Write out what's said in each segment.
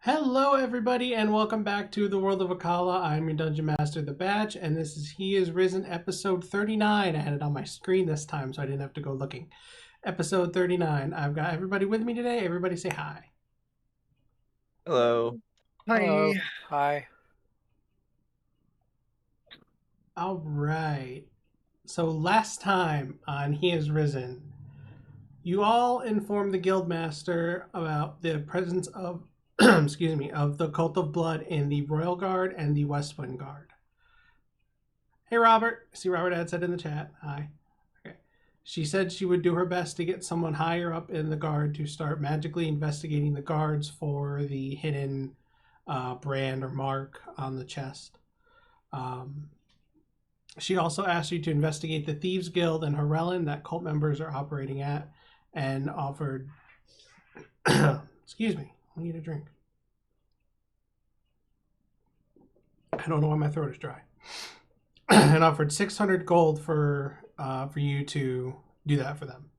Hello, everybody, and welcome back to the World of Akala. I'm your Dungeon Master, The Badge, and this is He is Risen, episode 39. I had it on my screen this time, so I didn't have to go looking. Episode 39. I've got everybody with me today. Everybody say hi. Hello. Hello. Hi. Hi. All right. So last time on He is Risen, you all informed the Guildmaster about the presence of excuse me, of the Cult of Blood in the Royal Guard and the Westwind Guard. Hey, Robert. I see Robert had said in the chat. Hi. Okay. She said she would do her best to get someone higher up in the guard to start magically investigating the guards for the hidden brand or mark on the chest. She also asked you to investigate the Thieves Guild and Horellen that cult members are operating at, and offered excuse me, I need a drink. I don't know why my throat is dry. And offered 600 gold for you to do that for them.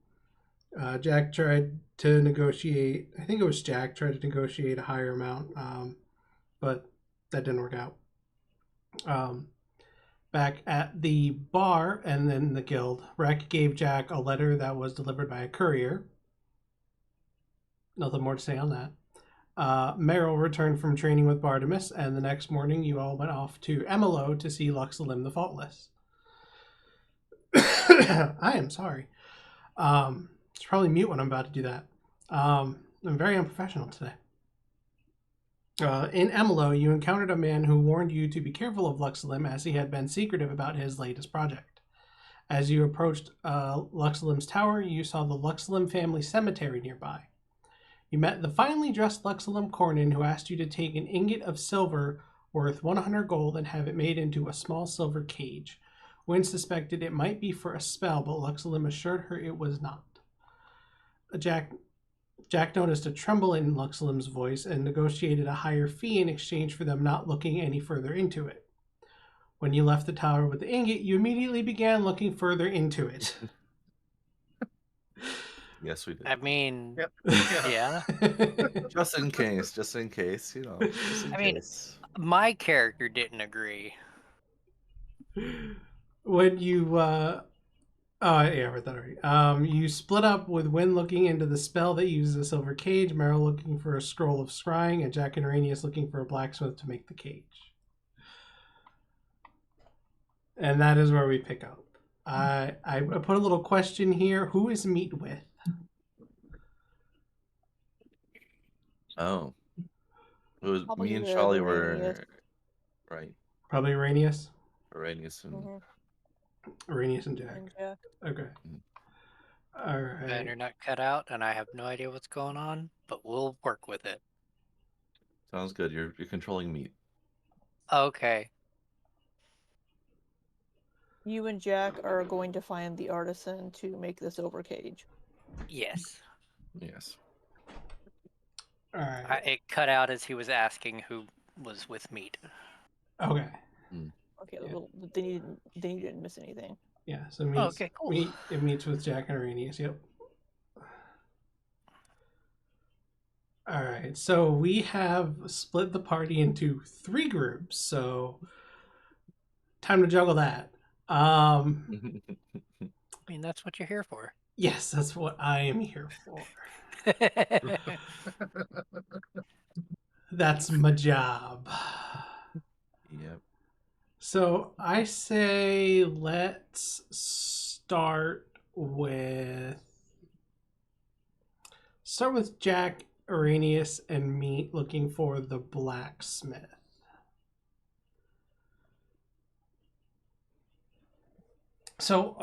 Jack tried to negotiate. I think it was Jack tried to negotiate a higher amount, but that didn't work out. Back at the bar and then the guild, Rek gave Jack a letter that was delivered by a courier. Nothing more to say on that. Meryl returned from training with Bartimus, and the next morning you all went off to Emilo to see Luxalim the Faultless. I am sorry. It's probably mute when I'm about to do that. I'm very unprofessional today. In Emilo, you encountered a man who warned you to be careful of Luxalim, as he had been secretive about his latest project. As you approached Luxalim's tower, you saw the Luxalim family cemetery nearby. You met the finely dressed Luxalim Cornin, who asked you to take an ingot of silver worth 100 gold and have it made into a small silver cage. Wynne suspected it might be for a spell, but Luxalim assured her it was not. Jack noticed a tremble in Luxalim's voice and negotiated a higher fee in exchange for them not looking any further into it. When you left the tower with the ingot, you immediately began looking further into it. Yes, we did. I mean, Yep. yeah. Just in case, you know. Just in I mean, case. my character didn't agree. When you oh yeah, I read that already. You split up with Wynne looking into the spell that uses a silver cage, Meryl looking for a scroll of scrying, and Jack and Araneus looking for a blacksmith to make the cage. And that is where we pick up. I put a little question here. Who is Meat with? Oh. It was Probably me and the Sholly Araneus. were right. Probably Araneus. Araneus and Araneus and Jack. And Jack. Okay. Mm. All right. The internet cut out, and I have no idea what's going on, but we'll work with it. Sounds good. You're controlling meat. Okay. You and Jack are going to find the artisan to make the silver cage. Yes. Yes. All right. It cut out as he was asking who was with meat. Okay. Okay, Yeah. well, then you didn't miss anything. Yeah. So meets, Okay, cool. it meets with Jack and Araneus. Yep. All right. So we have split the party into 3 groups. So time to juggle that. I mean, that's what you're here for. Yes, that's what I am here for. That's my job. Yep. So I say let's start with Jack, Araneus, and Meat looking for the blacksmith. So,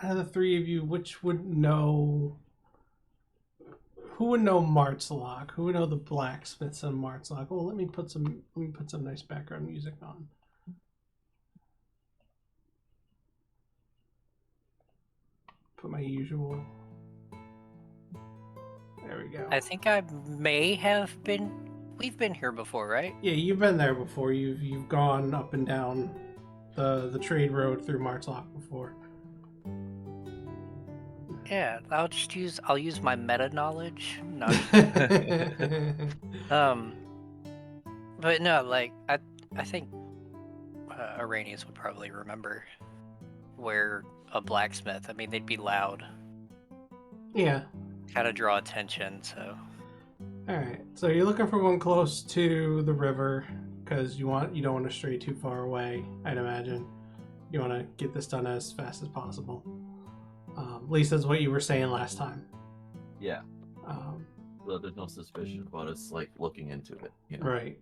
out of the 3 of you, which would know? Who would know Martzlock? Who would know the blacksmiths on Martzlock? Well, let me put some nice background music on. Put my usual. There we go. I think I may have been. We've been here before, right? Yeah, you've been there before. You've gone up and down the trade road through Martzlock before. Yeah, I'll use my meta knowledge. No, but no, like I think Araneus would probably remember where a blacksmith. I mean, they'd be loud, Yeah. kind of draw attention. So All right. So you're looking for one close to the river because you don't want to stray too far away. I'd imagine you want to get this done as fast as possible. At least that's what you were saying last time. Yeah. Um, Well, there's no suspicion about us like looking into it. You know? Right.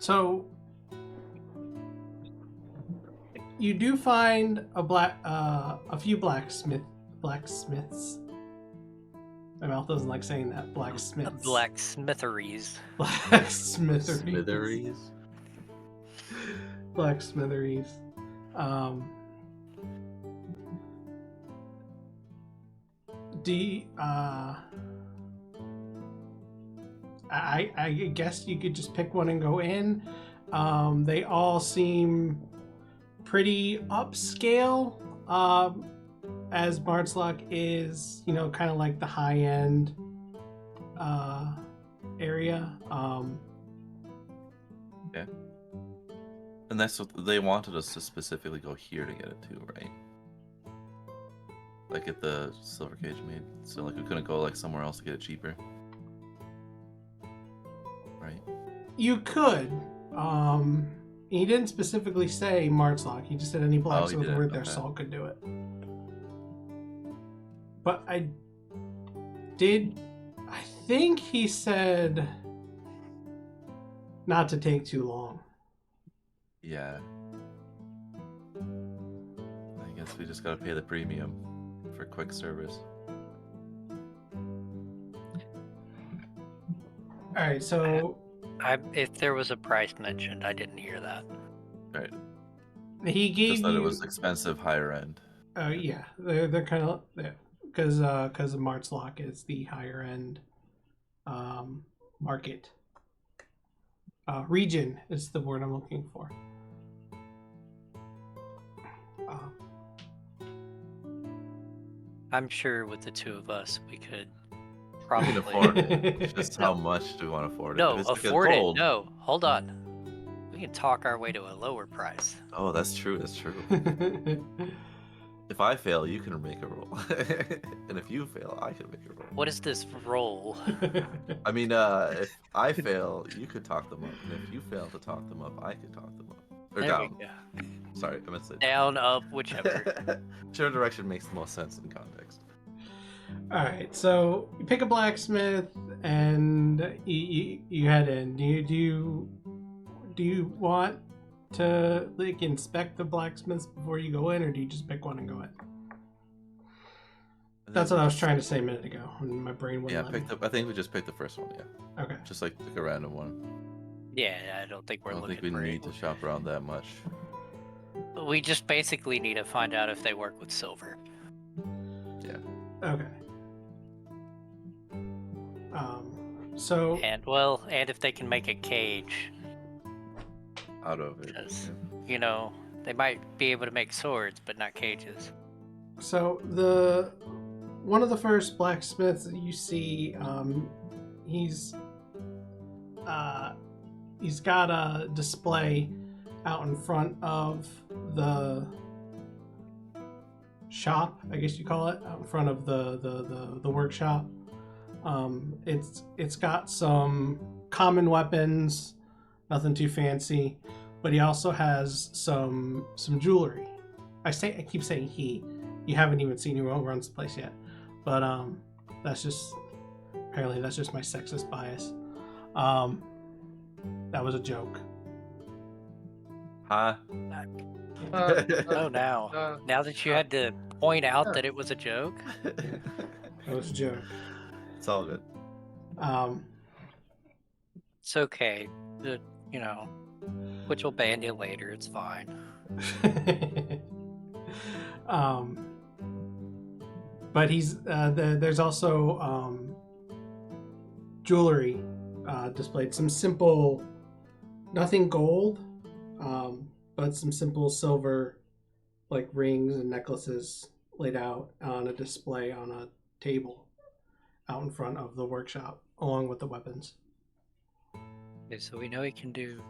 So you do find a few blacksmiths. My mouth doesn't like saying that. Blacksmiths. blacksmitheries. Blacksmitheries. Smitheries. Blacksmitheries. I guess you could just pick one and go in. They all seem pretty upscale. As Martzlock is, kind of like the high end area. Okay. And that's what they wanted us to specifically go here to get it too, right? Like get the silver cage made. So like we couldn't go like somewhere else to get it cheaper. Right? You could. He didn't specifically say Martzlock. He just said any blacksmith didn't. worth their Okay. salt could do it. But I think he said not to take too long. Yeah. I guess we just gotta pay the premium for quick service. All right, so If there was a price mentioned, I didn't hear that. Right. he gave Just that you. it was expensive, higher end. Yeah, they're kind of because Martzlock is the higher end market. Region is the word I'm looking for. I'm sure with the two of us, we could We probably. can afford it. Just how No. much do we want to afford it? No, If it's like a afford it. gold- No, hold on. We can talk our way to a lower price. Oh, that's true. That's true. If I fail, you can make a roll, and if you fail, I can make a roll. What is this roll? I mean, if I fail, you could talk them up, and if you fail to talk them up, I could talk them up. Or There down. we go. Sorry, I meant to say Down, up, whichever. whichever direction makes the most sense in context. All right, so you pick a blacksmith and you head in. Do you want to like inspect the blacksmiths before you go in, or do you just pick one and go in? That's what I was trying to say a minute ago when my brain wouldn't Yeah, let me. I think we just picked the first one. Yeah, Okay. just like pick a random one. Yeah, I don't think I we're don't looking think we for need to shop around that much. We just basically need to find out if they work with silver. Yeah. Okay. So And if they can make a cage, Out of it. because yeah. they might be able to make swords, but not cages. So one of the first blacksmiths that you see, he's got a display out in front of the shop, I guess you call it, out in front of the workshop. It's got some common weapons, nothing too fancy, but he also has some jewelry. I keep saying he. You haven't even seen who runs the place yet, but that's just my sexist bias. That was a joke. Huh? Oh, now that you had to point out that it was a joke. That was a joke. It's all good. It's okay. Which will ban you later. It's fine. But there's also jewelry displayed. Some simple, nothing gold, but some simple silver like rings and necklaces laid out on a display on a table out in front of the workshop, along with the weapons. Okay, so we know he can do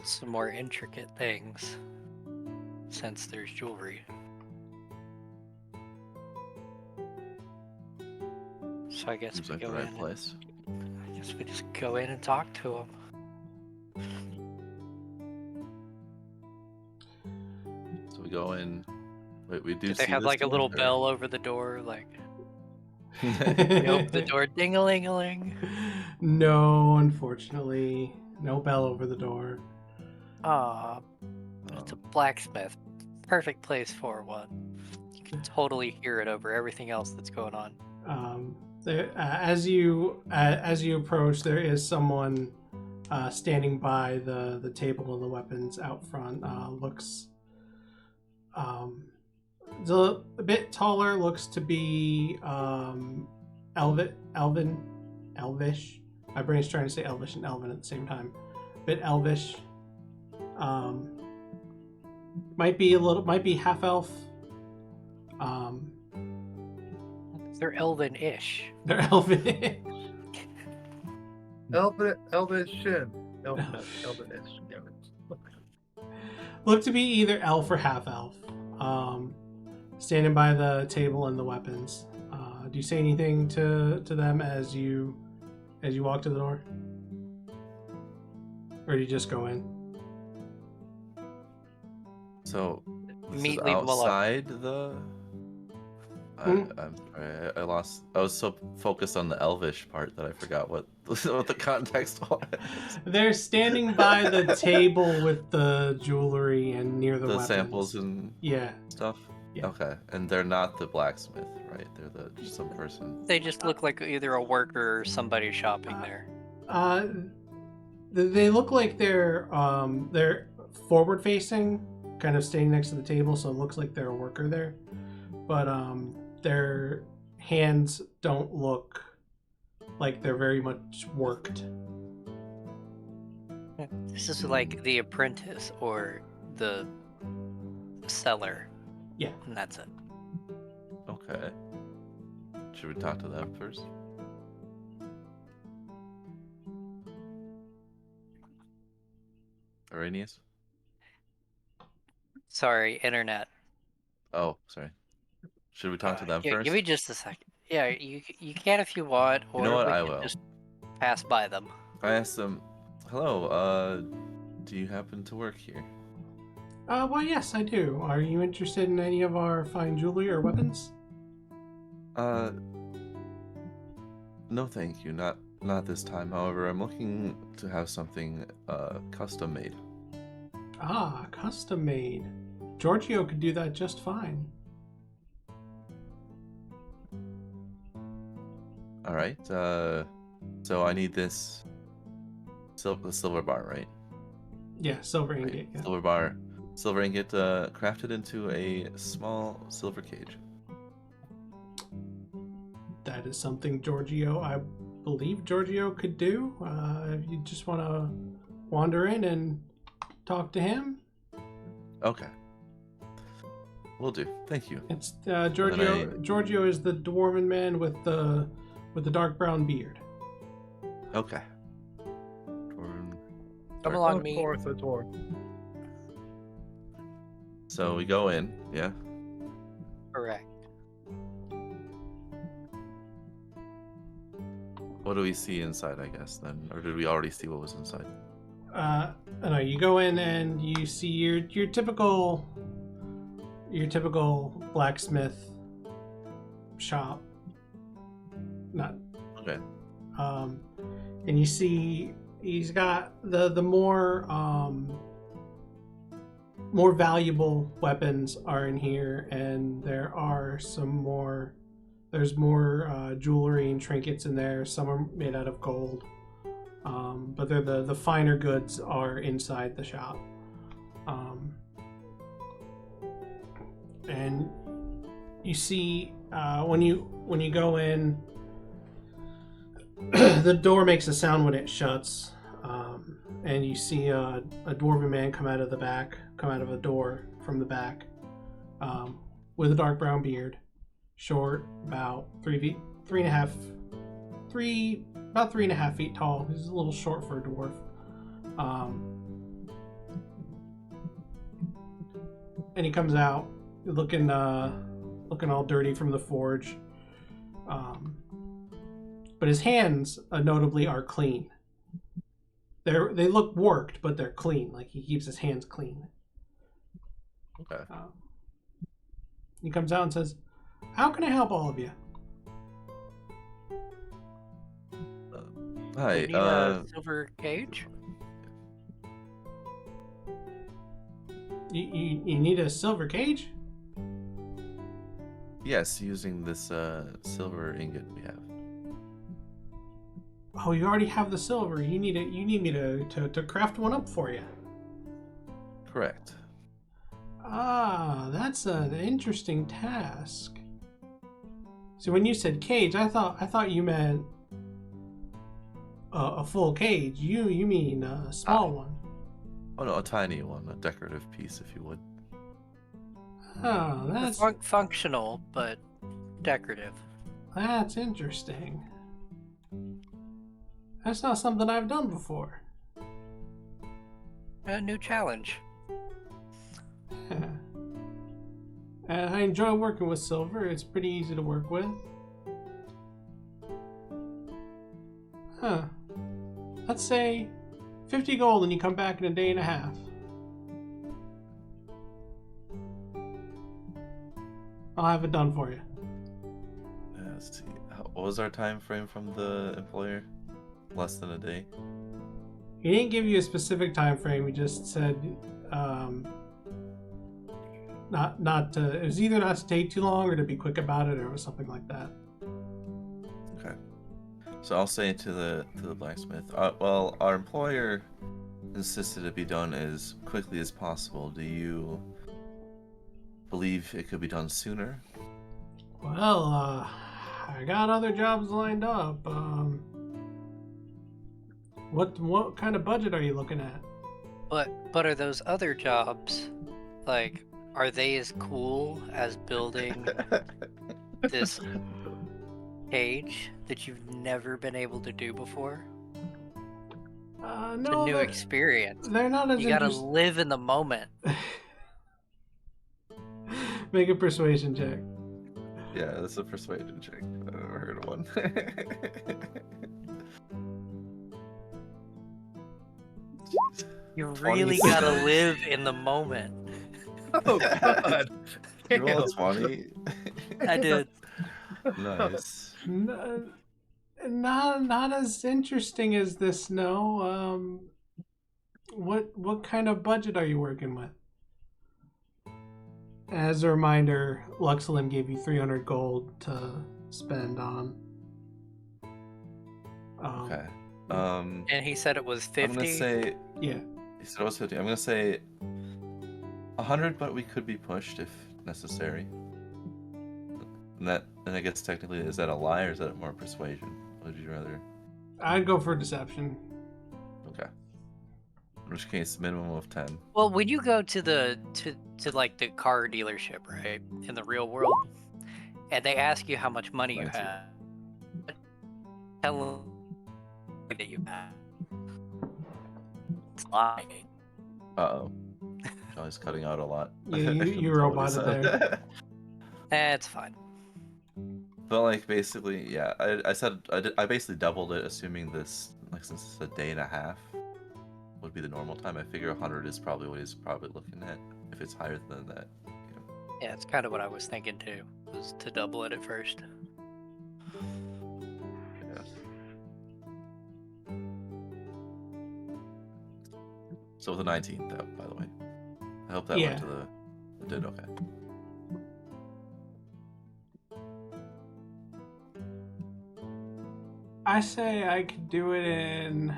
some more intricate things since there's jewelry. So I guess Seems we like the go right in. place. I guess we just go in and talk to him. So we go in. Wait, we do Do see they have this like a door, little or- bell over the door? Like, we open the door, ding-a-ling-a-ling. No, unfortunately. No bell over the door. Aw, but it's a blacksmith. Perfect place for one. You can totally hear it over everything else that's going on. As you approach, there is someone standing by the table and the weapons out front. Looks a bit taller. Looks to be elvish. My brain's trying to say elvish and elven at the same time. Bit elvish. Might be half elf. They're elven-ish. They're elvish. Elvish. Look to be either elf or half elf. Standing by the table and the weapons. Do you say anything to them as you walk to the door, or do you just go in? So this Meat, is leave 'em alone. outside the. I'm sorry, I lost. I was so focused on the elvish part that I forgot what the context was. They're standing by the table with the jewelry and near the The weapons. samples and Yeah. stuff. Yeah. Okay, and they're not the blacksmith, right? They're just some person. They just look like either a worker or somebody shopping there. They look like they're forward facing, kind of standing next to the table, so it looks like they're a worker there. But their hands don't look like they're very much worked. This is like the apprentice or the seller. Yeah. And that's it. Okay. Should we talk to them first? Araneus? Sorry, internet. Oh, sorry. Should we talk to them first? Give me just a second. Yeah, you can if you want, or You know what? we I can will. just pass by them. I asked them, hello, do you happen to work here? Well, yes, I do. Are you interested in any of our fine jewelry or weapons? No thank you, not this time. However, I'm looking to have something, custom made. Ah, custom made. Giorgio could do that just fine. Alright, so I need this silver bar, right? Yeah, silver Right, ingot. Yeah. silver ingot, crafted into a small silver cage. That is something I believe Giorgio could do. If you just want to wander in and talk to him, Okay. Will do. Thank you. it's Giorgio. Giorgio is the dwarven man with the dark brown beard. Okay. Come along, Of me. course, a door. So we go in, yeah? Correct. Mm-hmm. What do we see inside, I guess, then? Or did we already see what was inside? No, you go in and you see your typical blacksmith shop. Not Okay. and you see he's got the more valuable weapons are in here, and there's more jewelry and trinkets in there. Some are made out of gold, but they're the finer goods are inside the shop. And you see when you go in, the door makes a sound when it shuts, and you see a dwarven man come out of a door from the back, with a dark brown beard, short, about 3 feet, 3.5, about 3.5 feet tall. He's a little short for a dwarf. And he comes out looking all dirty from the forge. But his hands, notably, are clean. They look worked, but they're clean. Like, he keeps his hands clean. Okay. He comes out and says, "How can I help all of you?" Hi. You need a silver cage? You need a silver cage? Yes, using this silver ingot we have. Oh, you already have the silver. You need me to craft one up for you. Correct. Ah, that's an interesting task. So when you said cage, I thought you meant a full cage. You mean a small one? Oh no, a tiny one, a decorative piece, if you would. Oh, that's Functional, but decorative. that's interesting. That's not something I've done before. A new challenge. Yeah. And I enjoy working with silver. It's pretty easy to work with. Huh. Let's say 50 gold and you come back in a day and a half. I'll have it done for you. Let's see. What was our time frame from the employer? Less than a day? He didn't give you a specific time frame. He just said, not to. It was either not to take too long or to be quick about it, or it was something like that. Okay. So I'll say to the blacksmith. Well, our employer insisted it be done as quickly as possible. Do you believe it could be done sooner? Well, I got other jobs lined up. What kind of budget are you looking at? But are those other jobs, like, are they as cool as building this cage that you've never been able to do before? It's No, a new experience. They're not as You gotta interesting. live in the moment. Make a persuasion check. Yeah, that's a persuasion check. I've never heard of one. You really gotta live in the moment. Oh god. You roll a 20. I did. Nice. Not as interesting as this. No. What kind of budget are you working with? As a reminder, Luxalim gave you 300 gold to spend on. Okay. And he said it was 50. I'm gonna say. Yeah. He said it was 50. I'm gonna say 100, but we could be pushed if necessary. And I guess technically, is that a lie or is that more persuasion? Would you rather? I'd go for deception. Okay. In which case, minimum of 10. Well, when you go to like the car dealership, right, in the real world, and they ask you how much money you 19. have, tell them that you have. It's lying. Uh-oh. Johnny's cutting out a lot. You roboted there. It's fine. But like basically, yeah, I basically doubled it, assuming this, like, since it's a day and a half would be the normal time. I figure 100 is probably what he's probably looking at. If it's higher than that, you know. Yeah, it's kind of what I was thinking too, was to double it at first. Yeah. So the 19th, by the way. I hope that went to the. It did, okay. I say I could do it in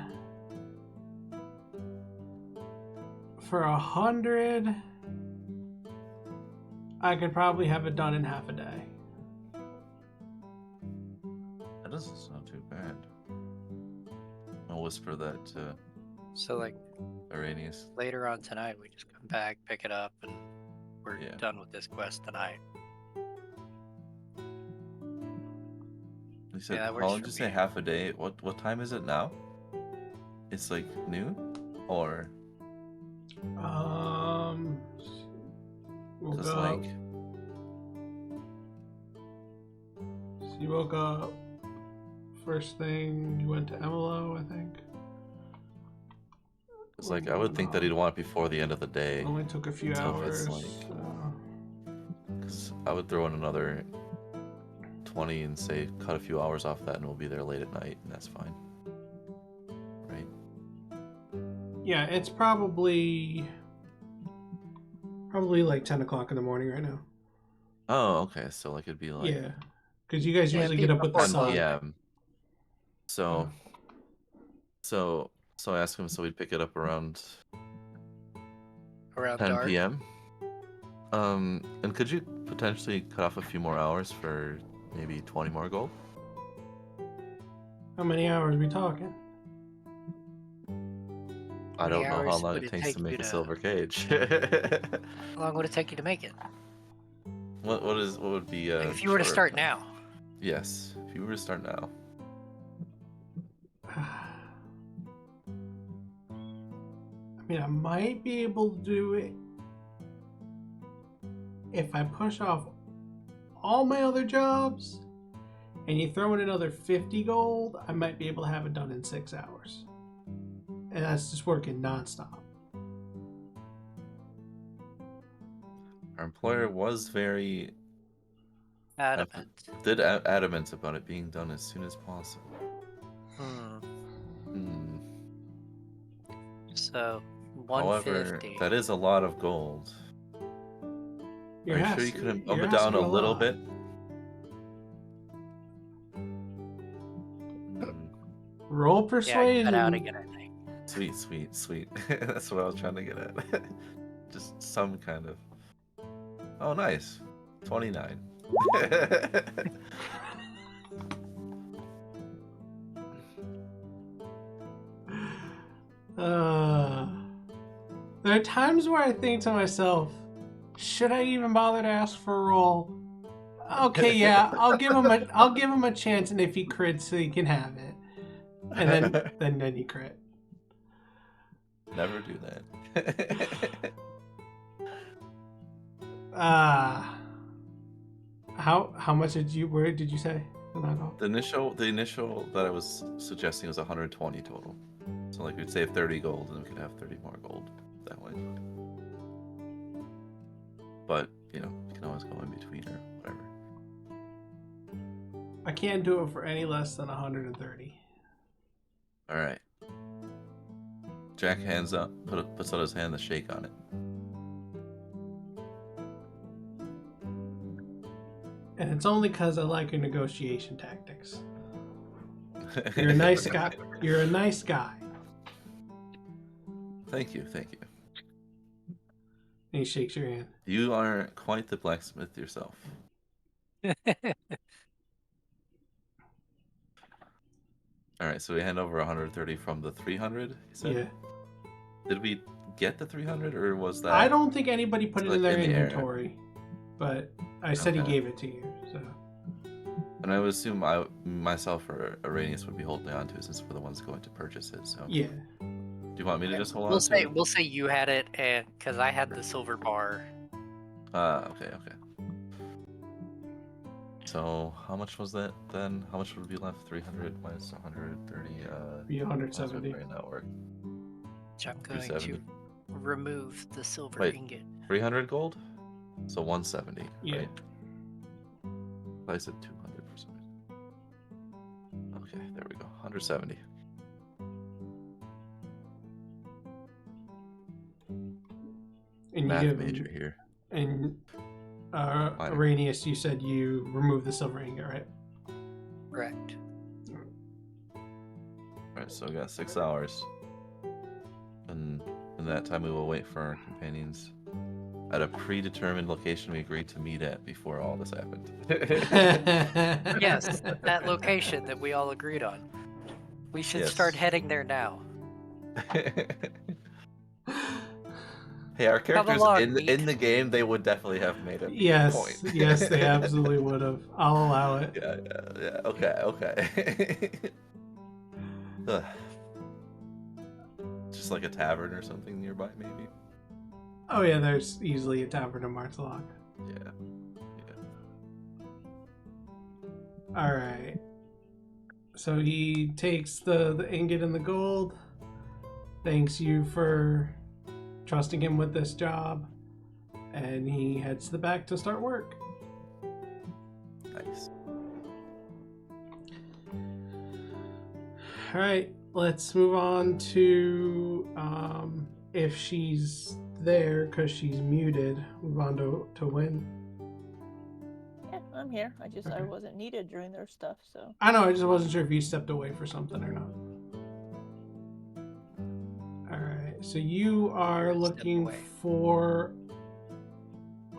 for 100. I could probably have it done in half a day. That doesn't sound too bad. I'll whisper that to So like Araneus. later on tonight, we just come back, pick it up, and we're Yeah. done with this quest tonight. You said, Yeah, that how works long for did you say me. half a day? What time is it now? It's like noon? Or, Woke because up. like, So you woke up. First thing, you went to Emilo, I think. it's like, I would think that he'd want it before the end of the It day. only took a few So if it's hours. like- Because I would throw in another 20 and say, cut a few hours off that and we'll be there late at night, and that's fine. Right? Yeah, it's probably like 10 o'clock in the morning right now. Oh, okay. So like it'd be like Yeah, because you guys Yeah, usually it'd get be up with the 10 before sun. p.m. So, Oh. so I asked him, so we'd pick it up around around 10 dark. p.m. And could you potentially cut off a few more hours for maybe 20 more gold? How many hours are we talking? I How many don't know how hours long would it it takes take to make you a to- silver cage. How long would it take you to make it? what would be Like, if you were to shorter start time? now. Yes, if you were to start now. I mean, I might be able to do it if I push off all my other jobs and you throw in another 50 gold, I might be able to have it done in 6 hours. And that's just working nonstop. Our employer was very Adamant. adamant about it being done as soon as possible. So, However, 150. that is a lot of gold. Are you sure you couldn't bump it down a little bit? Roll Yeah, persuasion. cut out again, I think. Sweet. That's what I was trying to get at. Just some kind of. Oh, nice. 29. There are times where I think to myself, should I even bother to ask for a roll? Okay, yeah, I'll give him a chance, and if he crits, he can have it. And then you crit. Never do that. How much where did you say? The initial that I was suggesting was 120 total. So like we'd save 30 gold and we could have 30 more gold that way. But, you can always go in between or whatever. I can't do it for any less than 130. Alright. Jack hands up, puts out his hand to shake on it. And it's only because I like your negotiation tactics. You're a nice guy. You're a nice guy. Thank you. And he shakes your hand. You are quite the blacksmith yourself. Alright, so we hand over 130 from the 300, you said? Yeah. Did we get the 300, or was that... I don't think anybody put it in their in the area? inventory, but I said he Okay. gave it to you. So And I would assume myself or Araneus would be holding on to it since we're the ones going to purchase it, so... yeah. Do you want me to just hold We'll on to say it? we'll say you had it, and because I had the silver bar. Okay. So, how much was that then? How much would be left? 300 minus 130, Be how's 170. my brain not work? Which I'm going to 270. remove the silver Wait. ingot. 300 gold? So 170, Yeah. right? I said 200 for some reason. Okay, there we go. 170. And Math you give major here. And Minor. Araneus, you said you removed the silver ingot, right? Correct. Alright, so we got 6 hours. And in that time we will wait for our companions at a predetermined location we agreed to meet at before all this happened. Yes, that location that we all agreed on. We should Yes. start heading there now. Hey, our Come characters along, in the game, they would definitely have made a Yes, point. yes, they absolutely would have. I'll allow it. Yeah. Okay. Ugh. Just like a tavern or something nearby, maybe. Oh yeah, there's easily a tavern in Martlock. Yeah. All right. So he takes the ingot and the gold. Thanks you for trusting him with this job, and he heads to the back to start work. Nice. All right, let's move on to if she's there because she's muted. Move on to Wynne. Yeah, I'm here. I Okay. wasn't needed during their stuff, so. I know, I just wasn't sure if you stepped away for something or not. Alright, so you are Step looking away. for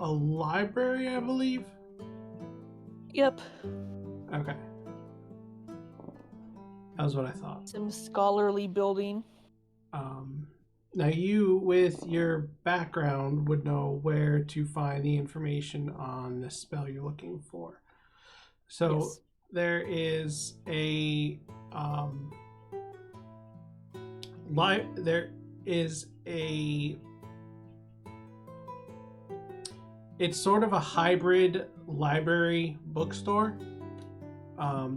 a library, I believe? Yep. Okay. That was what I thought. Some scholarly building. Now you, with your background, would know where to find the information on the spell you're looking for. So Yes. there is a it's sort of a hybrid library bookstore,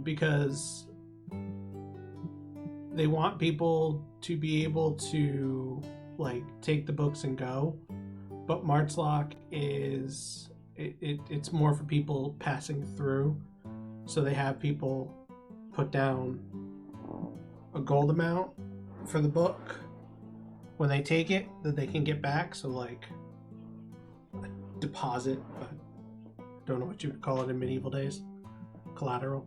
because they want people to be able to like take the books and go, but Martzlock is it's more for people passing through, so they have people put down a gold amount for the book when they take it that they can get back, so like a deposit, but don't know what you would call it in medieval days, collateral.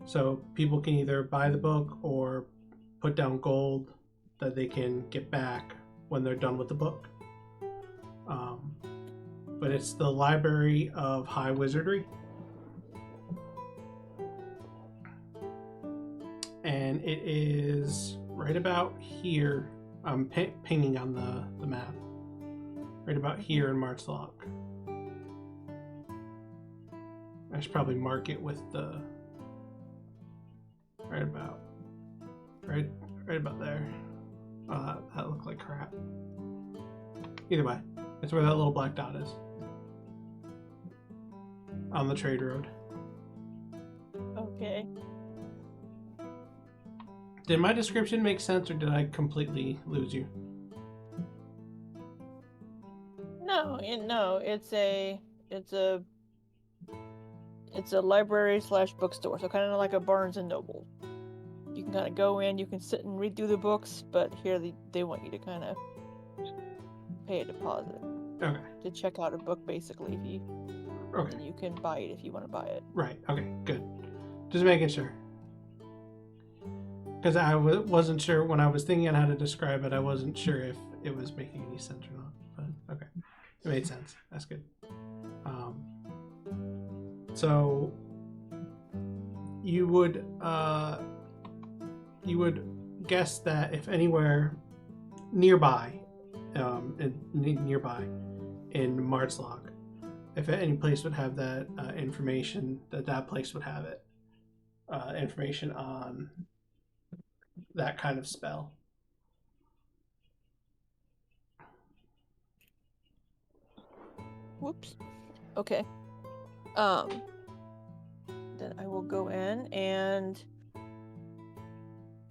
So people can either buy the book or put down gold that they can get back when they're done with the book. But it's the Library of High Wizardry. And it is right about here. I'm pinging on the map. Right about here in Martzlock. I should probably mark it with the right about there. That looked like crap. Either way, it's where that little black dot is. On the trade road. Okay. Did my description make sense, or did I completely lose you? No, it's a library / bookstore, so kind of like a Barnes and Noble. You can kind of go in, you can sit and read through the books, but here they want you to kind of pay a deposit Okay. to check out a book, basically. Okay. And you can buy it if you want to buy it. Right. Okay. Good. Just making sure. Because I wasn't sure when I was thinking on how to describe it. I wasn't sure if it was making any sense or not. But okay, it made sense. That's good. So you would guess that if anywhere nearby, nearby in Martzlock, if any place would have that information, that place would have it. Information on that kind of spell. Whoops. Okay. Then I will go in and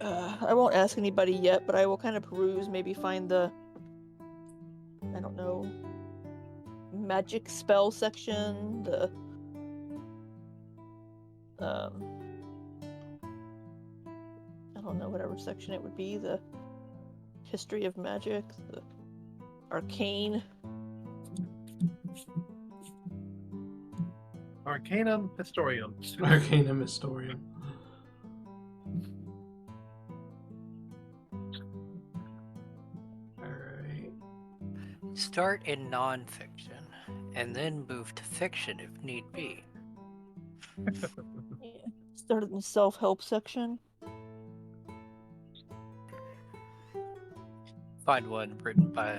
I won't ask anybody yet, but I will kind of peruse, maybe find the, I don't know, magic spell section, the I don't know, whatever section it would be, the history of magic, the arcane. Arcanum Historium. Arcanum Historian. Alright. Start in non-fiction, and then move to fiction if need be. Yeah. Start in the self-help section. find one written by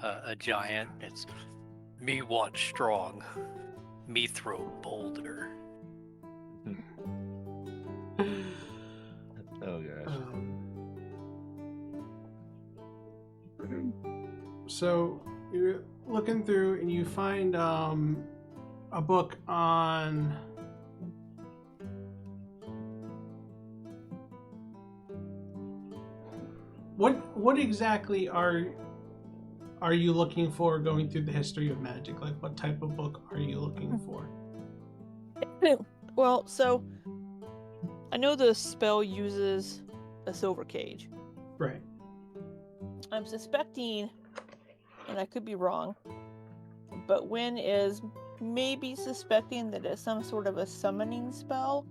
a giant. It's me want strong, me throw boulder. Oh gosh. So you're looking through and you find a book on what exactly are you looking for going through the history of magic? Like what type of book are you looking for? Well, so I know the spell uses a silver cage. Right. I'm suspecting, and I could be wrong, but Wynne is maybe suspecting that it's some sort of a summoning spell,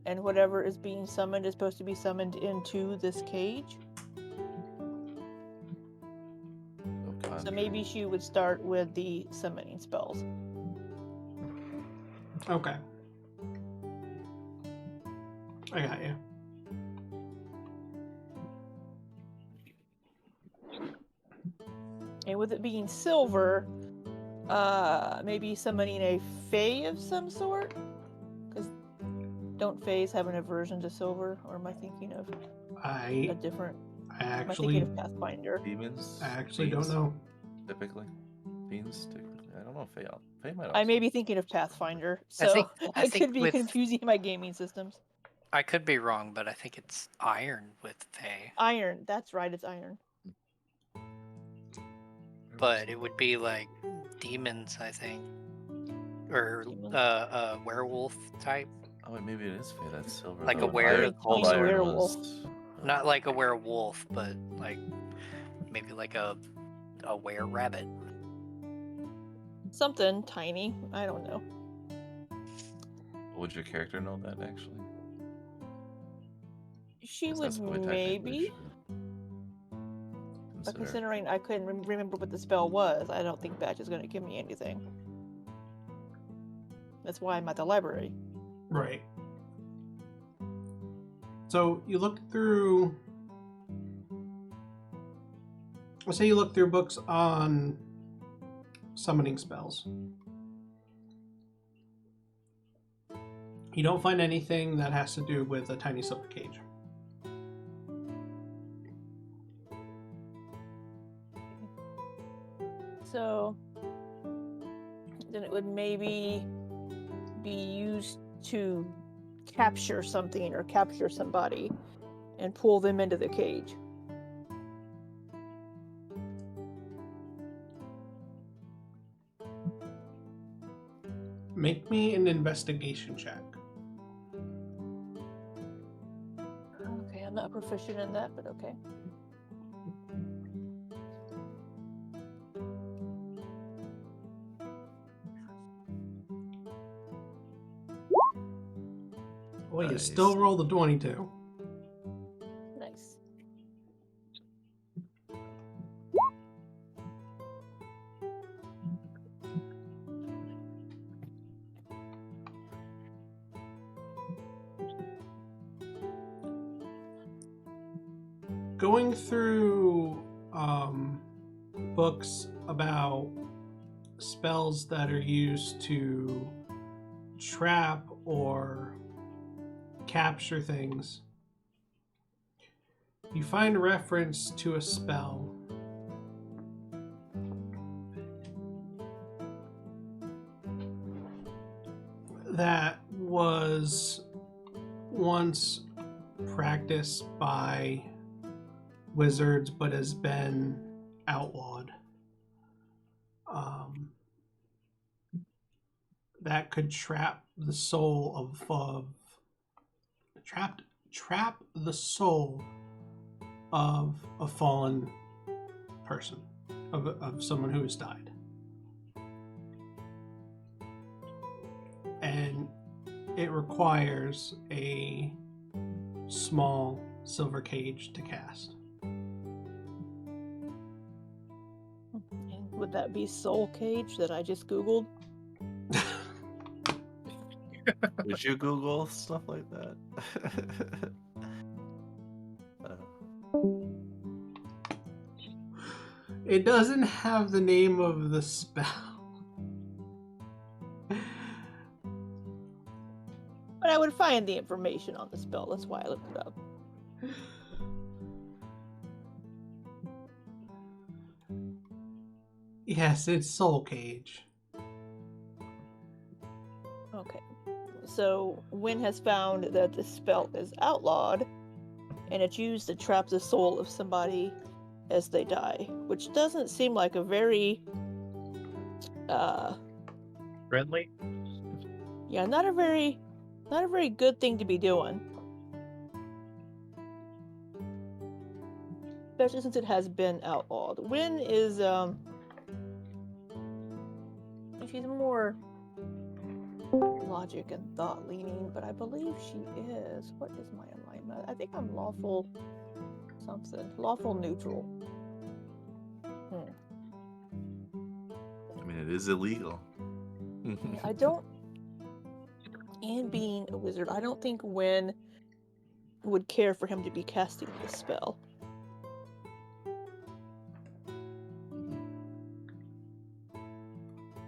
and whatever is being summoned is supposed to be summoned into this cage. Oh god. So maybe she would start with the summoning spells. Okay. I got you. And with it being silver, maybe summoning a fae of some sort? Because don't faes have an aversion to silver? Or am I thinking of a I different... Am I actually thinking of Pathfinder? Demons? I actually Fiends? don't know. Typically. Fiends, typically. I don't know if Fae might also. I may be thinking of Pathfinder, so I I think could be with- confusing my gaming systems. I could be wrong, but I think it's iron with Fae. Iron, that's right, it's iron. But it would be like demons, I think. Or Demons? werewolf type. Oh wait, maybe it is Fae. That's silver. Like though. a were- Cold tiny iron werewolf. was. Not like a werewolf, but like maybe like a were-rabbit. Something tiny, I don't know. Would your character know that actually? She 'Cause would that's what we technically maybe, should but consider. considering I couldn't remember what the spell was, I don't think Batch is going to give me anything. That's why I'm at the library. Right. So you look through. Let's say you look through books on summoning spells. You don't find anything that has to do with a tiny silver cage. So then it would maybe be used to capture something or capture somebody and pull them into the cage. Make me an investigation check. Okay, I'm not proficient in that, but okay. Well, you Nice. still roll the 22. Nice. Going through books about spells that are used to trap or capture things, you find reference to a spell that was once practiced by wizards but has been outlawed. That could trap the soul of trap the soul of a fallen person, of someone who has died. And it requires a small silver cage to cast. And would that be Soul Cage that I just Googled? Would you Google stuff like that? It doesn't have the name of the spell. But I would find the information on the spell. That's why I looked it up. Yes, it's Soul Cage. Okay. So Wynne has found that the spell is outlawed, and it's used to trap the soul of somebody as they die, which doesn't seem like a very Friendly? yeah, not a very good thing to be doing. Especially since it has been outlawed. Wynne is she's more logic and thought leaning, but I believe she is. What is my alignment? I think I'm lawful something. Lawful neutral. I mean, it is illegal. I don't. And being a wizard, I don't think Wynne would care for him to be casting this spell.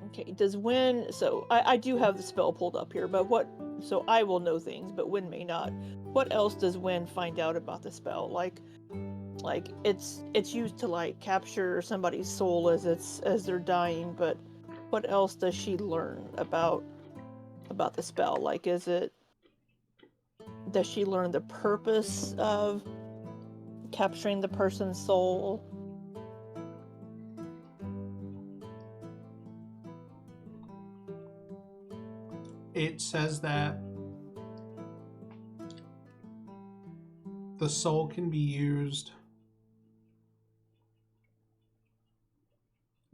Okay, does Wynne... So, I do have the spell pulled up here, but what... So, I will know things, but Wynne may not. What else does Wynne find out about the spell? Like it's used to, like, capture somebody's soul as they're dying, but what else does she learn about the spell? Like, does she learn the purpose of capturing the person's soul? It says that the soul can be used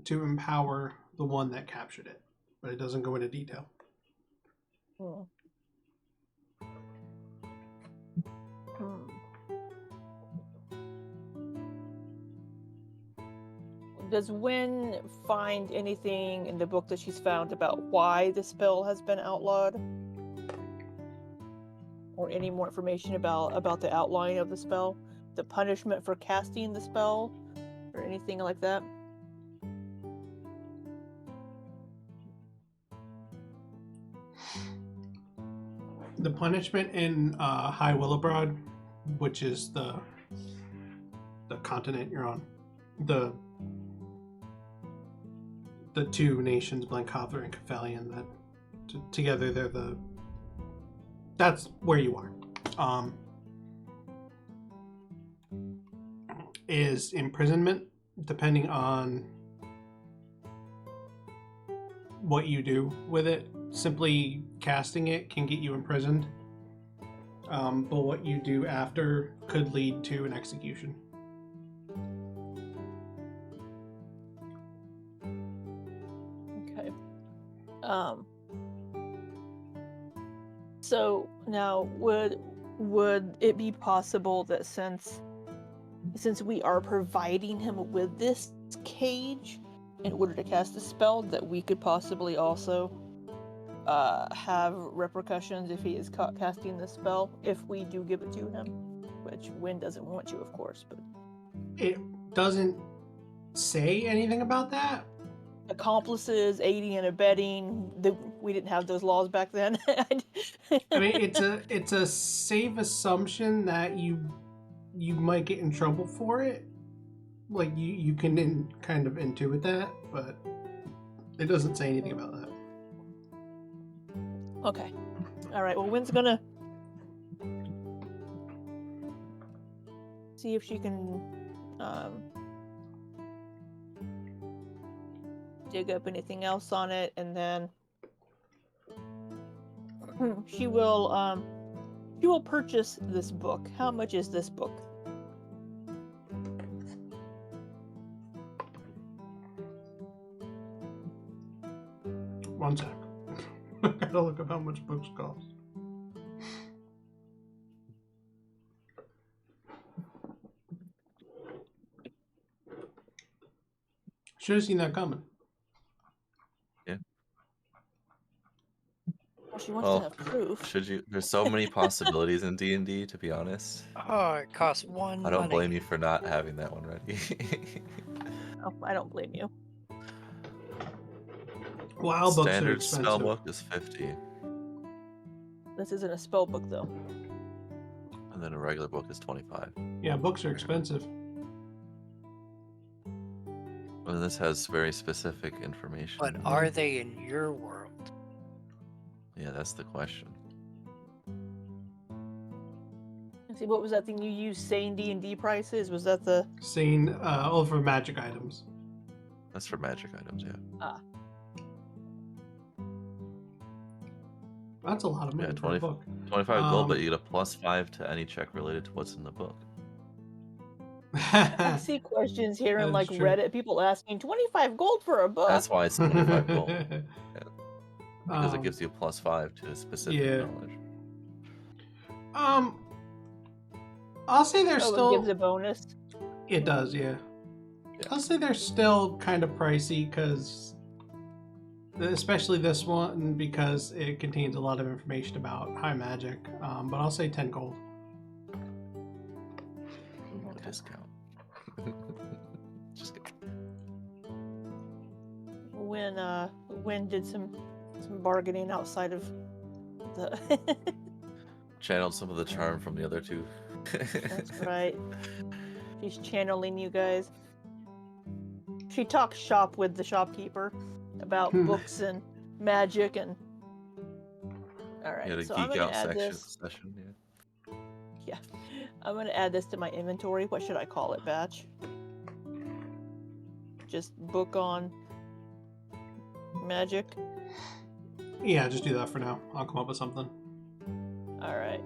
to empower the one that captured it, but it doesn't go into detail. Does Wynne find anything in the book that she's found about why the spell has been outlawed? Or any more information about the outline of the spell? The punishment for casting the spell? Or anything like that? The punishment in High Willowbroad, which is the continent you're on, the two nations, Blencathra and Cephalion, that together they're that's where you are. Is imprisonment, depending on what you do with it. Simply casting it can get you imprisoned, but what you do after could lead to an execution. Okay. So now would it be possible that since we are providing him with this cage in order to cast the spell, that we could possibly also have repercussions if he is caught casting the spell, if we do give it to him, which Wynne doesn't want to, of course, but it doesn't say anything about that. Accomplices, aiding and abetting, we didn't have those laws back then. I mean, it's a safe assumption that you might get in trouble for it. Like, you can kind of intuit that, but it doesn't say anything about that. Okay. Alright, well, Wynne's gonna see if she can dig up anything else on it, and then she will purchase this book. How much is this book? One sec. I gotta look up how much books cost. Should have seen that coming. Yeah. Well, she wants to have proof. Should you? There's so many possibilities in D&D, to be honest. Oh, it costs one I don't money. blame you for not having that one ready. Oh, I don't blame you. Wow, books are Standard expensive. spell book is 50, This isn't a spell book though. and then a regular book is 25. Yeah, books are expensive. And this has very specific information. But are they in your world? Yeah, that's the question. Let's see, what was that thing you used? Sane D&D prices? Was that the? Seen all for magic items. That's for magic items, yeah. Ah, That's a lot of money Yeah, for a book. 25 gold, but you get a +5 to any check related to what's in the book. I see questions here in That like is true. Reddit. People asking 25 gold for a book. That's why it's 25 gold. Because it Um, gives you a +5 to specific yeah. knowledge. I'll say they're Oh, still. it gives a bonus. It does, yeah. Yeah. I'll say they're still kind of pricey because, especially this one, because it contains a lot of information about high magic. But I'll say 10 gold. A discount. Just kidding. Wynne did some bargaining outside of the. Channeled some of the charm from the other two. That's right. She's channeling you guys. She talks shop with the shopkeeper about books and magic and. All right, You had a so I'm geek gonna out add section this. session, yeah. Yeah, I'm gonna add this to my inventory. What should I call it, Batch? Just book on magic. Yeah, just do that for now. I'll come up with something. All right.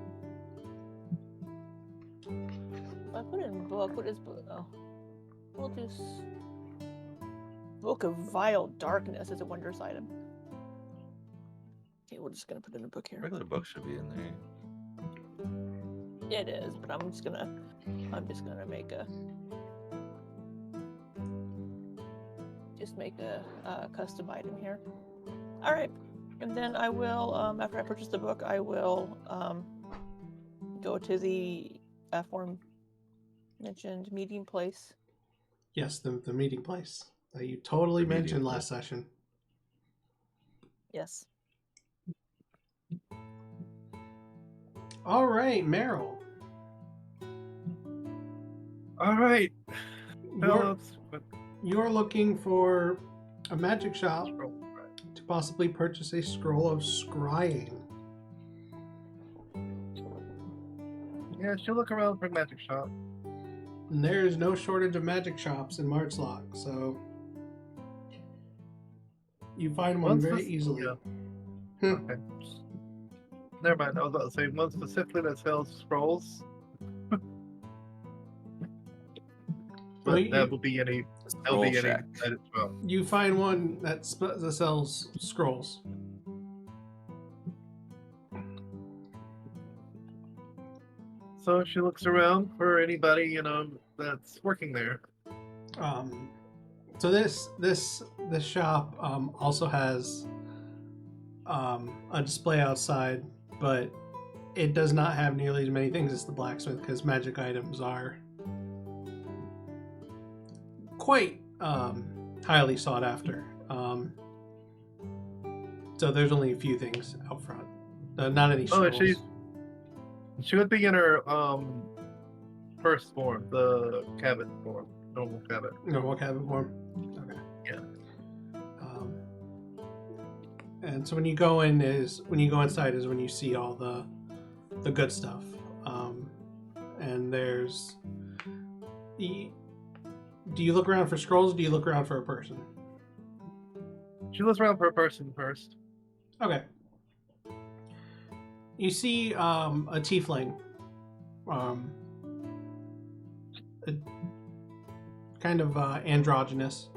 If I put it in book, what is book? Oh, we'll do Book of Vile Darkness as a wondrous item. Okay, we're just gonna put it in a book here. Regular book should be in there. It is, but I'm just gonna make a custom item here. All right, and then I will after I purchase the book, I will go to the aforementioned meeting place. Yes, the meeting place that you totally The meeting mentioned place. last session. Yes. All right, Meryl. All right. You're, you're looking for a magic shop to possibly purchase a scroll of scrying. Yeah, she'll look around for a magic shop. And there is no shortage of magic shops in Marchlock, so you find one One very spec- easily. yeah. Okay. Never mind. I was about to say one specifically that sells scrolls. But Well, that will be any. That'll be any Scroll shack. that as well. You find one that sells scrolls. So she looks around for anybody that's working there. So this shop also has a display outside, but it does not have nearly as many things as the blacksmith because magic items are quite highly sought after. So there's only a few things out front, not any Oh, scrolls. she would be in her first form, the cabin form, normal cabin. No, what cabin form? Okay. Yeah. And so when you go inside is when you see all the good stuff. And there's do you look around for scrolls or do you look around for a person? She looks around for a person first. Okay. You see a tiefling. Kind of androgynous.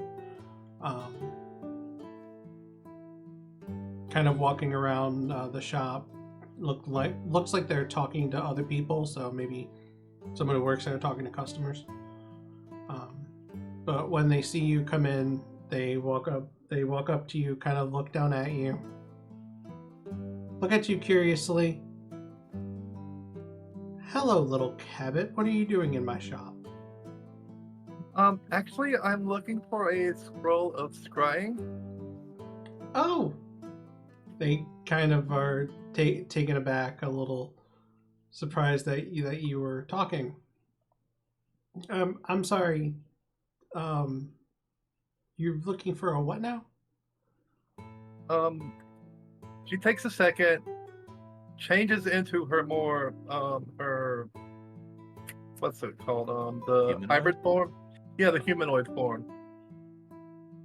Kind of walking around the shop. Looks like they're talking to other people, so maybe someone who works there talking to customers. But when they see you come in, they walk up to you, kind of look down at you. Look at you curiously. Hello, little Cabot. What are you doing in my shop? Actually, I'm looking for a scroll of scrying. Oh, they kind of are taken aback, a little surprised that you were talking. I'm sorry. You're looking for a what now? She takes a second, changes into her more her what's it called? The Humanoid? hybrid form. Yeah, the humanoid form.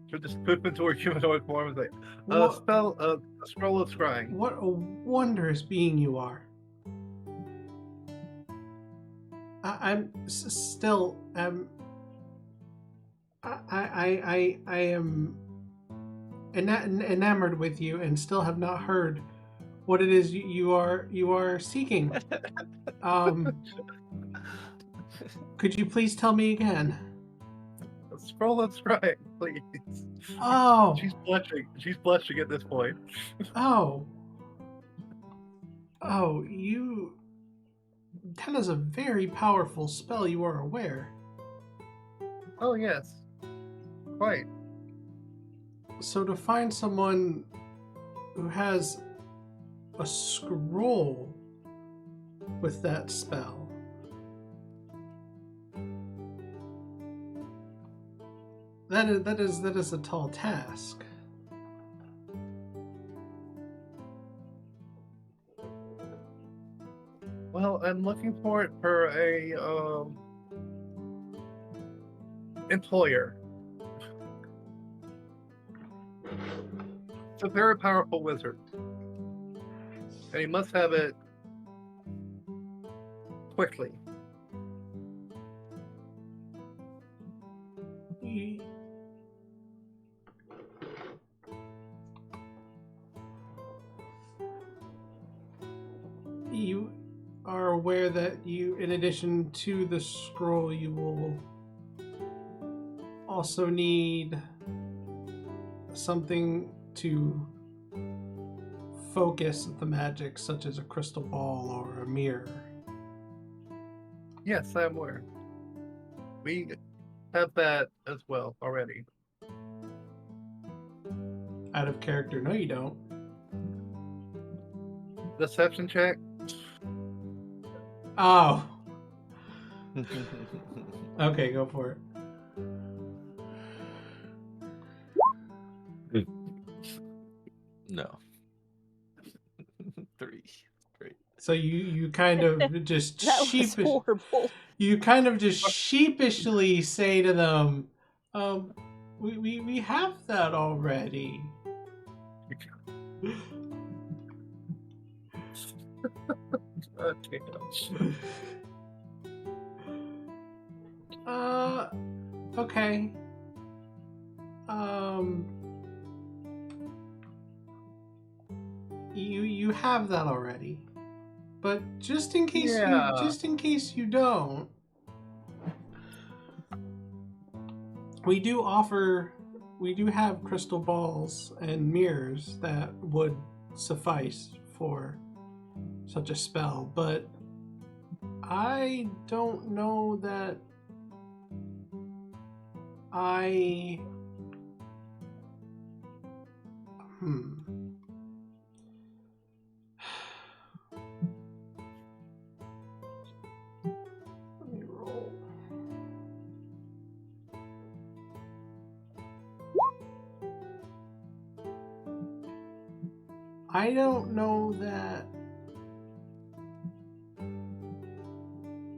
She'll just poop into her humanoid form and say, What, a scroll of scrying. what a wondrous being you are. I'm still I am enamored with you and still have not heard what it is you are seeking. Could you please tell me again? A scroll of scrying, please. Oh, She's blushing. She's blushing at this point. oh, you. That is a very powerful spell. You are aware. Oh yes, quite. So to find someone who has a scroll with that spell, that is a tall task. Well, I'm looking for it for a employer. It's a very powerful wizard, and he must have it quickly. You are aware that you, in addition to the scroll, you will also need something to focus the magic, such as a crystal ball or a mirror. Yes, I'm aware. We have that as well already. Out of character, no, you don't. Deception check. Oh, okay, go for it. No. 3. Great. So you kind of just That was horrible. you kind of just sheepishly say to them, we have that already. Okay. Okay. You have that already. But just in case you don't, we do have crystal balls and mirrors that would suffice for such a spell, but I don't know that I Let me roll. I don't know that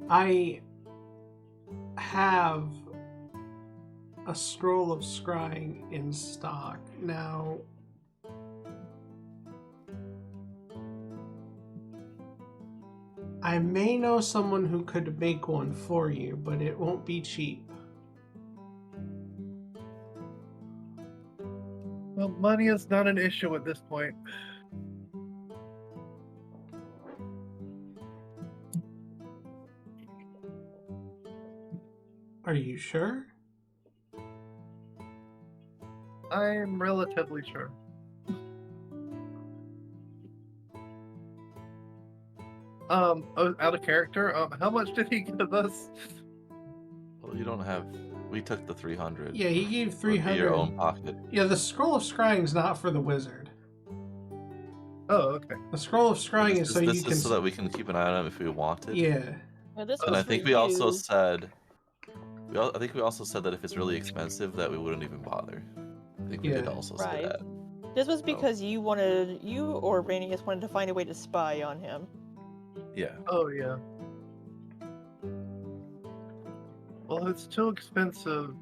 I have a scroll of scrying in stock. Now, I may know someone who could make one for you, but it won't be cheap. Well, money is not an issue at this point. Are you sure? I am relatively sure. Out of character, how much did he give us? Well, we we took the 300. Yeah, he gave Would be 300. your own pocket. Yeah, the scroll of scrying's not for the wizard. Oh, okay. The scroll of scrying is so you This can. is so that we can keep an eye on him if we want it. Yeah. Now, this And was I think for we also you. said, I think we also said that if it's really expensive, that we wouldn't even bother. I think we did Yeah. also say Right. that. This was So- because you or Araneus wanted to find a way to spy on him. Yeah. Oh, yeah. Well, it's too expensive.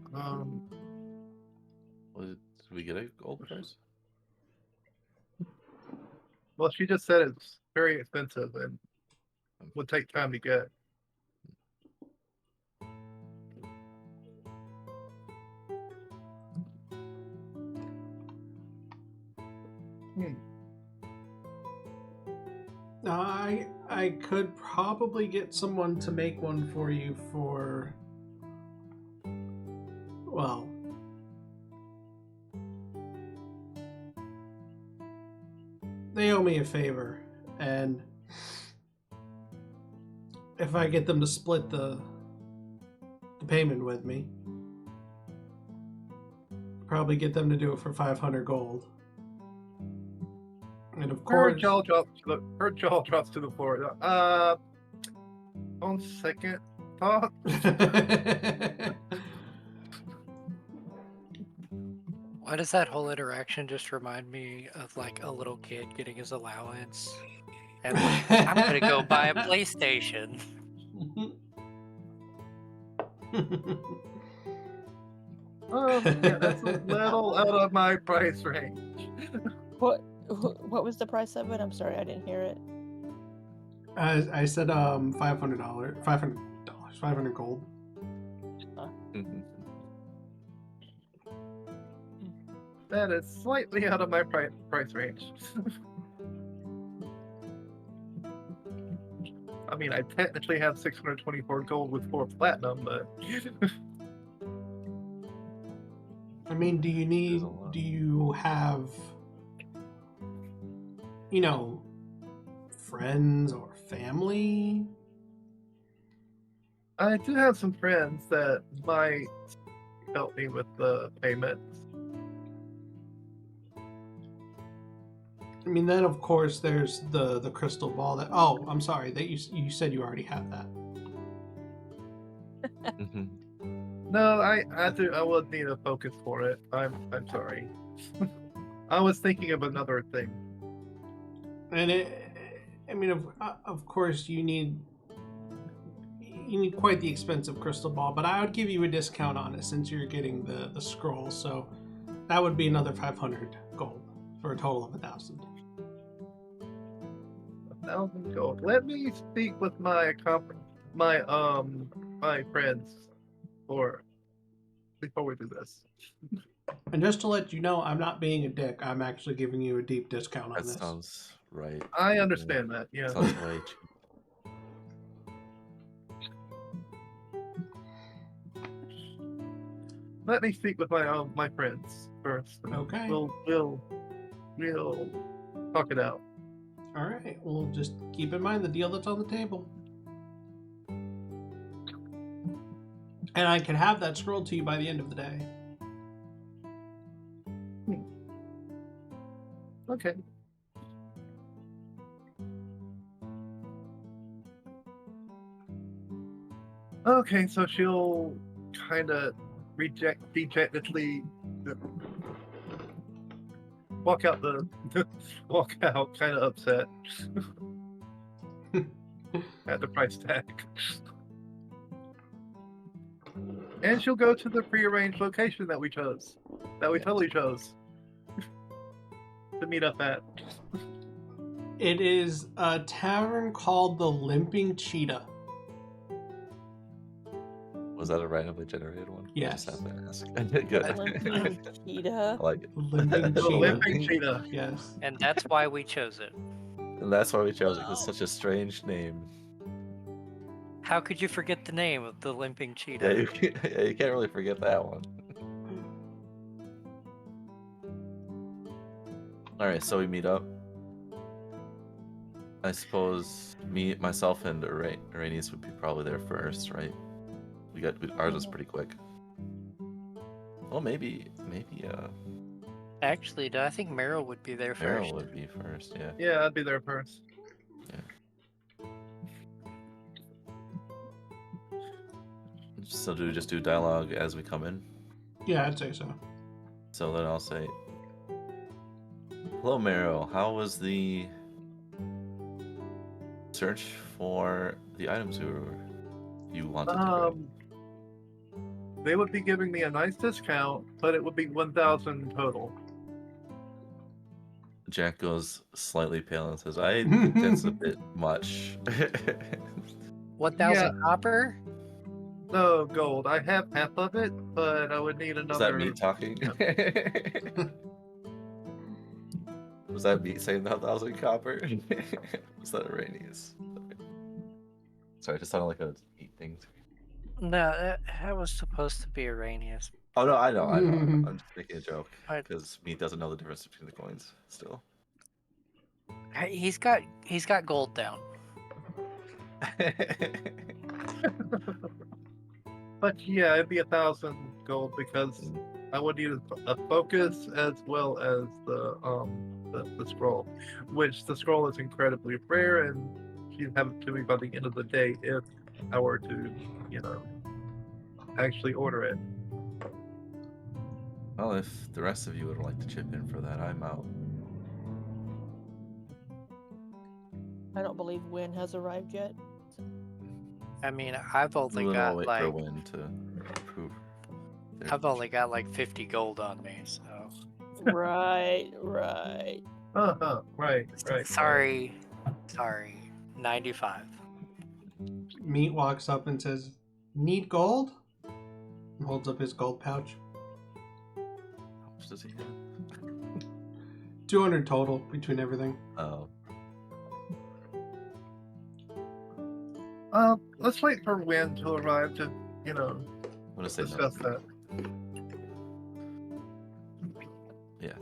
Did we get a gold price? Well, she just said it's very expensive and would take time to get. I could probably get someone to make one for you for. Well. They owe me a favor, and if I get them to split the payment with me, probably get them to do it for 500 gold. And of Her course, jaw drops to the floor. On second thought, Why does that whole interaction just remind me of like a little kid getting his allowance? And like, I'm gonna go buy a PlayStation. yeah, that's a little out of my price range. What was the price of it? I'm sorry, I didn't hear it. I said $500, 500 gold. That is slightly out of my price range. I mean, I technically have 624 gold with 4 platinum, but I mean, do you have, friends or family? I do have some friends that might help me with the payments. I mean, then of course there's the crystal ball that. Oh, I'm sorry that you said you already have that. No, I would need a focus for it. I'm sorry. I was thinking of another thing. And of course you need quite the expensive crystal ball, but I would give you a discount on it since you're getting the scroll, so that would be another 500 gold for a total of 1,000. 1,000 gold. Let me speak with my friends before we do this. And just to let you know, I'm not being a dick. I'm actually giving you a deep discount on That this. sounds right. I understand that. Yeah. Sounds way cheap. Let me speak with my friends first. Okay. We'll talk it out. All right. Well, just keep in mind the deal that's on the table. And I can have that scroll to you by the end of the day. Okay. Okay, so she'll kind of dejectedly walk out, kind of upset at the price tag. And she'll go to the prearranged location that we totally chose to meet up at. It is a tavern called the Limping Cheetah. Was that a randomly generated one? Yes. I just have to ask. Good. Limping cheetah. I like it. Limping The Cheetah. Limping Cheetah. Yes. And that's why we chose it. And that's why we chose it, because it's such a strange name. How could you forget the name of the Limping Yeah, Cheetah? you can't really forget that one. Alright, so we meet up. I suppose myself, and Araneus would be probably there first, right? Ours was pretty quick. Well, maybe. Actually, I think Meryl would be there Meryl first. would be first. Yeah. Yeah, I'd be there first. So do we just do dialogue as we come in? Yeah, I'd say so. So then I'll say, "Hello, Meryl. How was the search for the items you wanted to bring?" They would be giving me a nice discount, but it would be 1,000 total. Jack goes slightly pale and says, "I think that's a bit much." 1,000 copper? No, gold. I have half of it, but I would need another. Was that me talking? Was that me saying 1,000 copper? Was that Araneus? Okay. Sorry, it just sounded like a eat thing. No, that was supposed to be Araneus. Oh no, I know. I'm just making a joke But- because me doesn't know the difference between the coins. Still. He's got gold down. But yeah, it'd be 1,000 gold because I would need a focus as well as the scroll, which the scroll is incredibly rare, and she'd have it to me by the end of the day if I were to, actually order it. Well, if the rest of you would like to chip in for that, I'm out. I don't believe Wynne has arrived yet. I mean, I've only We'll got wait like for Wynne to prove. I've only got like 50 gold on me, so Right. Right. sorry, 95. Meat walks up and says, "Need gold?" And holds up his gold pouch. How much does he have? 200 total between everything. Oh, Let's wait for Wynne to arrive to, I'm gonna say no. discuss that. Yeah.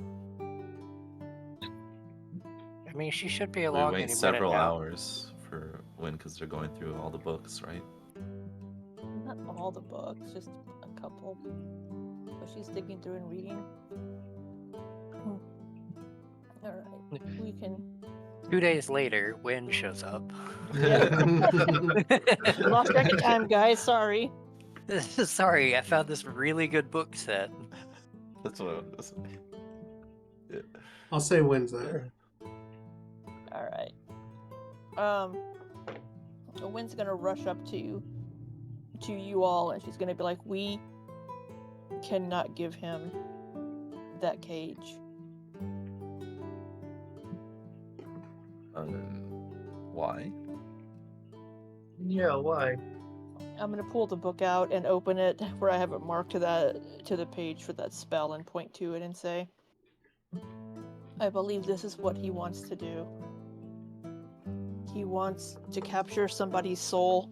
I mean, she should be We along wait any several minute now. hours for Wynne because they're going through all the books, right? Not all the books, just a couple. But she's digging through and reading. Alright, we can. 2 days later, Wynne shows up. Lost track of time, guys. Sorry. Sorry, I found this really good book set. That's what I wanted to say. Yeah. I'll say Wynne's there. Alright. Wynne's gonna rush up to you all, and she's gonna be like, "We cannot give him that cage." Why? Yeah, why? I'm gonna pull the book out and open it where I have it marked to the page for that spell and point to it and say, "I believe this is what he wants to do. He wants to capture somebody's soul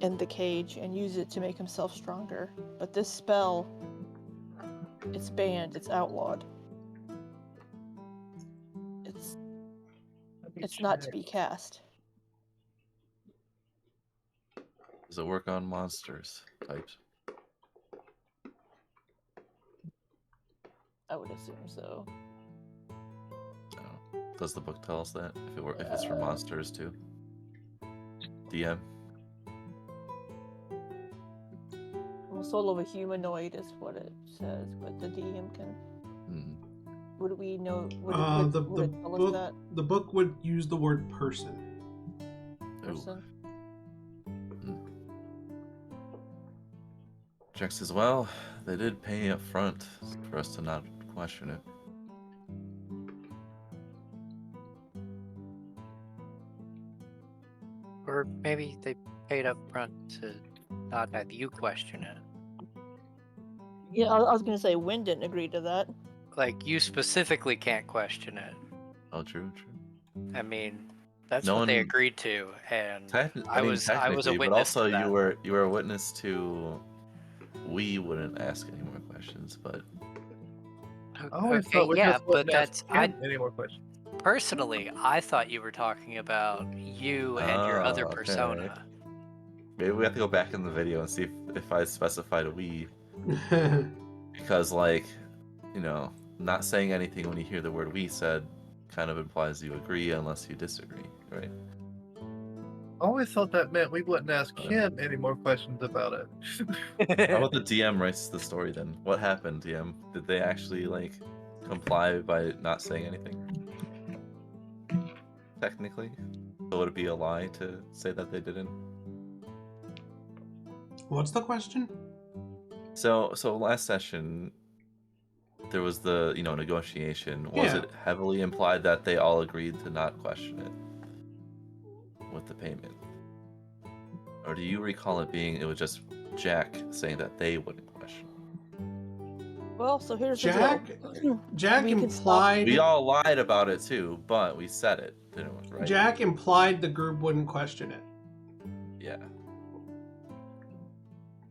in the cage and use it to make himself stronger. But this spell, it's banned, it's outlawed. It's not to be cast." Does it work on monsters types? I would assume so. No. Does the book tell us that if it's for monsters too? DM. Well, soul of a humanoid is what it says, but the DM can. Would we know? Would it tell us that? The book would use the word person. Person? Jack says, "Well, they did pay up front for us to not question it." Or maybe they paid up front to not have you question it. Yeah, I was gonna say Wynne didn't agree to that. Like, you specifically can't question it. Oh, true. I mean, that's No what they one- agreed to, and I was a technically, witness but also to that. you were a witness to. We wouldn't ask any more questions, but I always Okay, thought we yeah, just but wouldn't ask that's him any more questions. personally, I thought you were talking about you and your other okay. persona. Maybe we have to go back in the video and see if I specified a we. Because, like, you know, not saying anything when you hear the word "we said" kind of implies you agree unless you disagree, right? I always thought that meant we wouldn't ask him any more questions about it. How about the DM writes the story then? What happened, DM? Did they actually, like, comply by not saying anything? Technically? So would it be a lie to say that they didn't? What's the question? So last session, there was the, negotiation. Was Yeah. it heavily implied that they all agreed to not question it with the payment? Or do you recall it was just Jack saying that they wouldn't question? Well, so here's the Jack deal. Jack We can implied We all lied about it too, but we said it, didn't we, right? Jack implied the group wouldn't question it. Yeah.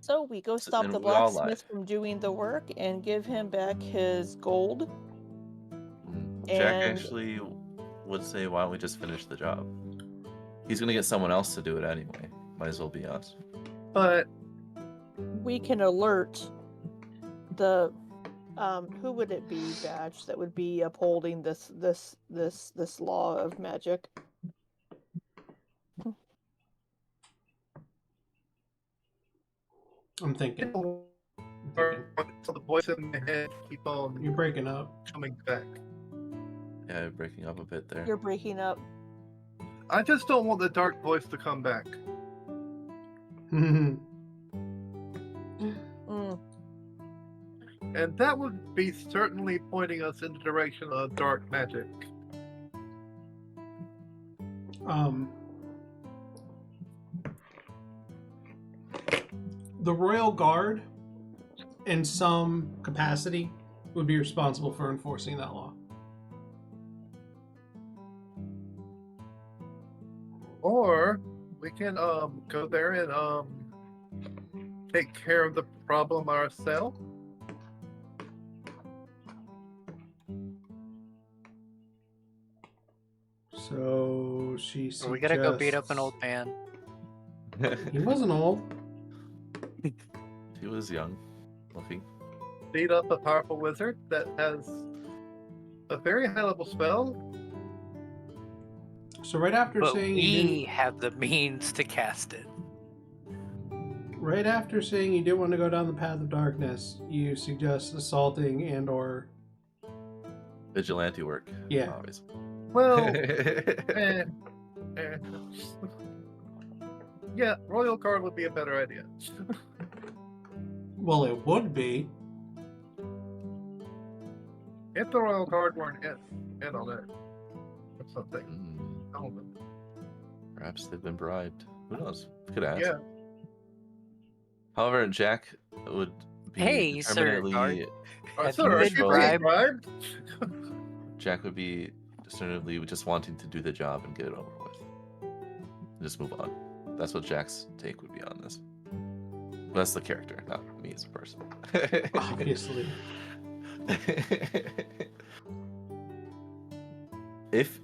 So we go So stop then the we all lied. blacksmith from doing the work and give him back his gold. Jack And actually would say, why don't we just finish the job? He's going to get someone else to do it anyway. Might as well be us. But we can alert the who would it be, Badge, that would be upholding this law of magic? I'm thinking. so the voice in my head keep on You're breaking up. coming back. Yeah, you're breaking up a bit there. You're breaking up. I just don't want the dark voice to come back. Mm. And that would be certainly pointing us in the direction of dark magic. The Royal Guard, in some capacity, would be responsible for enforcing that law. Or we can go there and take care of the problem ourselves. So she suggests... We gotta go beat up an old man. He wasn't old. He was young looking. Beat up a powerful wizard that has a very high level spell. So right after But saying we have the means to cast it. Right after saying you didn't want to go down the path of darkness, you suggest assaulting and/or Vigilante work. Yeah. Always. Well, yeah, Royal Guard would be a better idea. Well, it would be. If the Royal Guard weren't in on it or something. I don't know. Perhaps they've been bribed. Who knows? Could ask. Yeah. However, Jack would be Hey, sir, determinately. Have Sir, you are been you being bribed? bribed? Jack would be discernibly just wanting to do the job and get it over with. Just move on. That's what Jack's take would be on this. But that's the character, not me as a person. Obviously.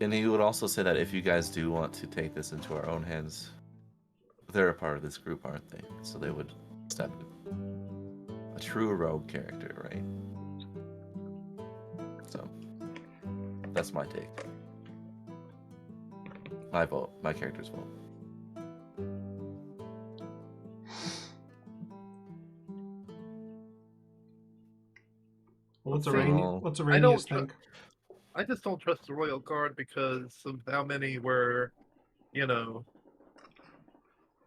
And he would also say that if you guys do want to take this into our own hands, they're a part of this group, aren't they? So they would step in. A true rogue character, right? So that's my take. My vote. My character's vote. What's So, Araneus think? I just don't trust the Royal Guard because of how many were,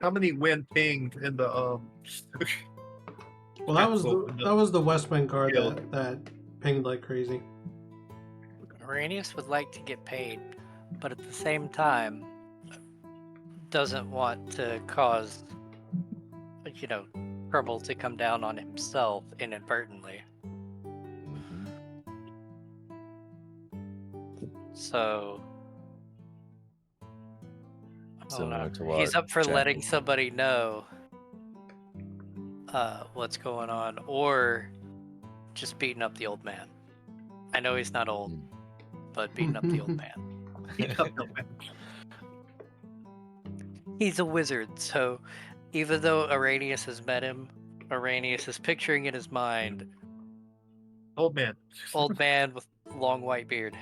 how many Wynne pinged in the Well, that was the West Wind Guard Yeah. that pinged like crazy. Araneus would like to get paid, but at the same time, doesn't want to cause, trouble to come down on himself inadvertently. So, I don't Similar know. to what He's up for Jack letting would do. somebody know what's going on, or just beating up the old man. I know he's not old, but beating up the old man. He's a wizard, so even though Araneus has met him, Araneus is picturing in his mind Old man. Old man with long white beard.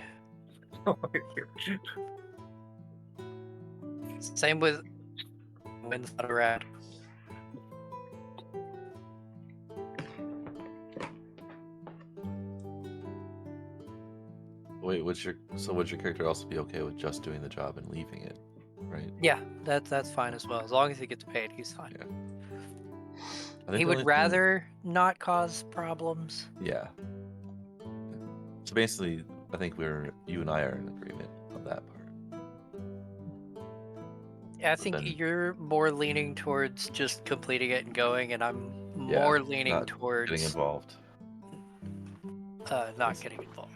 Same with Wynne's not around. Wait, would your character also be okay with just doing the job and leaving it, right? Yeah, that's fine as well. As long as he gets paid, he's fine. Yeah. I think He the would only thing- rather not cause problems. Yeah. So basically, I think you and I are in agreement on that part. Yeah, I think then- you're more leaning towards just completing it and going, and I'm Yeah, more leaning not towards getting involved. not getting involved.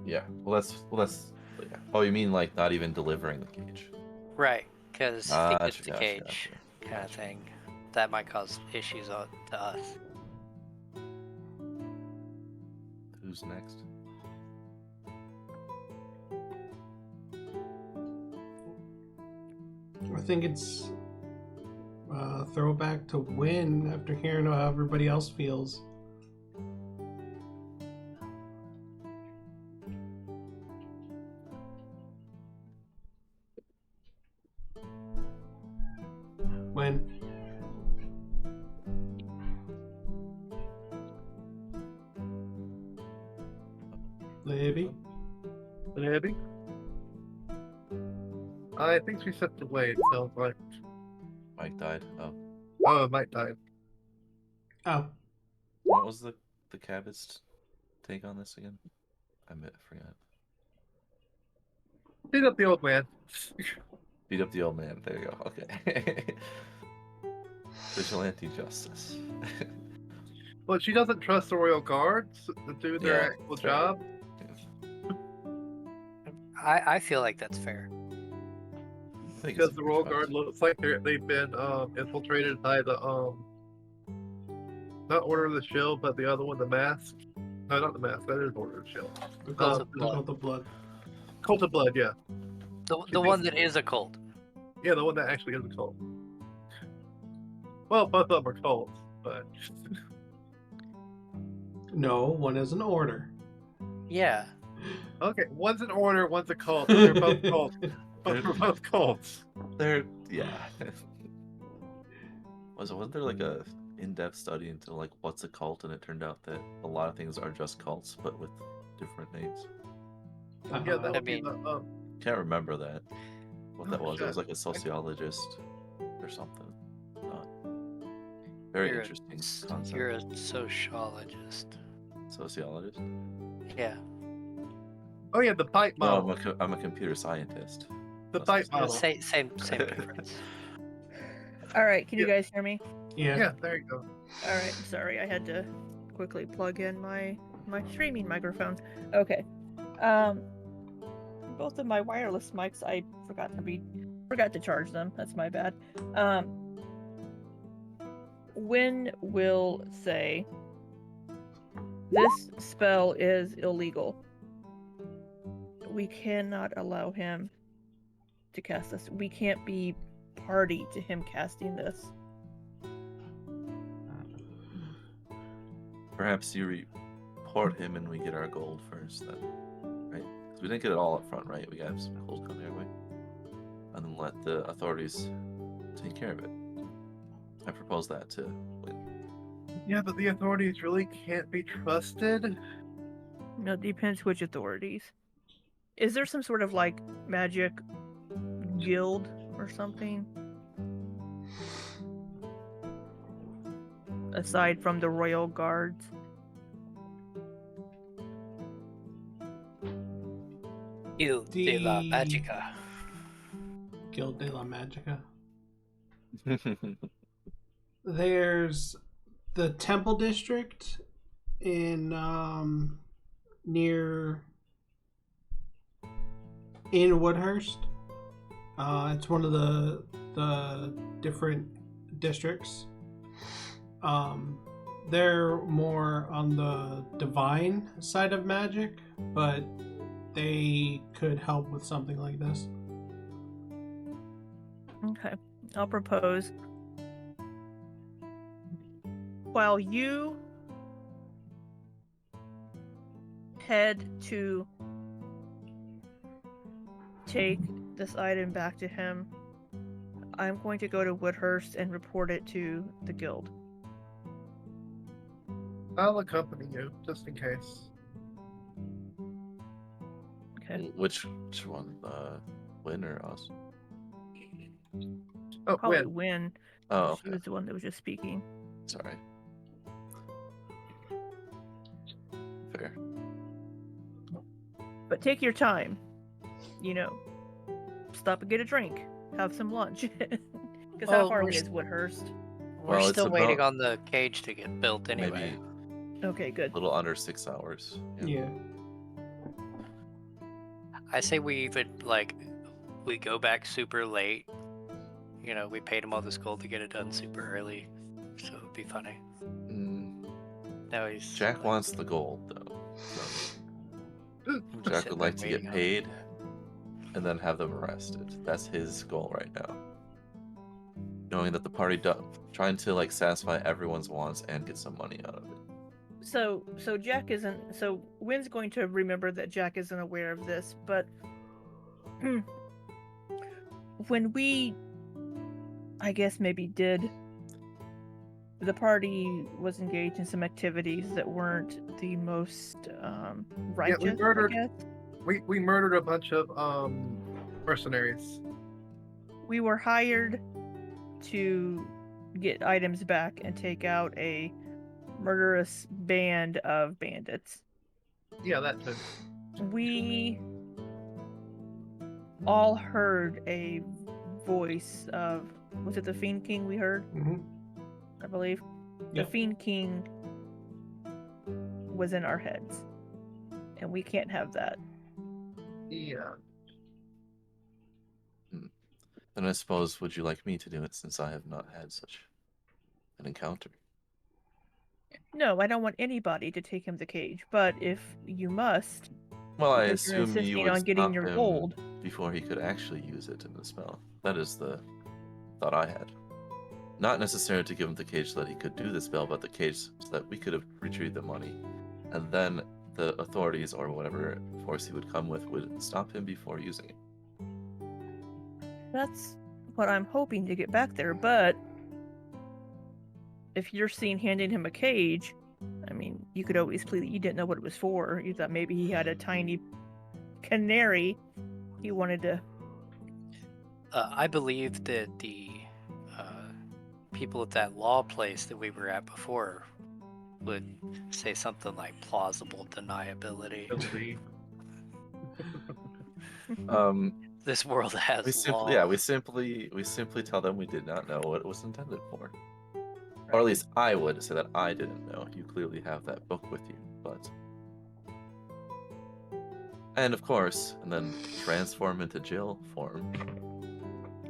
Yeah. Well, that's. Yeah. Oh, you mean like not even delivering the cage? Right, because if he gets the Gotcha, cage kind of thing, that might cause issues to us. Who's next? I think it's throwback to Wynne after hearing how everybody else feels. Wynne. Libby. Abby? I think she stepped away, it sounds like. Mike died. Oh, Oh, Mike died. Oh, what was the Cabot's take on this again? I forgot. Beat up the old man. Beat up the old man. There you go. Okay. Vigilante justice. Well, she doesn't trust the royal guards to do their Yeah, actual fair. job. I feel like that's fair. I think Because it's the a royal fair guard choice. looks like they've been infiltrated by the not Order of the Shield, but the other one, the Mask. No, not the Mask. That is Order of the Shield. the Cult of the Blood. Cult of Blood. Cult of Blood, yeah, The one that is a cult. yeah, the one that actually is a cult. Well, both of them are cults, but No, one is an order. Yeah. okay, one's an order, one's a cult. But they're both cults. But they're both cults. Yeah. Wasn't there like a in-depth study into like what's a cult, and it turned out that a lot of things are just cults but with different names. Yeah, that I would be mean- the Can't remember that. What that Oh, was. It shit. was like a sociologist or something. Very You're interesting a, concept. You're a sociologist. Sociologist? Yeah. Oh yeah, the pipe No, model. I'm a computer scientist. The That's pipe just- model. Same difference. All right, can you Yeah. guys hear me? Yeah. Yeah, there you go. All right, sorry, I had to quickly plug in my streaming microphone. Okay, both of my wireless mics, I forgot to charge them. That's my bad. Wynne will say, "This spell is illegal. We cannot allow him to cast this. We can't be party to him casting this." Perhaps you report him and we get our gold first, then, right? Because we didn't get it all up front, right? We got some gold coming our way, and then let the authorities take care of it. I propose that to Wynne. Yeah, but the authorities really can't be trusted. No, it depends which authorities. Is there some sort of like magic guild or something? Aside from the royal guards? Guild de la The- Magica. Guild de la Magica. There's the Temple District in near in Woodhurst. It's one of the different districts. They're more on the divine side of magic, but they could help with something like this. Okay, I'll propose. While you head to take this item back to him, I'm going to go to Woodhurst and report it to the guild. I'll accompany you, just in case. Okay. Which one? Wynne or us? Oh, Probably Wynne. Wynne. Oh, She okay. was the one that was just speaking. Sorry. Fair. But take your time. You know, stop and get a drink. Have some lunch. Because how Well, far we're away s- is Woodhurst? We're Well, it's still waiting about on the cage to get built anyway. maybe Okay, good. a little under 6 hours. Yeah. I say we even we go back super late. You know, we paid him all this gold to get it done super early, so it'd be funny. Mm, Now he's Jack like, wants the gold, though. So Jack sitting would there like to get waiting on it. paid and then have them arrested. That's his goal right now. Knowing that the party trying to like satisfy everyone's wants and get some money out of it. So Jack isn't. So Wynne's going to remember that Jack isn't aware of this, but when we, I guess maybe did, the party was engaged in some activities that weren't the most righteous. murdered- I guess We murdered a bunch of mercenaries. we were hired to get items back and take out a murderous band of bandits. Yeah, that too. We all heard a voice of, was it the Fiend King we heard? Mm-hmm. I believe. Yep. The Fiend King was in our heads. And we can't have that. Yeah. Then I suppose, would you like me to do it since I have not had such an encounter? No, I don't want anybody to take him to cage, but if you must, Well, I because you're assume you insisting would on getting stop your him gold. before he could actually use it in the spell. That is the thought I had. Not necessarily to give him the cage so that he could do the spell, but the cage so that we could have retrieved the money. And then the authorities or whatever force he would come with would stop him before using it. That's what I'm hoping to get back there, but if you're seen handing him a cage, I mean, you could always plead that you didn't know what it was for. You thought maybe he had a tiny canary he wanted to. I believe that the people at that law place that we were at before would say something like plausible deniability. This world has law. we simply tell them we did not know what it was intended for. Or at least I would say that I didn't know. You clearly have that book with you, but... And of course, and then transform into Jill form.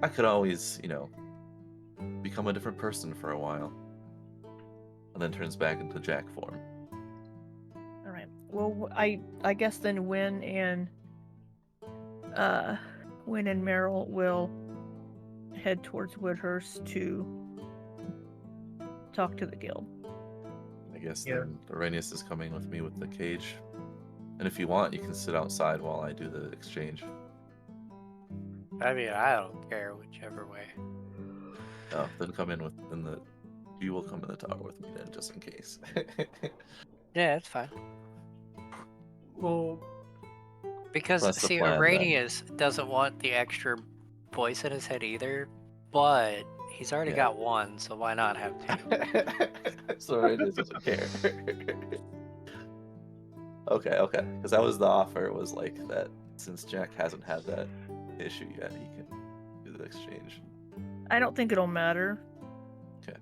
I could always, become a different person for a while. And then turns back into Jack form. Alright. Well, I guess then Wynne and Meryl will head towards Woodhurst to talk to the guild. I guess Yeah. then Araneus is coming with me with the cage. And if you want, you can sit outside while I do the exchange. I mean, I don't care whichever way. Oh, then come in you will come in the tower with me then, just in case. Yeah, it's fine. Well, Because, That's the see, plan, then. Araneus doesn't want the extra voice in his head either, but he's already Yeah. got one, so why not have two? So Araneus doesn't care. Okay. Because that was the offer. It was like that. Since Jack hasn't had that issue yet, he can do the exchange. I don't think it'll matter. Okay.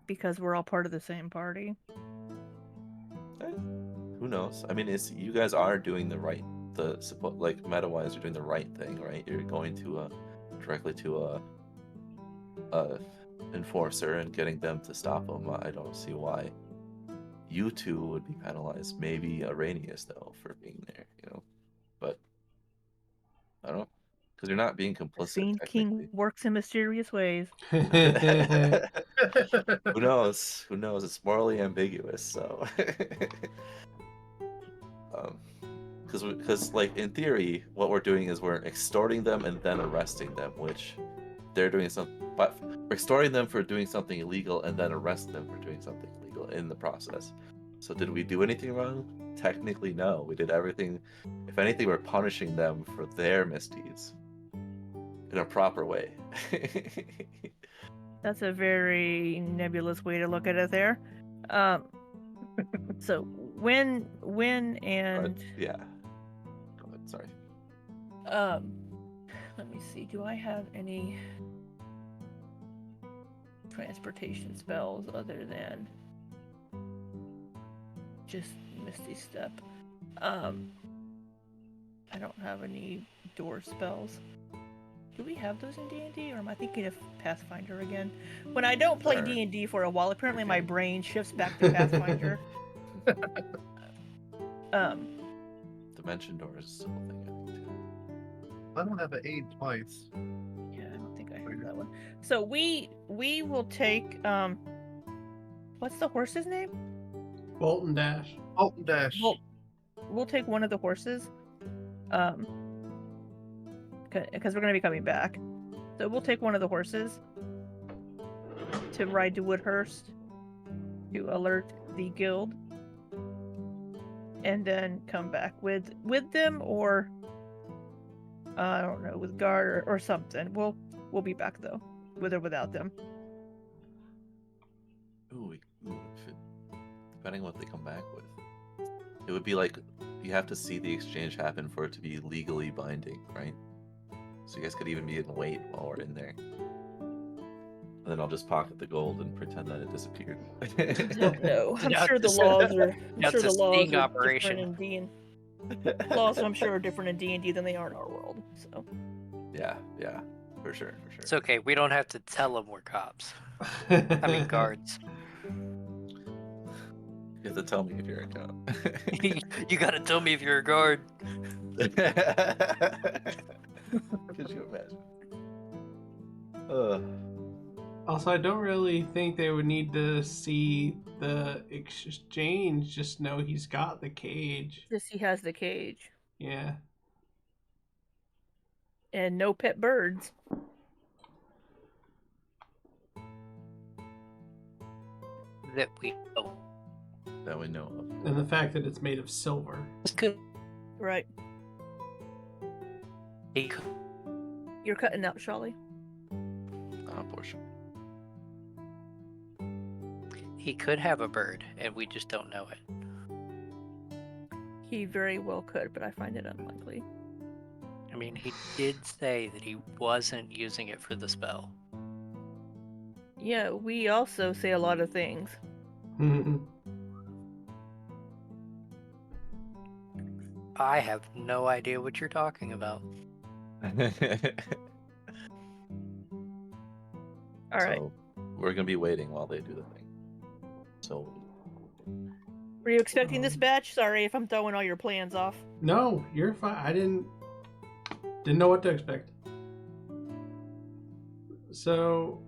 Because we're all part of the same party. Who knows? I mean, you guys are doing the right, meta-wise, you're doing the right thing, right? You're going to directly to a enforcer and getting them to stop him. I don't see why you two would be penalized. Maybe Araneus though for being there, But I don't know, because you're not being The complicit. Fiend Technically. King works in mysterious ways. Who knows? Who knows? It's morally ambiguous, so. because like in theory, what we're doing is we're extorting them and then arresting them, which they're doing something. But we're extorting them for doing something illegal and then arrest them for doing something illegal in the process. So did we do anything wrong? Technically, no. We did everything. If anything, we're punishing them for their misdeeds in a proper way. That's a very nebulous way to look at it there. So Wynne and yeah. Go ahead. Sorry. let me see. Do I have any transportation spells other than just Misty Step? I don't have any door spells. Do we have those in D&D, or am I thinking of Pathfinder again? When I don't play Sure. D&D for a while, apparently my brain shifts back to Pathfinder. Dimension door is still a thing, I think, too. I don't have an aid twice. Yeah, I don't think I heard that one. So we will take what's the horse's name? Bolt and Dash. Alton Dash. We'll take one of the horses. Because we're going to be coming back. So we'll take one of the horses to ride to Woodhurst to alert the guild, and then come back with them, or I don't know, with guard or something. We'll be back though, with or without them. Depending on what they come back with, it would be like you have to see the exchange happen for it to be legally binding, right? So you guys could even be in wait while we're in there. And then I'll just pocket the gold and pretend that it disappeared. No, I'm Now sure the it's- laws are. I'm now sure it's a the laws sting are operation. different in D&D. Laws, I'm sure, are different in D&D than they are in our world. So Yeah, for sure. It's okay. We don't have to tell them we're cops. I mean, guards. You have to tell me if you're a cop. You gotta tell me if you're a guard. Could you imagine? Also, I don't really think they would need to see the exchange. Just know he's got the cage. just he has the cage Yeah. and no pet birds. That we know. That we know of. And the fact that it's made of silver. This could Right. he could You're cutting out, Sholly. Portion. He could have a bird, and we just don't know it. He very well could, but I find it unlikely. I mean, he did say that he wasn't using it for the spell. Yeah, we also say a lot of things. I have no idea what you're talking about. All right. So we're gonna be waiting while they do the thing. So Were you expecting this batch? Sorry if I'm throwing all your plans off. No, you're fine. I didn't know what to expect. So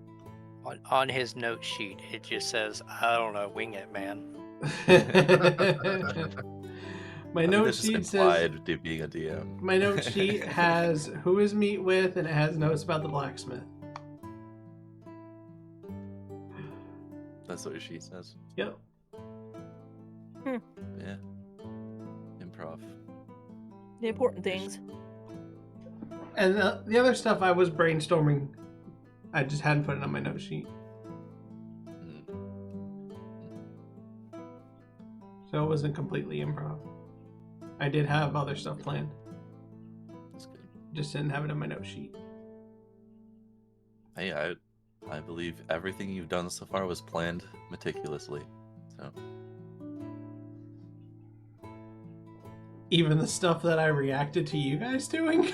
On his note sheet, it just says, "I don't know, wing it, man." my I mean, note that's just sheet says implied to being a DM. my note sheet has who is meet with, and it has notes about the blacksmith. That's what your sheet says. Yep. Yeah. Improv. The important things. And the other stuff I was brainstorming, I just hadn't put it on my note sheet. So it wasn't completely improv. I did have other stuff planned. That's good. Just didn't have it on my note sheet. Hey, I believe everything you've done so far was planned meticulously. So Even the stuff that I reacted to you guys doing?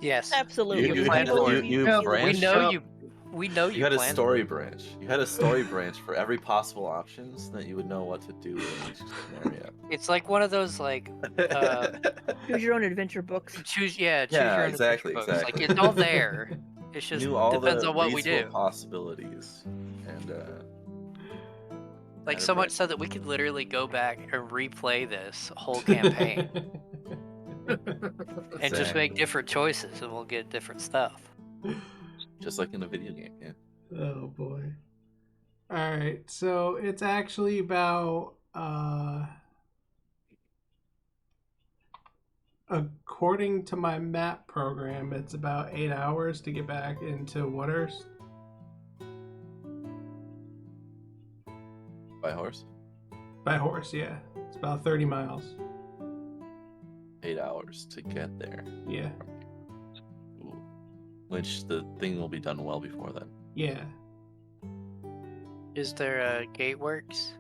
Yes, Absolutely. You planned People for are it. you really- branched we know out. you. We know You had a planned story it. branch. You had a story branch for every possible option so that you would know what to do in each scenario. It's like one of those like Choose your own adventure books. choose Yeah, your own exactly, adventure books. exactly. Like it's all there. It's just Knew all depends the on what we reasonable do. possibilities, and Like, Add a so much bread. so that we could literally go back and replay this whole campaign and just make Exactly. different choices, and we'll get different stuff. Just like in a video game. Yeah. Oh boy. Alright, so it's actually about according to my map program, it's about 8 hours to get back into Waters. By horse. By horse, yeah. It's about 30 miles. 8 hours to get there. Yeah. Ooh. Which the thing will be done well before then. Yeah. Is there a Gateworks?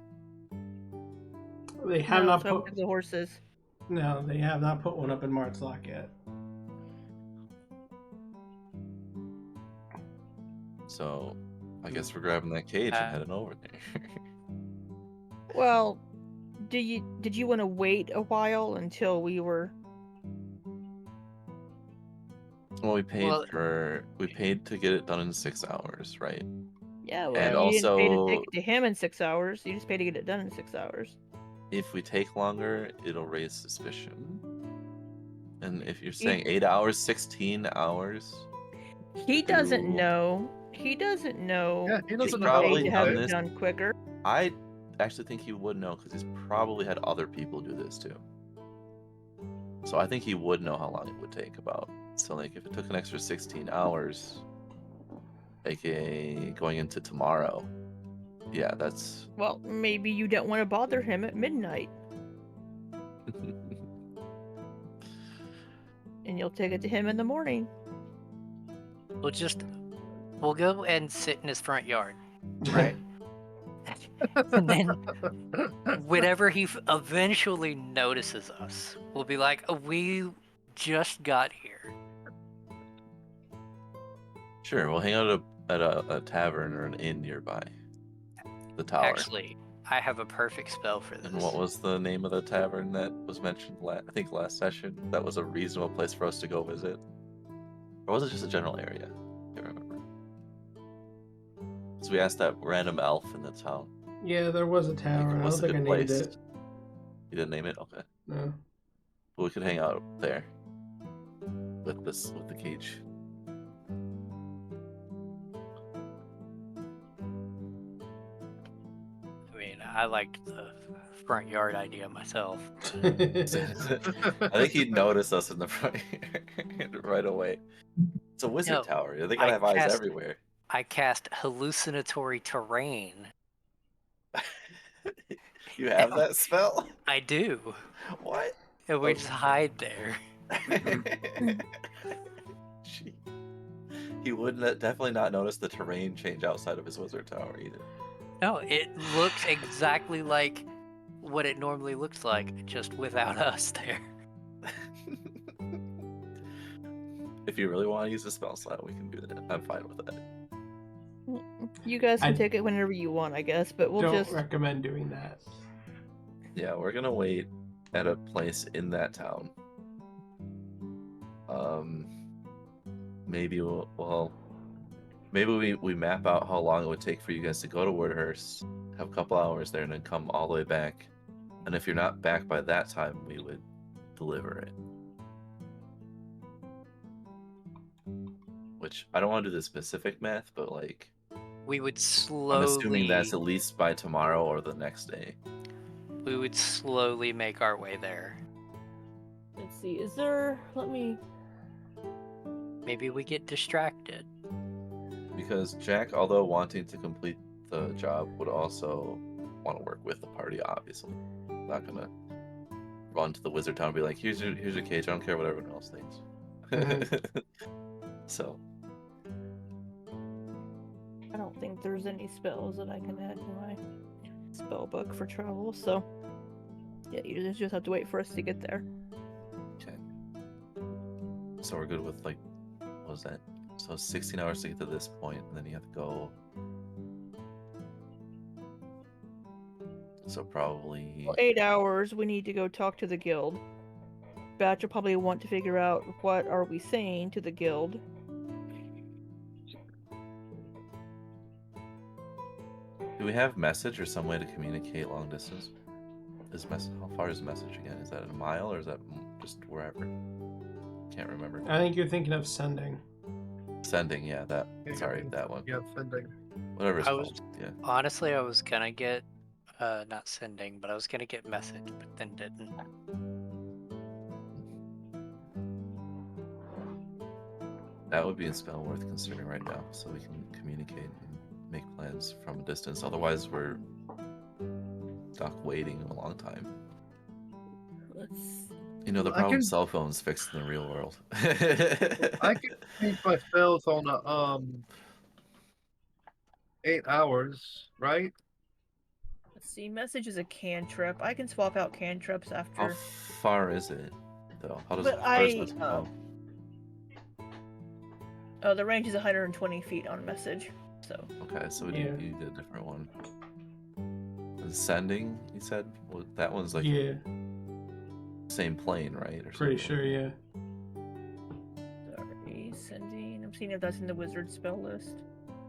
They have not so put the horses. No, they have not put one up in Martzlock yet. So I guess we're grabbing that cage and heading over there. Well, did you want to wait a while until we were? Well, we paid Well- to get it done in 6 hours, right? Yeah, well, And you didn't pay to take also- it to him in 6 hours. You just paid to get it done in 6 hours. If we take longer, it'll raise suspicion. And if you're saying 8 hours, 16 hours, He doesn't Ooh. know. He doesn't know. Yeah, he doesn't that know you how paid probably to long have done it this. done quicker. I actually think he would know because he's probably had other people do this too. So I think he would know how long it would take about. So like if it took an extra 16 hours, aka going into tomorrow, yeah, that's Well, maybe you don't want to bother him at midnight, and you'll take it to him in the morning. We'll go and sit in his front yard, right? And then whenever he eventually notices us, we'll be like, "Oh, we just got here." Sure, we'll hang out at a tavern or an inn nearby the tower. Actually, I have a perfect spell for this. And what was the name of the tavern that was mentioned I think last session? That was a reasonable place for us to go visit? Or was it just a general area? I can't remember. So we asked that random elf in the town. Yeah, there was a tavern. I don't what's a think I good named place? it. You didn't name it? Okay. No. Well, we could hang out there with the cage. I mean, I liked the front yard idea myself. I think he'd notice us in the front right away. It's a wizard No, tower. They gotta I have eyes cast- everywhere. I cast hallucinatory terrain. You have that spell? I do. What? And we Oh. just hide there. Gee. He would definitely not notice the terrain change outside of his wizard tower either. No, it looks exactly like what it normally looks like, just without us there. If you really want to use the spell slot, we can do that. I'm fine with that. You guys can I take it whenever you want, I guess, but we'll Don't just. recommend doing that. Yeah, we're gonna wait at a place in that town. Maybe maybe we map out how long it would take for you guys to go to Woodhurst, have a couple hours there, and then come all the way back. And if you're not back by that time, we would deliver it. Which I don't want to do the specific math, but like We would I'm slowly. assuming that's at least by tomorrow or the next day. We would slowly make our way there. Let's see. Is there? Let me. Maybe we get distracted. Because Jack, although wanting to complete the job, would also want to work with the party, obviously. Not gonna run to the wizard town and be like, here's your cage, I don't care what everyone else thinks. So I don't think there's any spells that I can add to my spell book for travel. So yeah, you just have to wait for us to get there. okay. So we're good with like, what was that? So 16 hours to get to this point, and then you have to go. So probably Well, 8 hours. We need to go talk to the guild. Batch will probably want to figure out what are we saying to the guild. Do we have message or some way to communicate long distance? How far is message again? Is that a mile or is that just wherever? Can't remember. I think you're thinking of sending. Sending, yeah, that. Yeah, Sorry, that one. Yeah, sending. Whatever it's I was- called. Yeah. Honestly, I was gonna get, not sending, but I was gonna get message, but then didn't. That would be a spell worth considering right now, so we can communicate and make plans from a distance. Otherwise, we're stuck waiting a long time. Let's. You know, the I problem can- cell phones fixed in the real world. I can change my spells on 8 hours, right? Let's see. Message is a cantrip. I can swap out cantrips How after. far is it, though? How does But it? Where does it I, go? the range is 120 feet on message. So Okay, so we Yeah. need a different one. And sending, you said? Well, that one's like Yeah, same plane, right? Or pretty something sure. like Yeah. sorry, sending. I'm seeing if that's in the wizard spell list.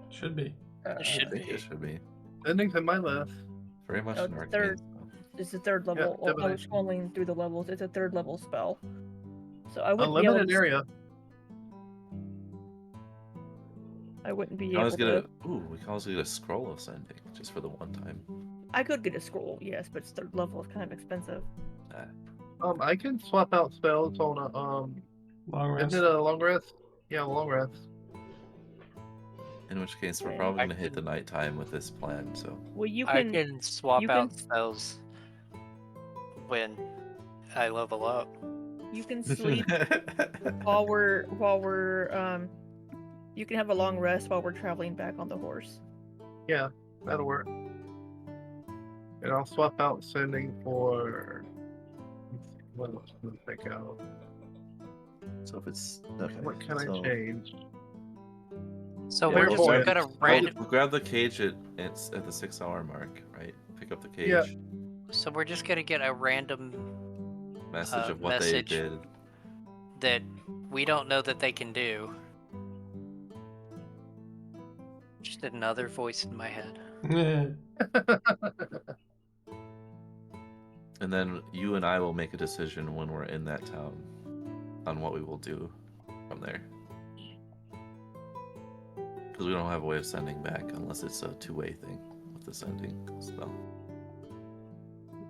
Should be. that. I should think be. it should be. Sending's in my list. Very much Oh, an it's arcane third. spell. It's a third level. I was divination. scrolling through the levels. It's a third level spell. So I wouldn't be able Unlimited to. area. I wouldn't be I able was to. we can also get a scroll of sending just for the one time. I could get a scroll, yes, but it's third level. It's kind of expensive. I can swap out spells on a Long rest. Isn't it a long rest? Yeah, a long rest. In which case, we're Okay. probably I gonna hit the can- nighttime with this plan. So Well, you I can. can swap you can out s- spells when I level up. You can sleep while we're You can have a long rest while we're traveling back on the horse. Yeah, that'll work. And I'll swap out sending for. Let's see, what else can I pick out? So if it's okay, What can I so change? So Yeah, we're They're just boys. gonna We'll- random. we'll grab the cage at the 6-hour mark, right? Pick up the cage. Yeah. So we're just gonna get a random Message of what message. they did. that we don't know that they can do. Just another voice in my head. And then you and I will make a decision when we're in that town on what we will do from there. Because we don't have a way of sending back unless it's a two-way thing with the sending spell.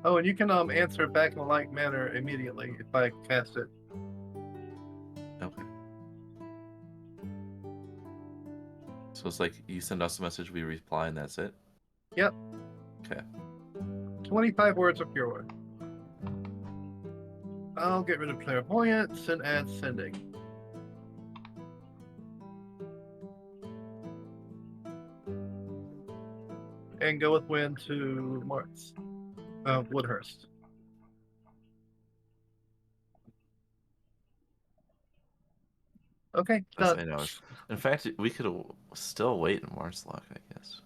Oh, and you can answer back in a like manner immediately if I cast it. Okay. So it's like you send us a message, we reply, and that's it? Yep. Okay. 25 words of pure word. I'll get rid of clairvoyance and add sending. And go with Wynne to Mart's. Woodhurst. Okay, That's done. 8 hours. In fact, we could still wait in Marslock, I guess.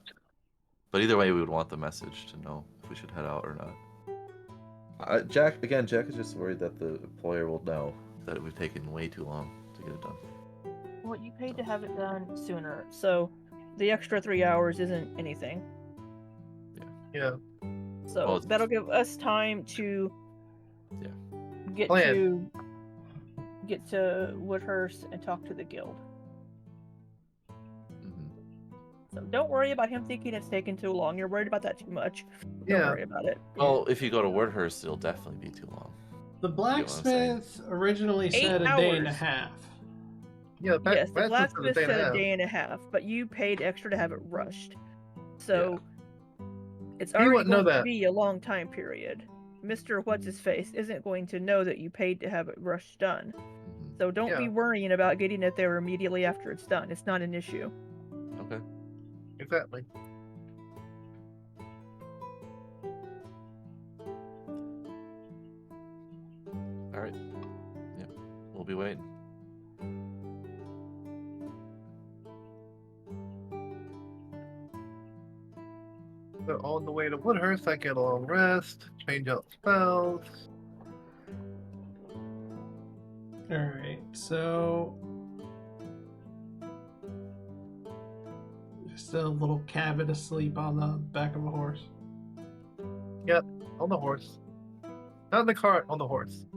But either way, we would want the message to know if we should head out or not. Jack is just worried that the employer will know that we've taken way too long to get it done. Well, you paid to have it done sooner, so the extra 3 hours isn't anything. Yeah. So Well, that'll give us time to Yeah. get Plan. to Woodhurst and talk to the guild. Mhm. So don't worry about him thinking it's taken too long. You're worried about that too much. Don't Yeah. worry about it. Well, if you go to Wordhurst, it'll definitely be too long. The what I'm saying? blacksmith originally 8 said a day and a hours. half. Yeah, Yes, the that's blacksmith a day said and a a half. day and a half, but you paid extra to have it rushed. So it's He already wouldn't know going to that. be a long time period. Mr. What's-His-Face isn't going to know that you paid to have it rushed done. Mhm. So don't be Yeah. worrying about getting it there immediately after it's done. It's not an issue. Okay. Exactly. All right. Yeah. We'll be waiting. So on the way to Woodhurst, I get a long rest, change out spells. Alright, so Just a little cabin asleep on the back of a horse. On the horse. Not in the cart, on the horse.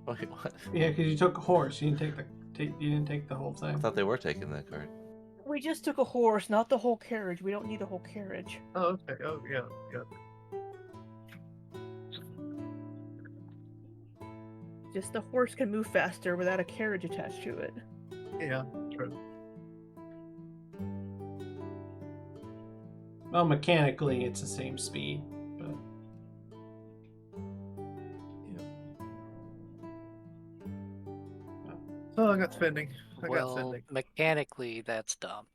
Wait, what? Yeah, because you took a horse. You didn't you didn't take the whole I thing. thought they were taking that card. We just took a horse, not the whole carriage. We don't need the whole carriage. Oh, okay. Oh, yeah. Just the horse can move faster without a carriage attached to it. Yeah, true. Well, mechanically, it's the same speed, but Oh, I got spending. I got Well, spending. mechanically, that's dumb.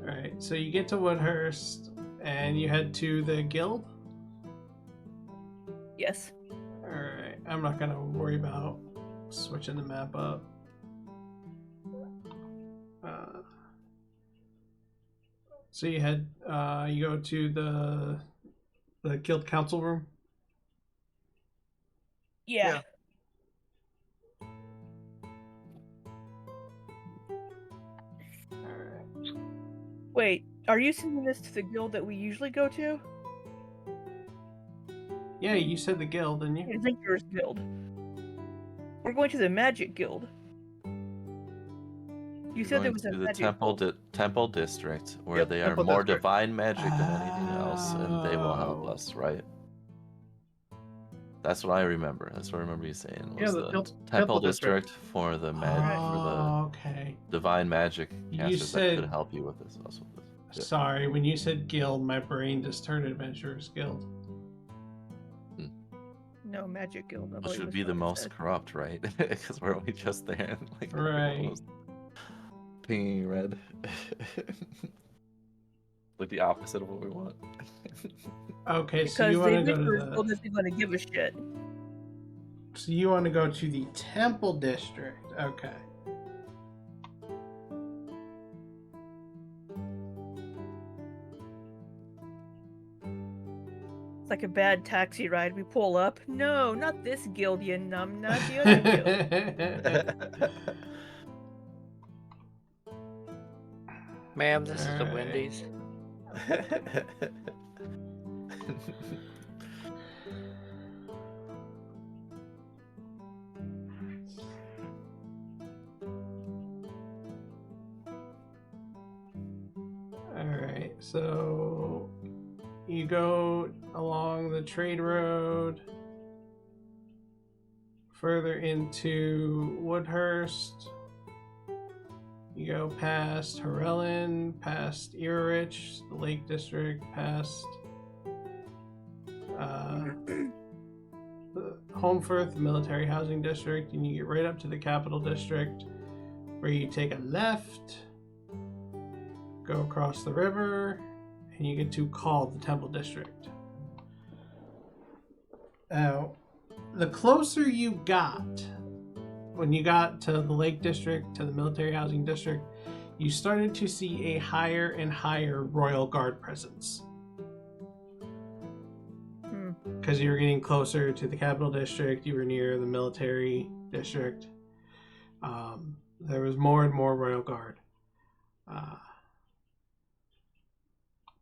Alright, so you get to Woodhurst and you head to the guild. Yes. Alright, I'm not gonna worry about switching the map up. So you you go to the guild council room. Yeah. Alright. Wait, are you sending this to the guild that we usually go to? Yeah, you said the guild, didn't you? The Adventurers Guild. We're going to the Magic Guild. You said there was a to the Magic temple district where Yep, they are Temple more District. divine magic than anything else, and they will help Oh. us, right? That's what I remember. That's what I remember you saying. Yeah, Was the the Temple temple District. district for the Okay. divine magic You casters that said- could help you with this. Also, Yeah. Sorry, when you said guild, my brain just turned Adventurers Guild. No, Magic Guild. I which believe would is be what the it most said. corrupt, right? Because we're only just there, like Right. almost pinging red, like the opposite of what we want. Okay, so Because you the want to go Adventurers to Guild the isn't going to give a shit. the temple district. Okay. It's like a bad taxi ride. We pull up. No, not this guild, you numbnut. The other guild. Ma'am, this is the Alright. Wendy's. Alright, so you go along the trade road further into Woodhurst. You go past Harellen, past Irrich, the Lake District, past Homefirth, the Military Housing District, and you get right up to the Capital District, where you take a left, go across the river, and you get to call the Temple District. Now, the closer you got, when you got to the Lake District, to the Military Housing District, you started to see a higher and higher Royal Guard presence. Because you were getting closer to the Capital District, you were near the Military District. There was more and more Royal Guard.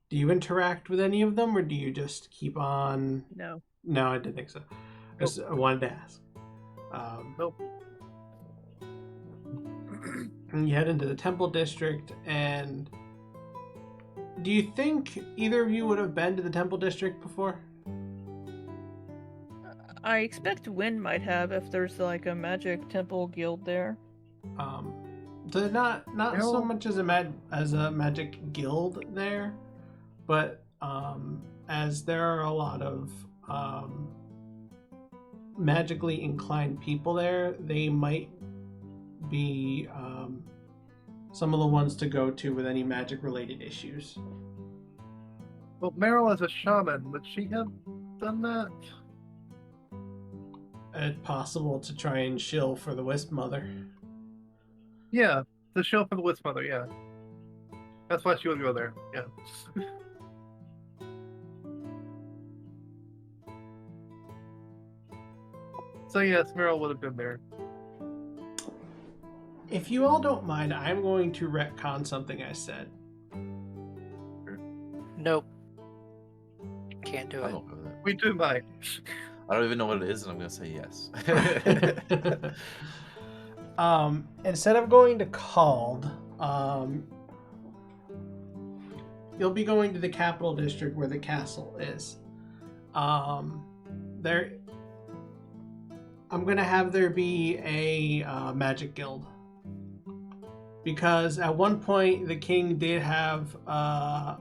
Do you interact with any of them, or do you just keep on? No. No, I didn't think so. I wanted to ask. Nope. And you head into the Temple District, and do you think either of you would have been to the Temple District before? I expect Wynne might have if there's like a magic temple guild there. So not so No. much as a magic guild there, but as there are a lot of magically inclined people there, they might be some of the ones to go to with any magic related issues. Well, Meryl as a shaman, would she have done that? It's possible to try and shill for the Wisp Mother. Yeah, the show for the Wisp Mother, yeah. That's why she would go there, yeah. So yes, Meryl would have been there. If you all don't mind, I'm going to retcon something I said. Nope. Can't do I it. don't know that. We do mind. I don't even know what it is, and I'm gonna say yes. Instead of going to Called, you'll be going to the capital district where the castle is. There, I'm gonna have there be a magic guild, because at one point the king did have a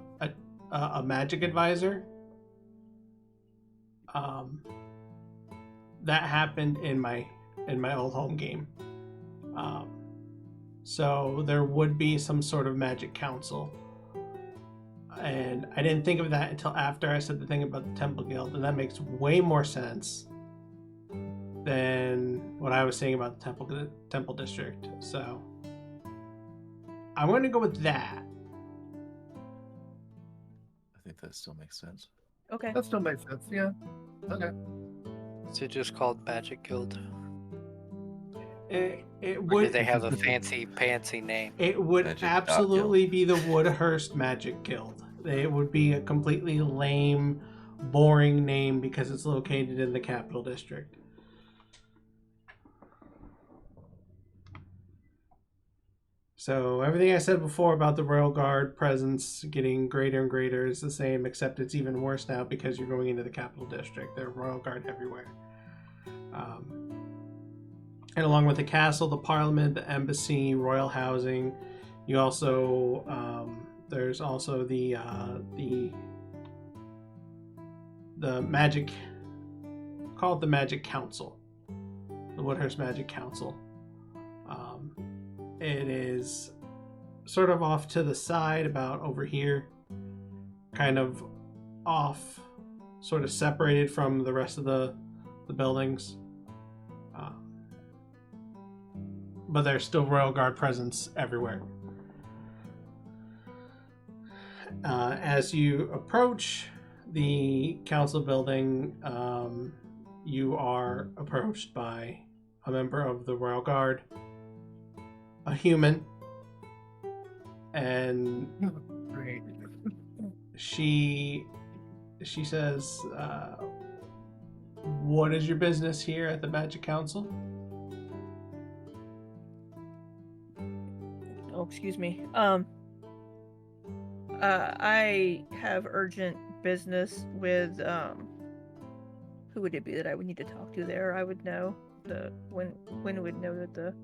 magic advisor. That happened in my old home game. So there would be some sort of magic council. And I didn't think of that until after I said the thing about the Temple Guild, and that makes way more sense than what I was saying about the Temple District. So I'm going to go with that. I think that still makes sense. Okay. That still makes sense. Yeah. Okay. Is it just called Magic Guild? It Or would. do they have a fancy name? It would Magic absolutely be the Woodhurst Magic Guild. It would be a completely lame, boring name because it's located in the capital district. So everything I said before about the Royal Guard presence getting greater and greater is the same, except it's even worse now because you're going into the capital district. There are Royal Guard everywhere. And along with the castle, the parliament, the embassy, royal housing, you also there's also the magic, called the Magic Council, the Woodhurst Magic Council. It is sort of off to the side, about over here, kind of off, sort of separated from the rest of the buildings. But there's still Royal Guard presence everywhere. As you approach the council building, you are approached by a member of the Royal Guard, a human, and Great. she says, "What is your business here at the Magic Council?" Oh, excuse me. I have urgent business with who would it be that I would need to talk to there? I would know when would know that the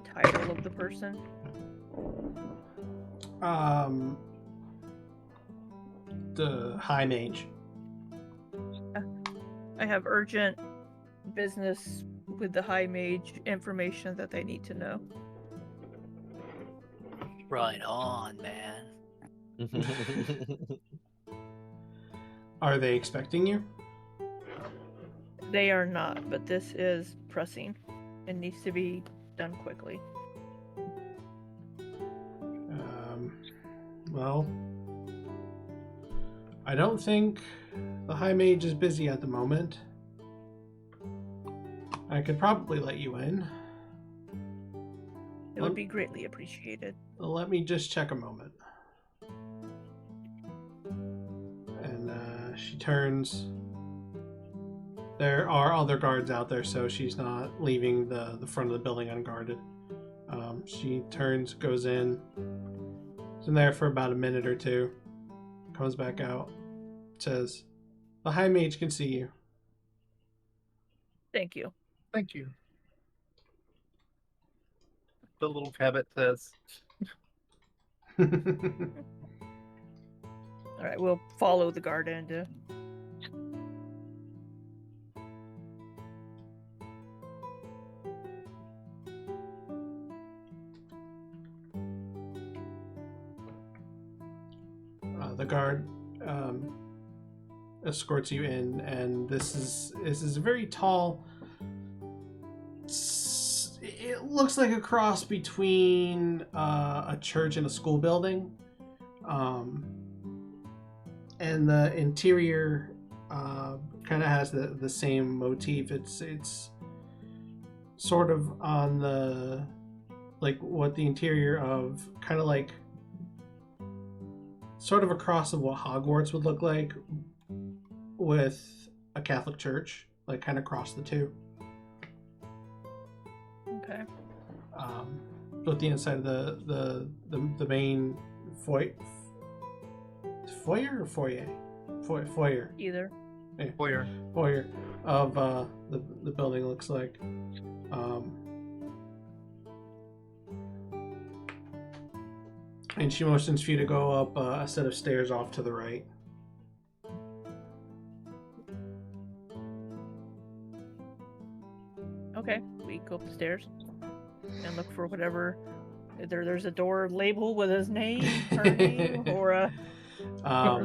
title of the person. The High Mage. I have urgent business with the High Mage, information that they need to know. Right on, man. Are they expecting you? They are not, but this is pressing and needs to be done quickly. Well, I don't think the High Mage is busy at the moment. I could probably let you in. It would be greatly appreciated. Let me just check a moment. And she turns. There are other guards out there, so she's not leaving the front of the building unguarded. She turns, goes in. She's in there for about a minute or two. Comes back out. Says, "The High Mage can see you." Thank you. Thank you. The little cabot says. All right, we'll follow the guard into. The guard escorts you in, and this is a very tall. It looks like a cross between a church and a school building, and the interior kind of has the same motif. It's sort of on the like what the interior of kind of like sort of a cross of what Hogwarts would look like with a Catholic church, like kind of cross the two. Okay. But the inside of the main foyer or foyer? Foyer. Either. Yeah. Foyer. Of the building looks like. And she motions for you to go up a set of stairs off to the right. Okay, we go up the stairs and look for whatever. There's a door label with his name, her name, or a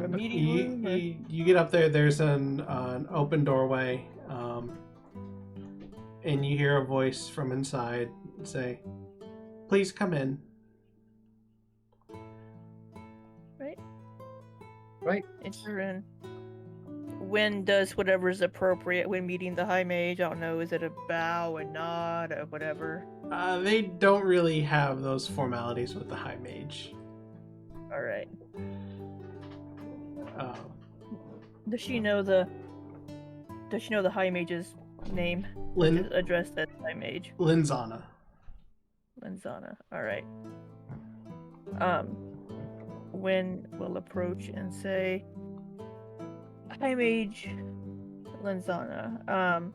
meeting room. You get up there. There's an open doorway, and you hear a voice from inside say, "Please come in." Right. Enter in. Wynne does whatever is appropriate when meeting the High Mage. I don't know, is it a bow, a nod, or whatever? They don't really have those formalities with the High Mage. Alright. Does she know the High Mage's name? Lynn, Addressed as High Mage. Linzana. Linzana. Alright. Wynne will approach and say, High Mage Linzana,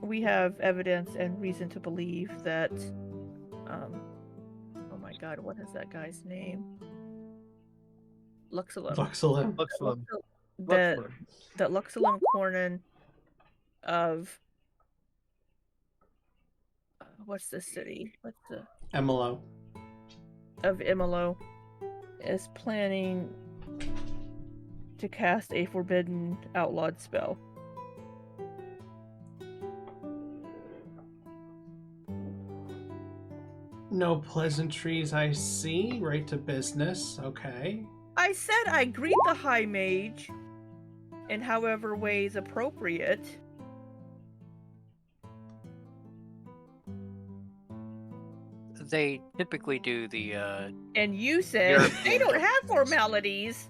we have evidence and reason to believe that, oh my god, what is that guy's name? Luxilum. Luxilum. That Luxilum Cornan of, what's the city? What's the... Emilo. Of Emilo is planning to cast a forbidden outlawed spell. No pleasantries, I see. Right to business. Okay. I said I greet the High Mage in however way is appropriate. They typically do the And you said they don't European have traditions. formalities.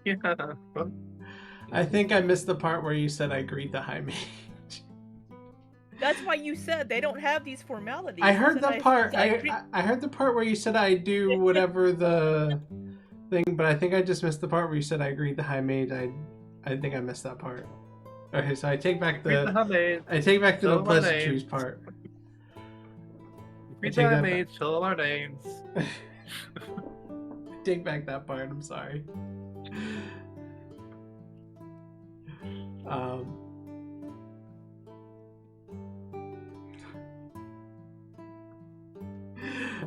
Yeah. I think I missed the part where you said I greet the High Mage. That's why you said they don't have these formalities. I heard And the part. greet- I heard the part where you said I do whatever the thing, but I think I just missed the part where you said I greet the High Mage. I think I missed that part. Okay, so I take back Read the the High I take back the So no my pleasantries name. part. Read take the that High Mage, tell our names. Take back that part. I'm sorry.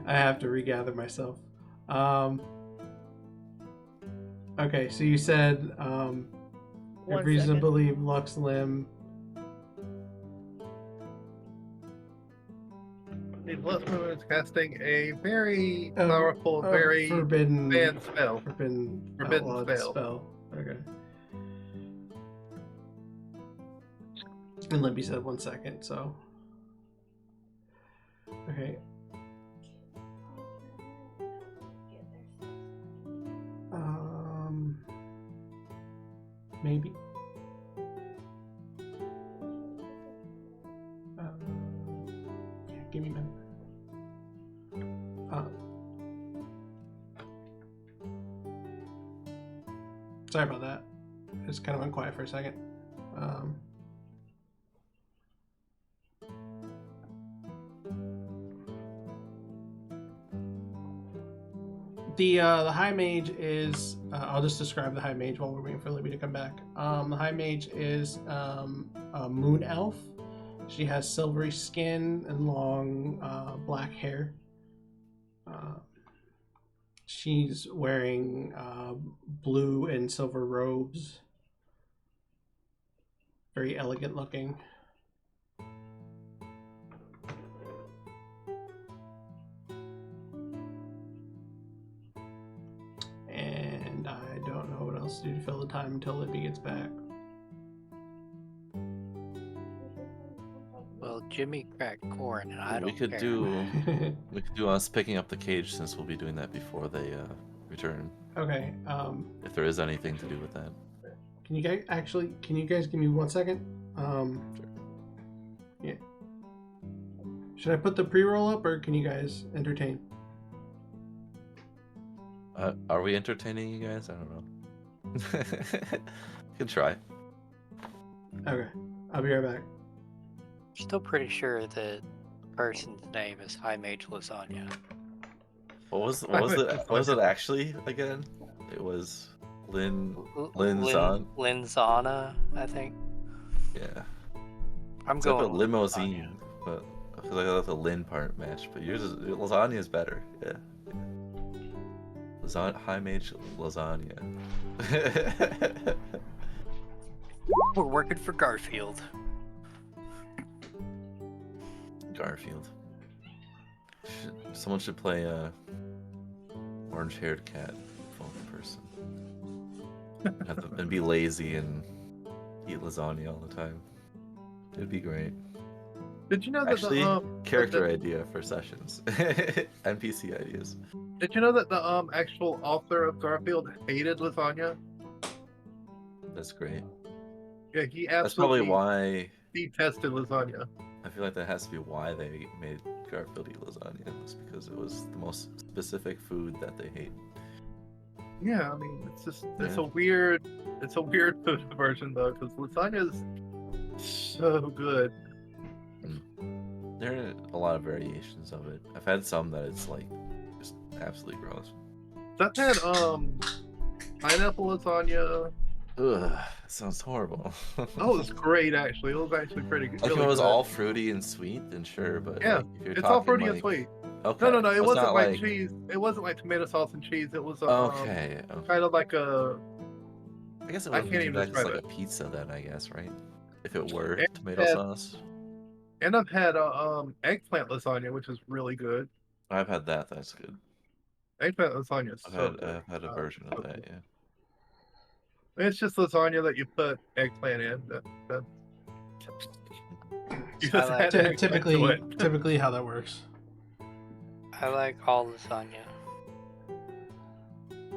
I have to regather myself. Okay, so you said you have One reason to second. believe Lux Lim. The Luxman is casting a very a powerful, very forbidden banned spell. Forbidden Forbidden outlawed spell. Okay. And Libby said 1 second, so. Okay. Maybe. Yeah, give me a minute. Sorry about that. I just kind of went quiet for a second. The High Mage is, I'll just describe the High Mage while we're waiting for Libby to come back. The High Mage is a moon elf. She has silvery skin and long black hair. She's wearing blue and silver robes. Very elegant looking. And I don't know what else to do to fill the time until Libby gets back. Well, Jimmy cracked corn, and I don't we could care. do us picking up the cage since we'll be doing that before they return. Okay. If there is anything to do with that. Can you guys give me 1 second? Yeah. Should I put the pre-roll up, or can you guys entertain? Are we entertaining you guys? I don't know. You can try. Okay. I'll be right back. Still pretty sure the person's name is High Mage Lasagna. What was it actually again? It was Linzana, I think. Yeah. I'm Except going for limousine, but I feel like I thought the Lin part match, but lasagna is better. Yeah. High Mage Lasagna. We're working for Garfield. Garfield. Someone should play a orange-haired cat phone person. And be lazy and eat lasagna all the time. It'd be great. Did you know that Actually, the character idea for sessions. NPC ideas. Did you know that the actual author of Garfield hated lasagna? That's great. Yeah, he That's probably absolutely why. detested lasagna. I feel like that has to be why they made Garfield eat lasagna. It's because it was the most specific food that they hate. Yeah, I mean, it's Yeah. a weird food version though, because lasagna is so good. There are a lot of variations of it. I've had some that it's like just absolutely gross. I've had pineapple lasagna. Ugh, sounds horrible. Oh, it's great actually. It was actually pretty good. Like if really it was good. all fruity and sweet, then sure. But Yeah, like, if you're it's all talking fruity like, and sweet. Okay. No, it so it's wasn't not like cheese. It wasn't like tomato sauce and cheese. It was Okay. kind of like a. I guess it I would can't be even like describe a pizza then, I guess, right? If it were And tomato had- sauce. And I've had eggplant lasagna, which is really good. I've had that. That's good. Eggplant lasagna is I've so had good. I've had a version of so that. good. Yeah. It's just lasagna that you put eggplant in. That you I just like- add eggplant to it. Typically how that works. I like all lasagna.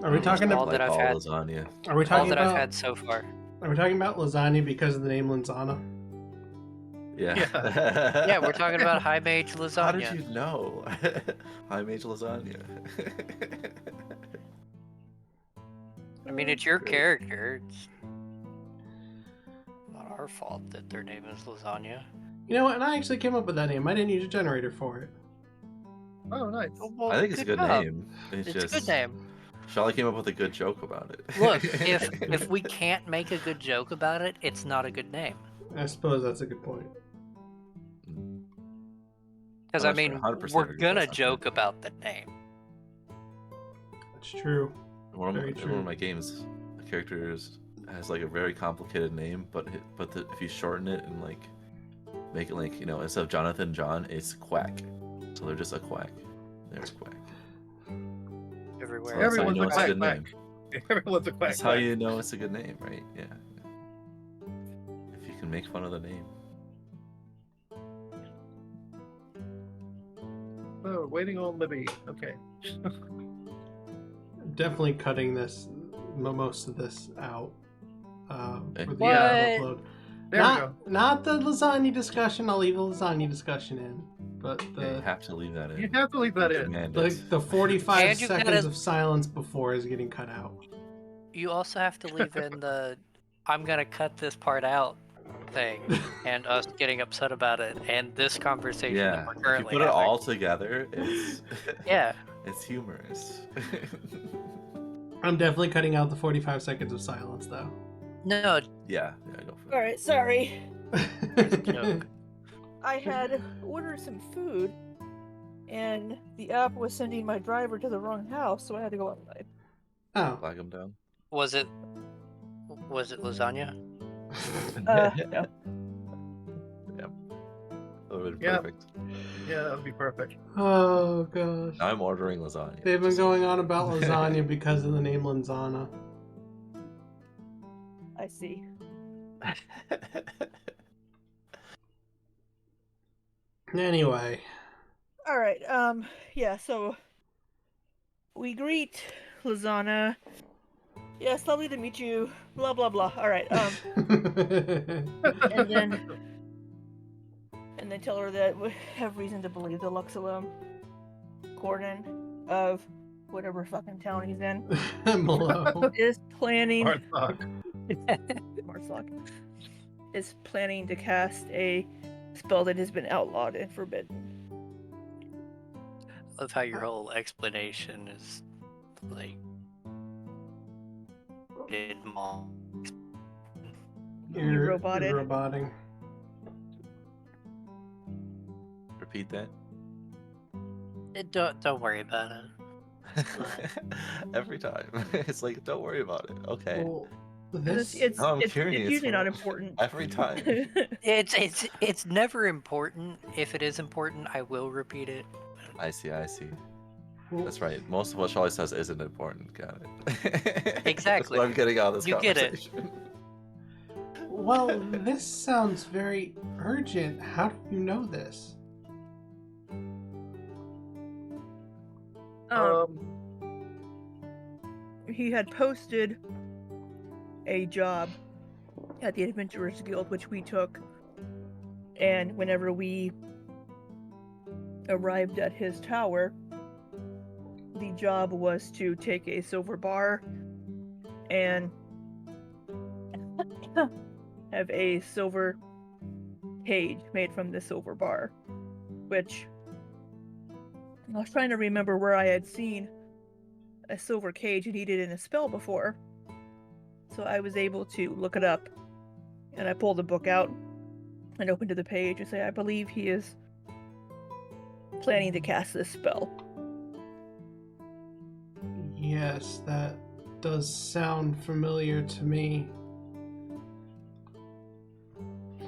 Are we talking all about? that I've all had. lasagna. Are we All talking that I've about? had so far. Are we talking about lasagna because of the name Linzana? Yeah. Yeah, we're talking about High Mage Lasagna. How did you know? High Mage lasagna. I mean, it's your character. It's not our fault that their name is Lasagna. You know what? And I actually came up with that name. I didn't use a generator for it. Oh, nice. Well, I think it's a good job. name. It's just a good name. Sholly came up with a good joke about it. Look, if we can't make a good joke about it, it's not a good name. I suppose that's a good point. Because I'm I not mean, 100% we're agree with gonna that. joke about the name. That's true. One Very of true. my games, the character has like a very complicated name, but if you shorten it and like make it like, instead of Jonathan John, it's Quack. So they're just a quack. There's Quack. Everywhere. So that's how you Everyone's know a it's a quack good quack. name. Everyone's a quack. That's how quack. you know it's a good name, right? Yeah. If you can make fun of the name. Oh, waiting on Libby. Okay. I'm definitely cutting most of this out for the What? upload. There we go. Not the lasagna discussion. I'll leave the lasagna discussion in, but Yeah, you have to leave that in. You have to leave that in. Demand the it. the 45 And you seconds gotta- of silence before is getting cut out. You also have to leave in the "I'm gonna cut this part out" thing, and us getting upset about it, and this conversation that Yeah, we're if you currently put it having. all together, it's Yeah. it's humorous. I'm definitely cutting out the 45 seconds of silence, though. No, yeah, go for it. Alright, sorry. joke. I had ordered some food, and the app was sending my driver to the wrong house, so I had to go outside. Oh. Flag him down. Was it lasagna? No. That would have been Yeah. perfect. Yeah, that would be perfect. Oh, gosh. Now I'm ordering lasagna. They've been Just- going on about lasagna because of the name Linzana. I see. Anyway, All right. Yeah. So we greet Lizana. Yes, lovely to meet you. Blah blah blah. All right. And then tell her that we have reason to believe the Luxalum Corden of whatever fucking town he's in Malo. is planning. Marthok. Is planning to cast a spell that has been outlawed and forbidden. Love how your whole explanation is like You're roboted. You're roboting. Repeat that. Don't worry about it. Every time. It's like, don't worry about it. Okay. Well, It's this No, I'm curious. it's usually not Well, important. Every time. It's never important. If it is important, I will repeat it. I see. well, That's right. Most of what Sholly says isn't important. Got it. Exactly. That's what I'm getting out of this You get it. conversation. well, this sounds very urgent. How do you know this? He had posted a job at the Adventurers Guild, which we took, and whenever we arrived at his tower, the job was to take a silver bar and have a silver cage made from the silver bar, which I was trying to remember where I had seen a silver cage needed in a spell before. So I was able to look it up, and I pulled the book out and opened to the page and say, I believe he is planning to cast this spell. Yes, that does sound familiar to me.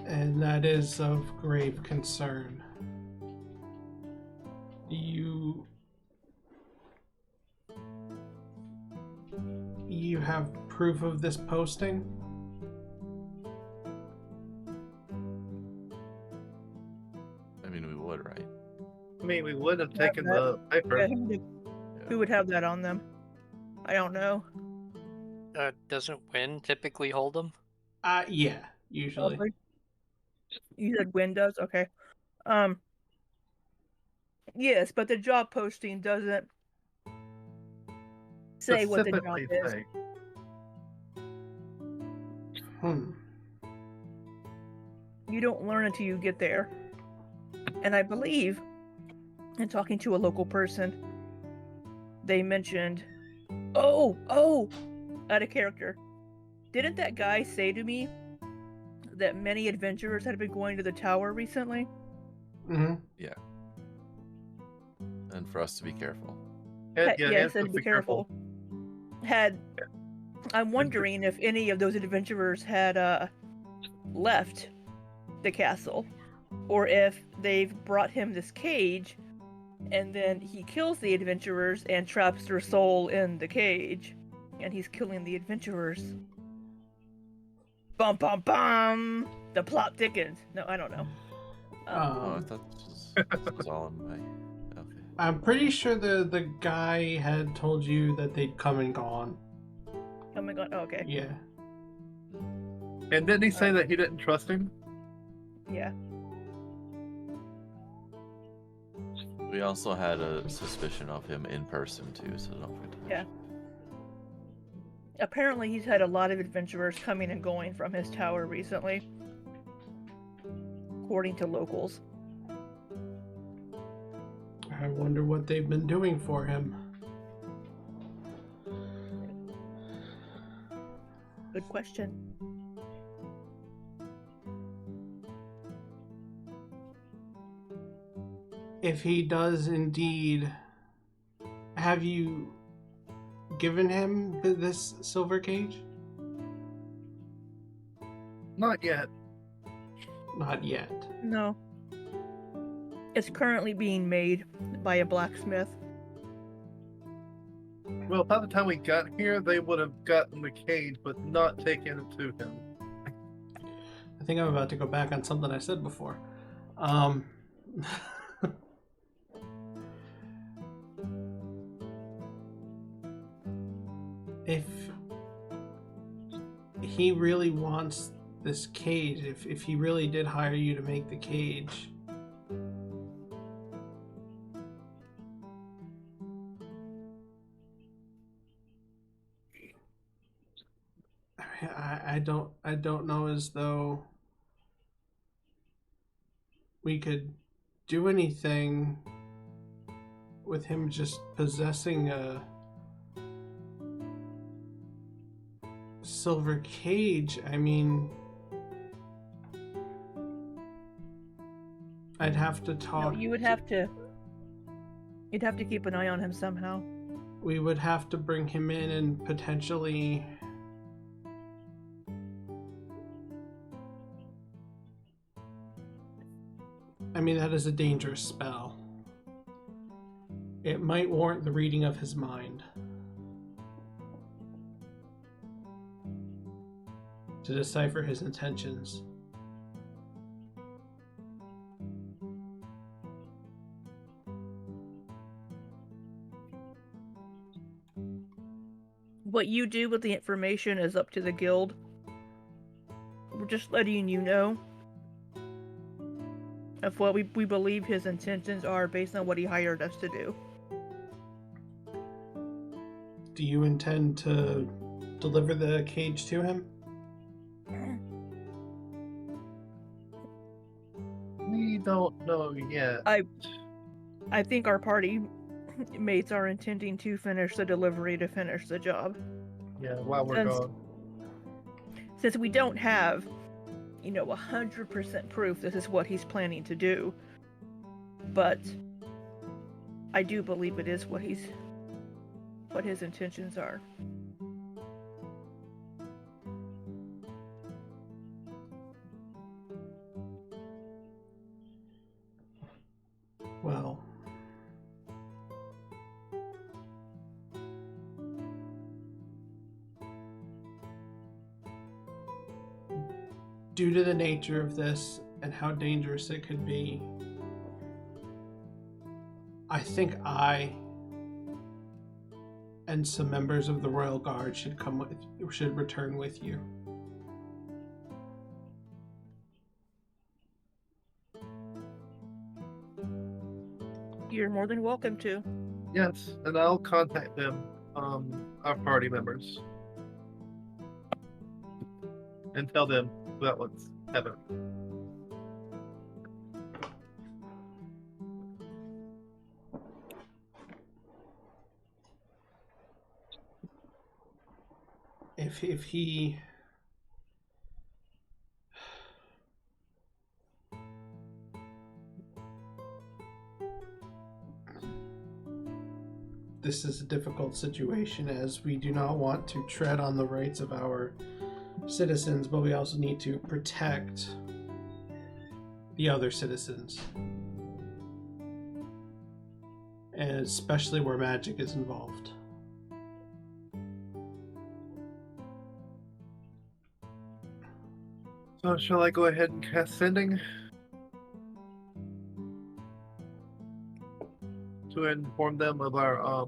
And that is of grave concern. You have proof of this posting? I mean, we would, right? I mean, we would have taken that- the paper. Yeah, who would have that on them? I don't know. Doesn't Wynne typically hold them? Yeah, usually. Probably. You said Wynne does? Okay. Yes, but the job posting doesn't say what the job Specifically is. say. You don't learn until you get there. And I believe, in talking to a local person, they mentioned, out of character. Didn't that guy say to me that many adventurers had been going to the tower recently? Mm-hmm. And for us to be careful. Yes, and be careful. I'm wondering if any of those adventurers had left the castle, or if they've brought him this cage, and then he kills the adventurers and traps their soul in the cage, and he's killing the adventurers. Bum bum bum! The plot thickens. No, I don't know. Oh, I thought this was all in my... Okay. I'm pretty sure the guy had told you that they'd come and gone. Oh my god, okay. Yeah. And didn't he say that he didn't trust him? Yeah. We also had a suspicion of him in person too, so don't forget. Yeah. Apparently he's had a lot of adventurers coming and going from his tower recently, according to locals. I wonder what they've been doing for him. Good question. If he does indeed, have you given him this silver cage? Not yet. Not yet. No. It's currently being made by a blacksmith. Well, by the time we got here, they would have gotten the cage, but not taken it to him. I think I'm about to go back on something I said before. If he really wants this cage, if he really did hire you to make the cage, I don't know as though we could do anything with him just possessing a silver cage. I mean, I'd have to No, talk. you'd have to keep an eye on him somehow. We would have to bring him in and potentially. I mean, that is a dangerous spell. It might warrant the reading of his mind. To decipher his intentions. What you do with the information is up to the guild. We're just letting you know of what we believe his intentions are based on what he hired us to do. Do you intend to deliver the cage to him? We don't know yet. I think our party mates are intending to finish the delivery to finish the job. Yeah, while we're gone. Since we don't have, 100% proof this is what he's planning to do, but I do believe it is what his intentions are. Well, due to the nature of this and how dangerous it could be, I think I and some members of the Royal Guard should return with you. You're more than welcome to. Yes, and I'll contact them, our party members, and tell them that what's happening. If he this is a difficult situation, as we do not want to tread on the rights of our citizens, but we also need to protect the other citizens, and especially where magic is involved. So shall I go ahead and cast Sending to inform them of our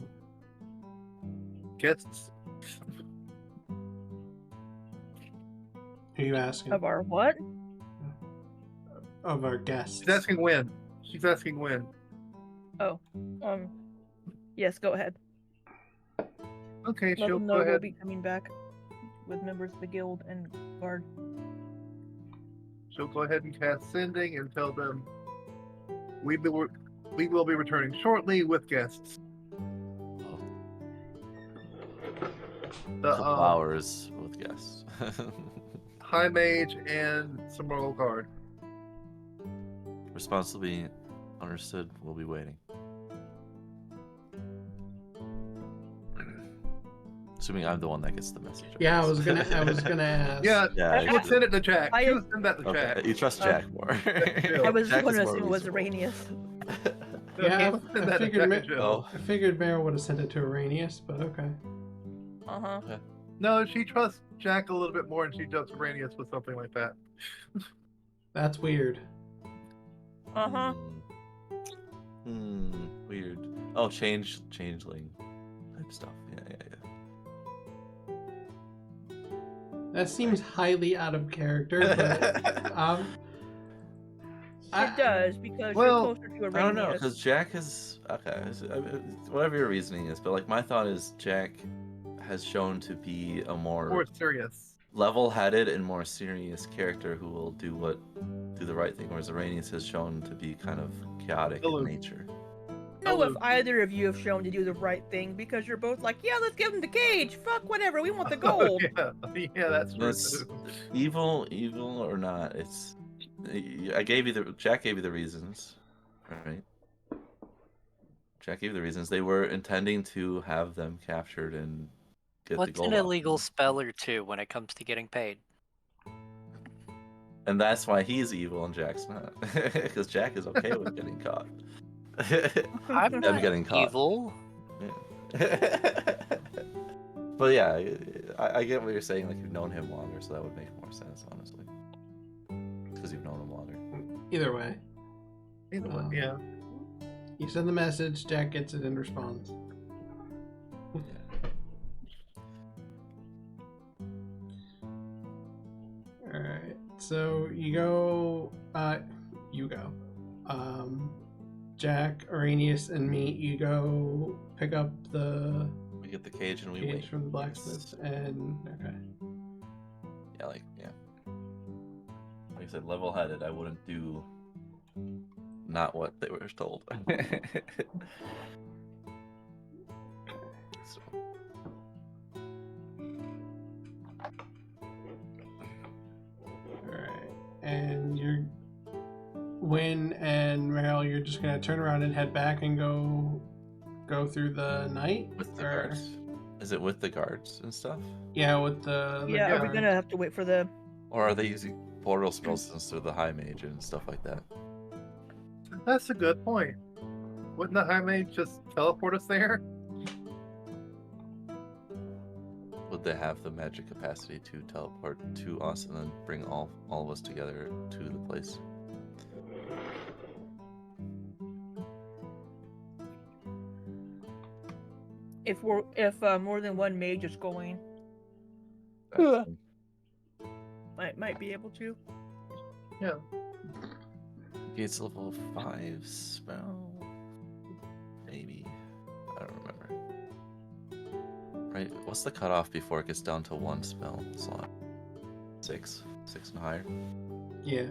guests? Who are you asking? Of our what? Of our guests. She's asking when. She's asking when. Oh, yes, go ahead. Okay, Let she'll them go know we'll ahead. be coming back with members of the guild and guard. She'll go ahead and cast Sending and tell them we will be returning shortly with guests. The Couple hours with guests. High Mage and some Royal Guard. Responsibly understood. We'll be waiting. Assuming I'm the one that gets the message. Yeah, I was gonna ask. Yeah, Yeah, let's send it to Jack. I- She'll send that to Okay, Jack. you trust Jack more. I was Jack going to is more assume it was reasonable. Araneus. Yeah, We'll send I that to figured Jack and Jill. I figured Meryl would have sent it to Araneus, but okay. Uh-huh. No, she trusts Jack a little bit more, and she does Araneus with something like that. That's weird. Uh-huh. Weird. Oh, changeling type stuff. Yeah. That seems highly out of character, but It does, because Well, you're closer to Araneus. I don't know, because Jack is okay. Whatever your reasoning is, but like my thought is Jack has shown to be a More more serious. level-headed and more serious character who will do the right thing, whereas Araneus has shown to be kind of chaotic in nature. I don't know if either of you have shown to do the right thing, because you're both like, yeah, let's give him the cage. Fuck whatever, we want the gold. yeah, that's true. It's evil or not. Jack gave you the reasons, right? Jack gave you the reasons. They were intending to have them captured and get the What's gold an off illegal them. spell or two when it comes to getting paid? And that's why he's evil and Jack's not, because Jack is okay with getting caught. I'm Them not getting caught. evil. Yeah. But yeah, I get what you're saying. Like you've known him longer, so that would make more sense, honestly, because you've known him longer. either way, Yeah. you send the message, Jack gets it and responds. Alright, so you go, Jack, Araneus, and me, you go pick up the We get the cage and we cage wait from the blacksmith, and, okay. Yeah, like I said, level-headed. I wouldn't do not what they were told. So. Alright, and you're Wynne and Meryl, you're just gonna turn around and head back and go through the night? With the guards. Is it with the guards and stuff? Yeah, with the Yeah, are we guards. gonna have to wait for the... Or are they using portal spells since they're the high mage and stuff like that? That's a good point. Wouldn't the High Mage just teleport us there? Would they have the magic capacity to teleport to us and then bring all of us together to the place? If more than one mage is going, That's- might be able to. Yeah. Gates level 5 spell? Maybe. I don't remember. Right, what's the cutoff before it gets down to 1 spell slot? 6? 6 and higher? Yeah.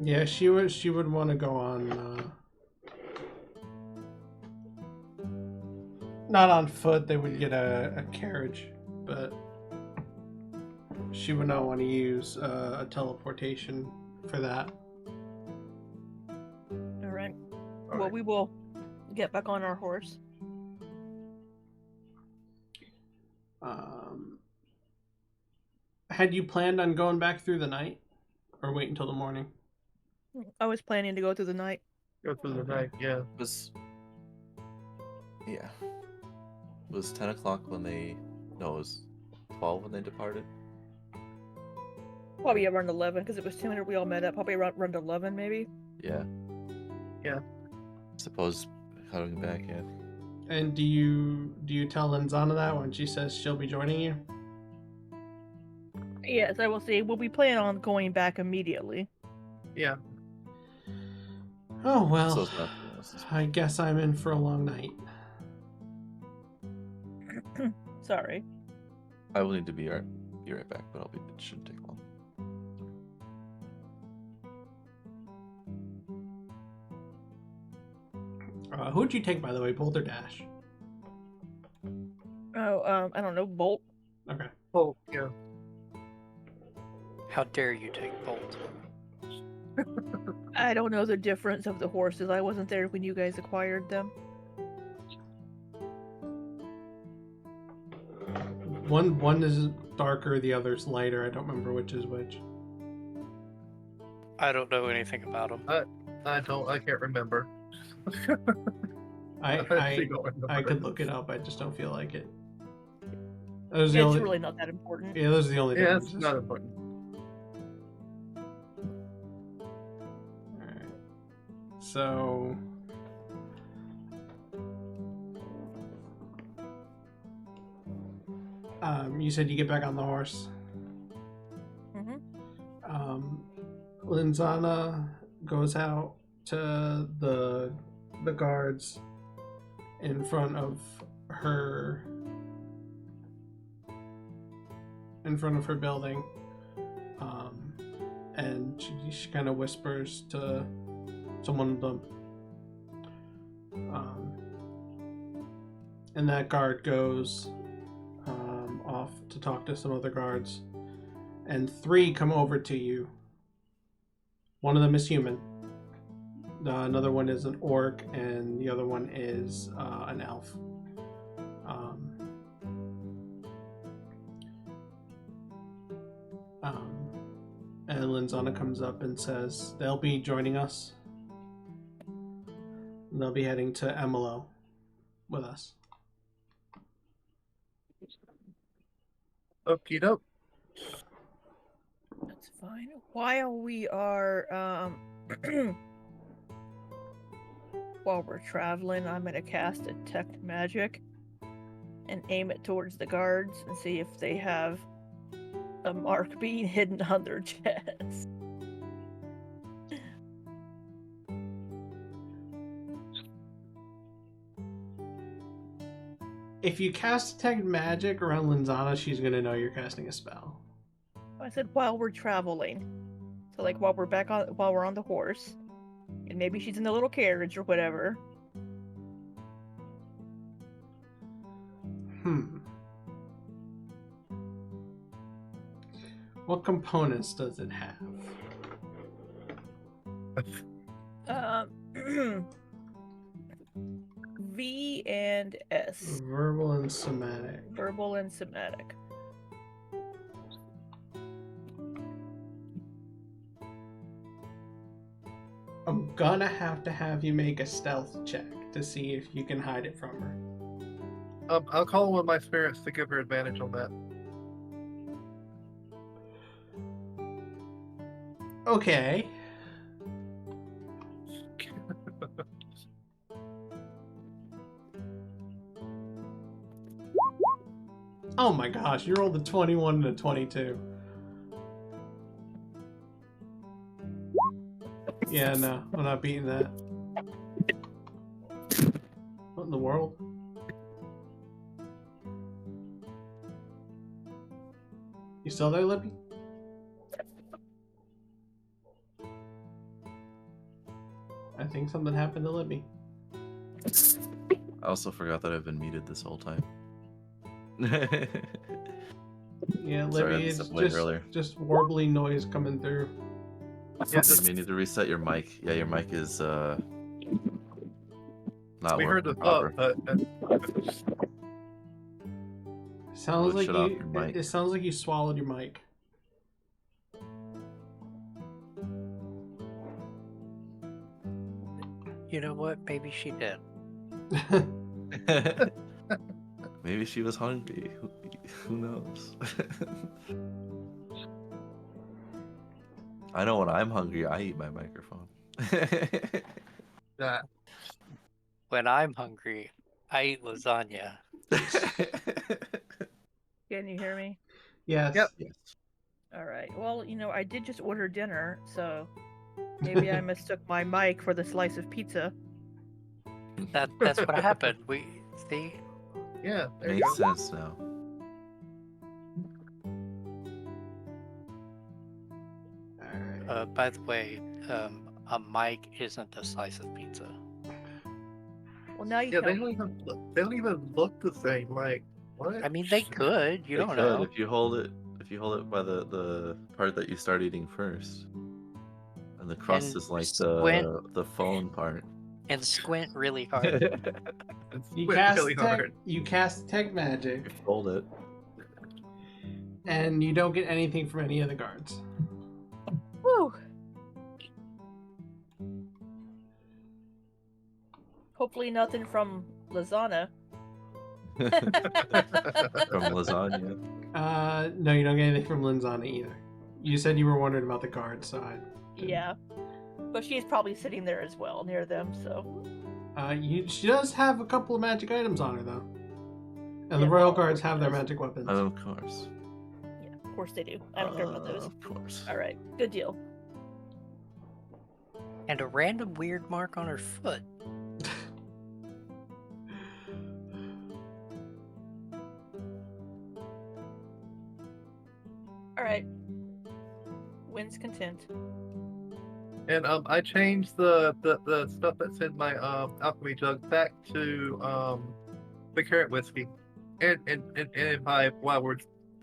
Yeah, she would want to go on not on foot, they would get a carriage, but she would not want to use a teleportation for that. All right. All Well, right. we will get back on our horse. Had you planned on going back through the night, or wait until the morning? I was planning to go through the night. Go through the night, yeah. Was 10 o'clock when they... No, it was 12 when they departed? Probably around 11, because it was 200 we all met up. Probably around 11, maybe. Yeah. Yeah. Suppose coming back, yeah. And do you tell Lenzana that when she says she'll be joining you? Yes, I will say we'll be planning on going back immediately. Yeah. Oh So well, it's not- I guess I'm in for a long night. Sorry. I will need to be right back, but it shouldn't take long. Who'd you take, by the way, Bolt or Dash? Oh, I don't know, Bolt. Okay. Oh, yeah. How dare you take Bolt? I don't know the difference of the horses. I wasn't there when you guys acquired them. One is darker, the other's lighter. I don't remember which is which. I don't know anything about them. I can't remember. I actually don't remember. I could look it up. I just don't feel like it. Those are the It's only. really not that important. Yeah, those are the only Yeah, it's differences. not important. So you said you get back on the horse. Linzana goes out to the guards in front of her building, and she kind of whispers to one of them, and that guard goes off to talk to some other guards, and 3 come over to you. One of them is human. Another one is an orc, and the other one is an elf. And Linzana comes up and says they'll be joining us. And they'll be heading to Emilo with us. Okie doke. That's fine. While we are while we're traveling, I'm gonna cast Detect Magic and aim it towards the guards and see if they have a mark being hidden on their chest. If you cast Detect Magic around Linzana, she's gonna know you're casting a spell. I said while we're traveling, so like while we're on the horse, and maybe she's in the little carriage or whatever. What components does it have? V and S. Verbal and somatic. Verbal and somatic. I'm gonna have to have you make a stealth check to see if you can hide it from her. I'll call one of my spirits to give her advantage on that. Okay. Oh my gosh, you rolled a 21 and a 22. Yeah, no, I'm not beating that. What in the world? You still there, Lippy? I think something happened to Libby. I also forgot that I've been muted this whole time. Yeah, Sorry, Libby, I it's stepped away earlier. just warbly noise coming through. Yeah, You may need to reset your mic. Yeah, your mic is not we heard the working proper. Sounds like shut off your mic. it sounds like you swallowed your mic. You know what? Maybe she did. Maybe she was hungry. Who knows? I know when I'm hungry, I eat my microphone. that. When I'm hungry, I eat lasagna. Can you hear me? Yes. Yep. Yes. All right. Well, I did just order dinner, so maybe I mistook my mic for the slice of pizza. That's what happened. We see. Yeah, there you Makes go. sense now. Alright. By the way, a mic isn't a slice of pizza. Well, now you Yeah, tell they me. don't even look the same. Like, what? I mean, they could. You They don't could, know. if you hold it by the part that you start eating first, and the crust And is like squint. the phone part. And squint really hard. It's You really cast hard. Detect Magic, Hold it. and you don't get anything from any of the guards. Woo. Hopefully nothing from lasagna. From lasagna. No, you don't get anything from Linzana either. You said you were wondering about the guards, so I... Yeah. But she's probably sitting there as well, near them, so. She does have a couple of magic items on her, though. And the Yeah, Royal well, of Guards course have she their does. magic weapons. Of course. Yeah, of course they do. I don't care about those. Of course. Alright, good deal. And a random weird mark on her foot. Alright. Wynne's content. And I changed the stuff that's in my alchemy jug back to the carrot whiskey, and imbibe while we're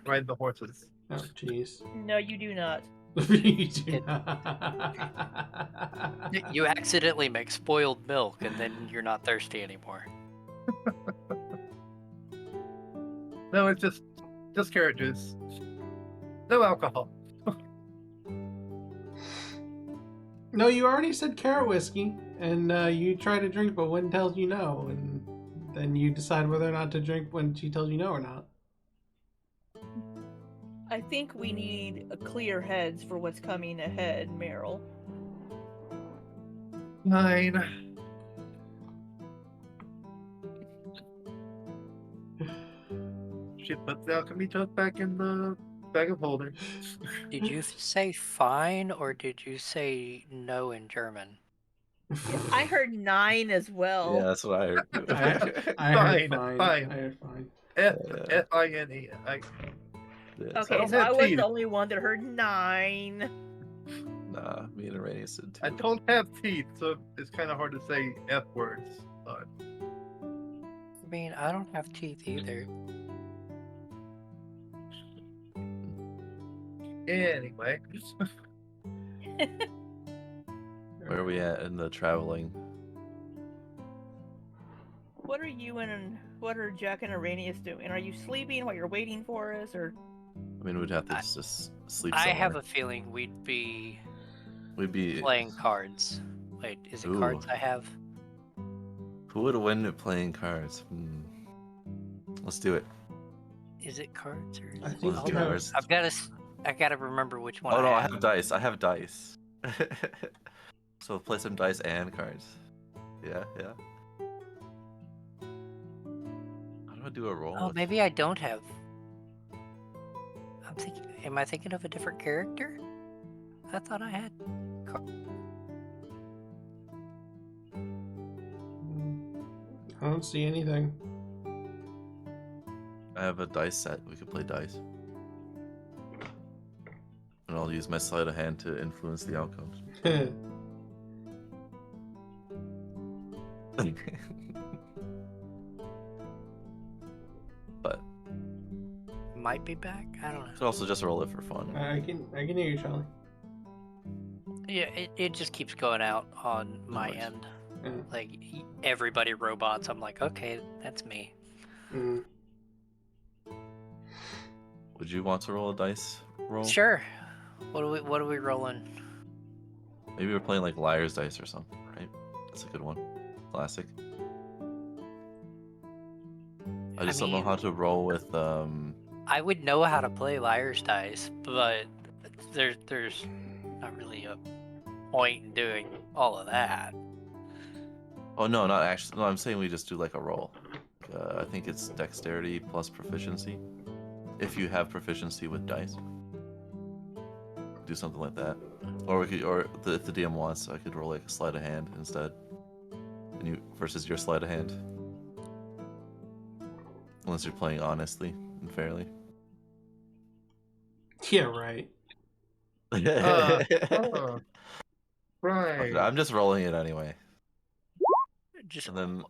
riding the horses. Oh, jeez. No, you do not. You do It- not. You accidentally make spoiled milk, and then you're not thirsty anymore. No, it's just carrot juice. No alcohol. No, you already said carrot whiskey, and you try to drink, but Wynne tells you no, and then you decide whether or not to drink when she tells you no or not. I think we need a clear heads for what's coming ahead, Meryl. 9. She puts the alchemy jug back in the bag of holding. Did you say fine, or did you say no in German? I heard 9 as well. Yeah, that's what I heard. too. I heard Fine. I heard fine. F-I-N-E. Yeah, Okay, don't so have I was teeth. the only one that heard 9. Nah, me and Araneus did too. I don't have teeth, so it's kind of hard to say F words. But I mean, I don't have teeth either. anyway, Where are we at in the traveling? What are you and what are Jack and Araneus doing? Are you sleeping while you're waiting for us, or I mean, we'd have to just sleep I somewhere. have a feeling we'd be We'd be playing cards. Wait, is it Ooh. cards I have? Who would win at playing cards? Let's do it. Is it cards or? Is I it think Let's you do have- ours. I gotta remember which one. Oh no, I have. have dice. I have dice. So play some dice and cards. Yeah. How do I do a roll? Oh, with- maybe I don't have. I'm thinking. Am I thinking of a different character? I thought I had. I don't see anything. I have a dice set. We could play dice. And I'll use my sleight of hand to influence the outcomes. But Might be back. I don't know. could also just roll it for fun. I can hear you, Sholly. Yeah, it just keeps going out on my Nice. end. Yeah. Like everybody robots. I'm like, okay, that's me. Mm. Would you want to roll a dice roll? Sure. What are we rolling? Maybe we're playing like Liar's Dice or something, right? That's a good one. Classic. I just don't know how to roll with I would know how to play Liar's Dice, but there's not really a point in doing all of that. Oh no, not actually. No, I'm saying we just do like a roll. I think it's dexterity plus proficiency. If you have proficiency with dice, do something like that. Or we could, if the DM wants, I could roll like a sleight of hand instead. And you versus your sleight of hand. Unless you're playing honestly and fairly. Yeah, right. oh, right. I'm just rolling it anyway. Just And then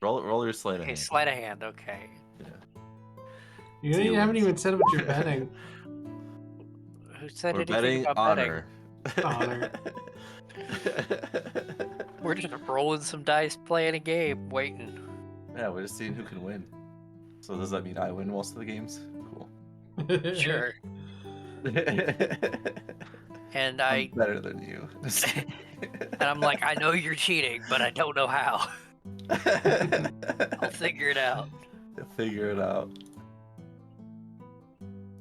roll your sleight of okay, hand. sleight of hand. Okay. You haven't even said what you're betting. Who said We're anything betting about honor. Honor. We're just rolling some dice, playing a game, waiting. Yeah, we're just seeing who can win. So does that mean I win most of the games? Cool. Sure. And I'm better than you. and I'm like, I know you're cheating, but I don't know how. I'll figure it out. Figure it out.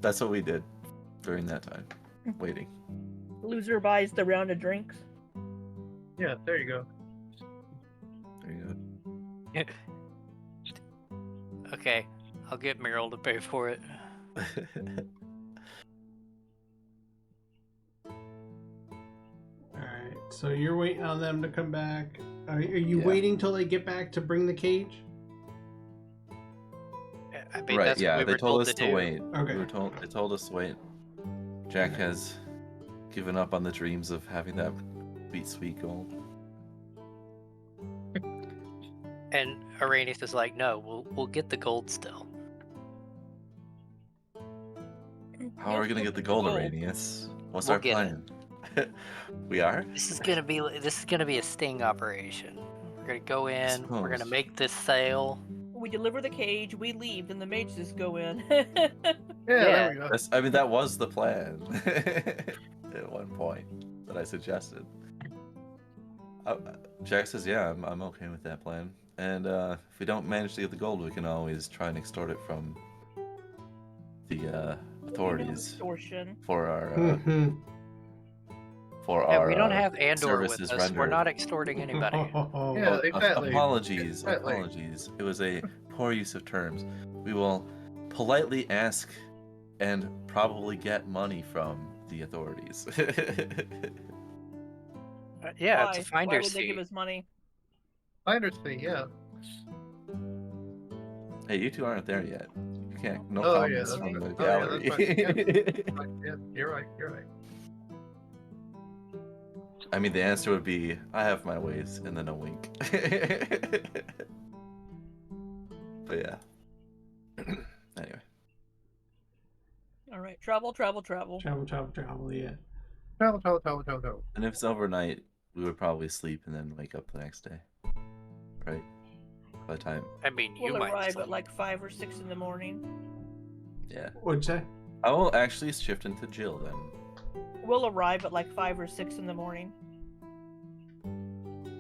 That's what we did during that time. Waiting. loser buys the round of drinks? Yeah, there you go. There you Okay, I'll get Meryl to pay for it. go. Alright, so you're waiting on them to come back. Are you Yeah. waiting till they get back to bring the cage? I mean, Right, that's yeah, what we they were told told us to to do. wait. Okay. They told us to wait. Jack Okay. has given up on the dreams of having that sweet gold. And Araneus is like, no, we'll get the gold still. How are we gonna get the gold, Araneus? What's We'll our get plan? We are? This is gonna be a sting operation. We're gonna go in. We're gonna suppose. make this sale. We deliver the cage, we leave, then the mages go in. Yeah, there we go. That was the plan at one point that I suggested. Jack says, "Yeah, I'm okay with that plan. And if we don't manage to get the gold, we can always try and extort it from the authorities Extortion. for our Mhm. We don't have Andor with services us. We're rendered." not extorting anybody. Yeah, exactly. Apologies. Exactly. Apologies. It was a poor use of terms. We will politely ask and probably get money from the authorities. Yeah, Why? it's a Why finder's would they give fee. us money? Finder's fee, yeah. Hey, you two aren't there yet. You can't. No Oh, yeah, comments that's from the right. Oh, yeah, gallery. that's right. Yeah, you're right. You're right. I mean, the answer would be, I have my ways, and then a wink. But yeah. Anyway. All right, travel. Travel, yeah. Travel. And if it's overnight, we would probably sleep and then wake up the next day. Right? By the time. I mean, you We'll might arrive sleep. at like 5 or 6 in the morning. Yeah. What'd you say? I will actually shift into Jill then. We'll arrive at like 5 or 6 in the morning.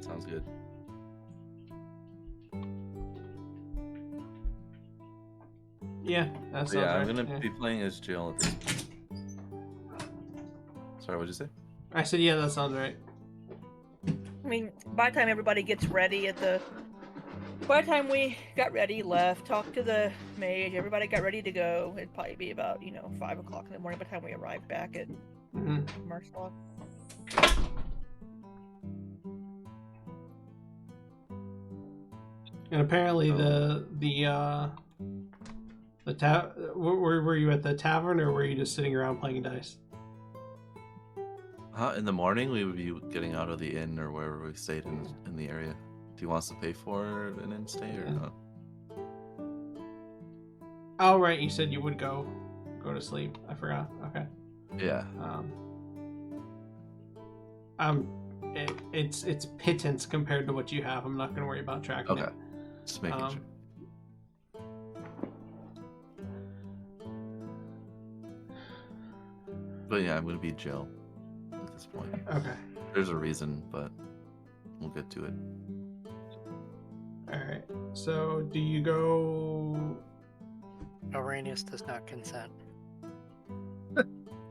Sounds good. Yeah, that sounds So yeah, right. I'm gonna Yeah. be playing as Jill at this point. Sorry, what'd you say? I said, yeah, that sounds right. I mean, by the time everybody gets ready by the time we got ready, left, talked to the mage, everybody got ready to go, it'd probably be about, 5 o'clock in the morning by the time we arrived back at Hmm. Marshall. And apparently Oh. where were you at the tavern, or were you just sitting around playing dice? In the morning, we would be getting out of the inn or wherever we stayed in the area. Do you want us to pay for an inn stay or Yeah. not? Oh, right, you said you would go to sleep. I forgot. Okay. Yeah. It's pittance compared to what you have. I'm not gonna worry about tracking Okay. it. Just making Um, sure. But yeah, I'm gonna be Jill at this point. Okay. There's a reason, but we'll get to it. All right. So, do you go? Araneus does not consent.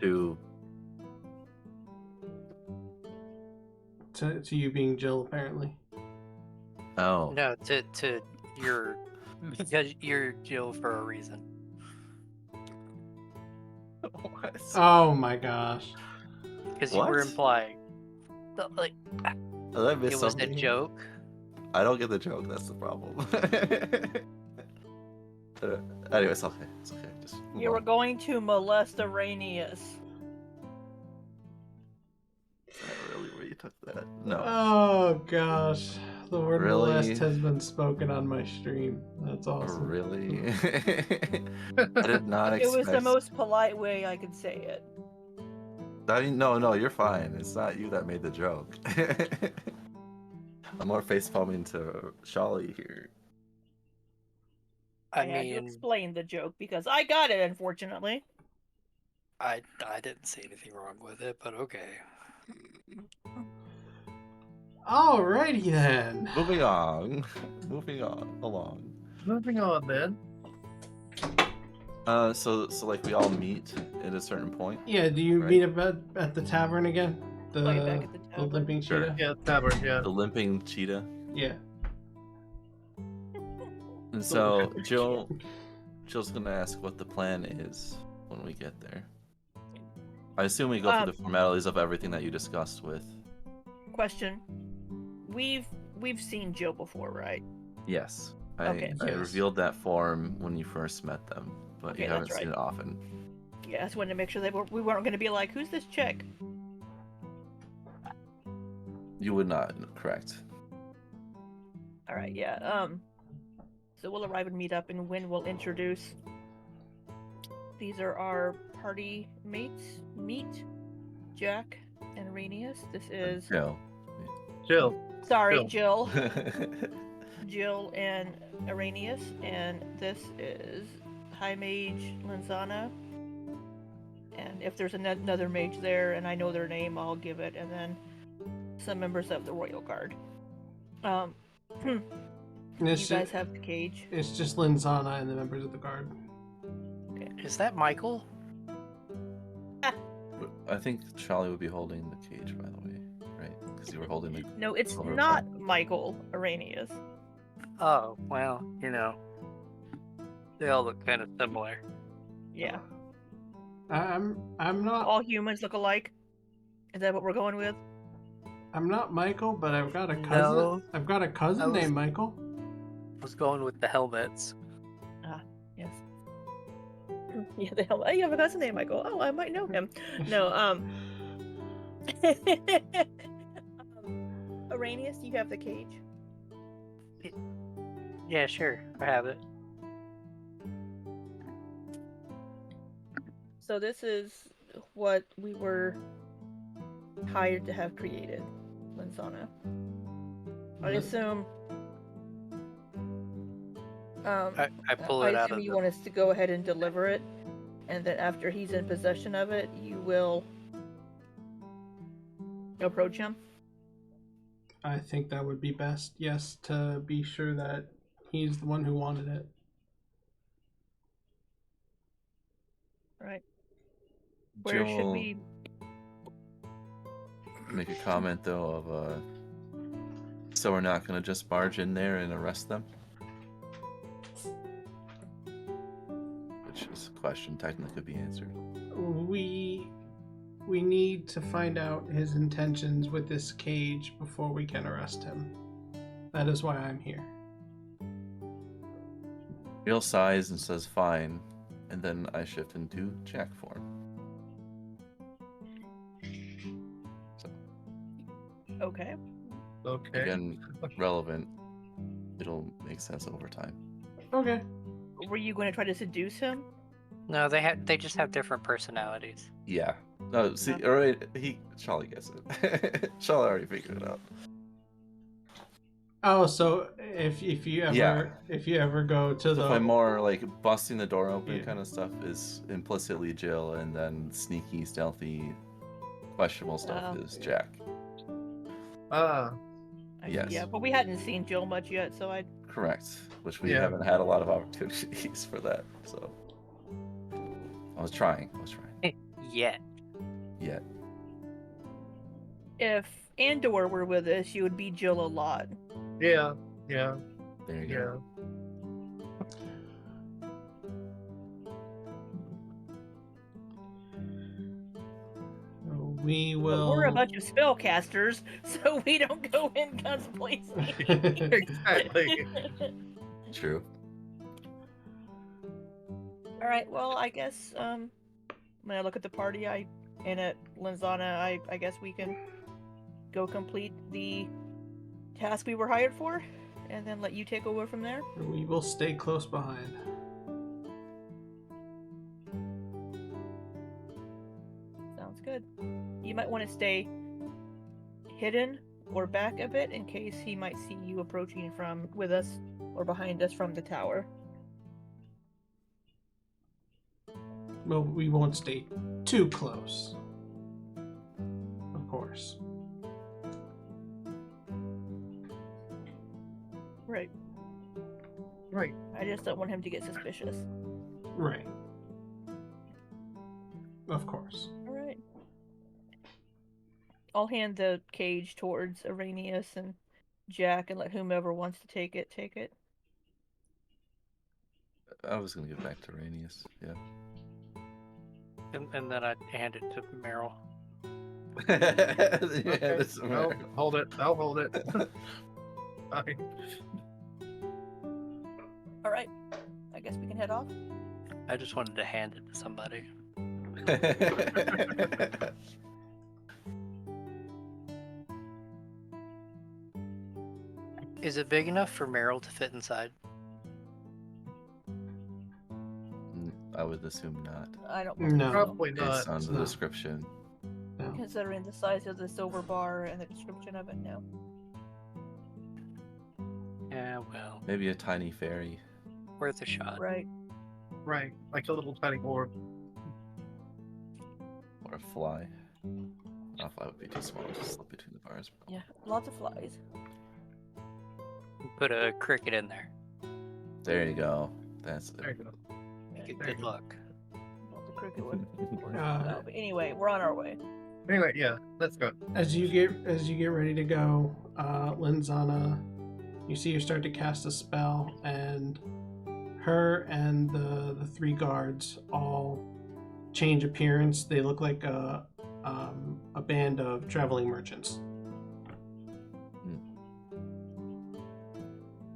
To To you being Jill, apparently. oh No, to your because you're Jill for a reason. What? Oh my gosh. Because you were What? implying, like, Did I miss it was something? a joke. I don't get the joke. That's the problem. Anyway, it's okay. It's okay. Just move You were on. going to molest Araneus. Is that really where you took that? No. Oh gosh. The word Really? molest has been spoken on my stream. That's awesome. Really? I did not It expect. was the most polite way I could say it. No, you're fine. It's not you that made the joke. I'm more face palming to Sholly here. I I had to mean, explain the joke because I got it, unfortunately. I didn't see anything wrong with it, but okay. Alrighty then. Moving on. Moving on along. Moving on then. So like we all meet at a certain point. Yeah, do you Right. meet up at the tavern again? Way back at the The limping Sure. cheetah? Yeah, tavern. Yeah. The limping cheetah. Yeah. And so Jill's gonna ask what the plan is when we get there. I assume we go through the formalities of everything that you discussed with. Question. We've seen Jill before, right? Yes. Okay. I Yes. revealed that form when you first met them, but Okay, you haven't that's seen right. it often. Yeah, I just wanted to make sure that we weren't going to be like, who's this chick? You would not, correct. All right, yeah. So we'll arrive and meet up, and Wynne will introduce. These are our party mates. Meet Jack and Araneus. This is Jill. Jill. sorry, Jill. Jill. Jill and Araneus, and this is High Mage Lanzana. And if there's another mage there, and I know their name, I'll give it. And then some members of the Royal Guard. You guys have the cage. It's just Linzana and the members of the guard. Is that Michael? I think Sholly would be holding the cage, by the way, right? Because you were holding the. No, it's Over not Michael Araneus. Oh, well, they all look kind of similar. Yeah. I'm not All humans look alike. Is that what we're going with? I'm not Michael, but I've got a cousin. No. I've got a cousin I was- named Michael. I was going with the helmets. Yes. Yeah, the hell. Oh, you have a cousin named Michael. Oh, I might know him. No, Araneus, you have the cage. Yeah, sure, I have it. So this is what we were hired to have created, Lanzana. I assume. I pull it out assume of you the... want us to go ahead and deliver it, and then after he's in possession of it, you will approach him. I think that would be best, yes, to be sure that he's the one who wanted it. Right. Where Jill should we? make a comment though of so we're not gonna just barge in there and arrest them? Which is a question technically could be answered. We need to find out his intentions with this cage before we can arrest him. That is why I'm here. Jill sighs and says fine, and then I shift into Jack form. Okay. Okay. Again, relevant. It'll make sense over time. Okay. Were you going to try to seduce him? No, they just have different personalities. Yeah. No, see, alright, Sholly gets it. Sholly already figured it out. Oh, so if you ever go to So the if I'm more like busting the door open Yeah. kind of stuff is implicitly Jill, and then sneaky, stealthy, questionable stuff Oh. is Jack. Ah, I see, Yes. Yeah, but we hadn't seen Jill much yet, so I. Correct. Which we Yeah. haven't had a lot of opportunities for that. So I was trying. Yeah. Yet. If Andor were with us, you would be Jill a lot. yeah. There you Yeah. go. we But will. we're a bunch of spellcasters, so we don't go in guns blazing. Exactly. True. All right. Well, I guess when I look at the party, and at Lanzana, I guess we can go complete the task we were hired for, and then let you take over from there. We will stay close behind. Sounds good. You might want to stay hidden or back a bit in case he might see you approaching from with us or behind us from the tower. Well, we won't stay too close. Of course. Right. Right. I just don't want him to get suspicious. Right. Of course. All right. I'll hand the cage towards Araneus and Jack and let whomever wants to take it take it. I was gonna give it back to Araneus. Yeah. And then I'd hand it to Meryl. Yeah, that's I'll hold it. I'll hold it. Fine. All right. I guess we can head off. I just wanted to hand it to somebody. Is it big enough for Meryl to fit inside? I would assume not, I don't No. Probably not. based on the not. description. No. considering the size of the silver bar and the description of it now. Yeah, well, Maybe a tiny fairy. worth a shot. Right. Right. Like a little tiny orb. Or a fly. A fly would be too small to slip between the bars. Yeah. Lots of flies. Put a cricket in there. There you go. That's There you go. Good luck. Well, the cricket would. Uh, But anyway, we're on our way. Anyway, yeah, let's go. As you get ready to go, Linzana, you see her start to cast a spell, and her and the three guards all change appearance. They look like a band of traveling merchants.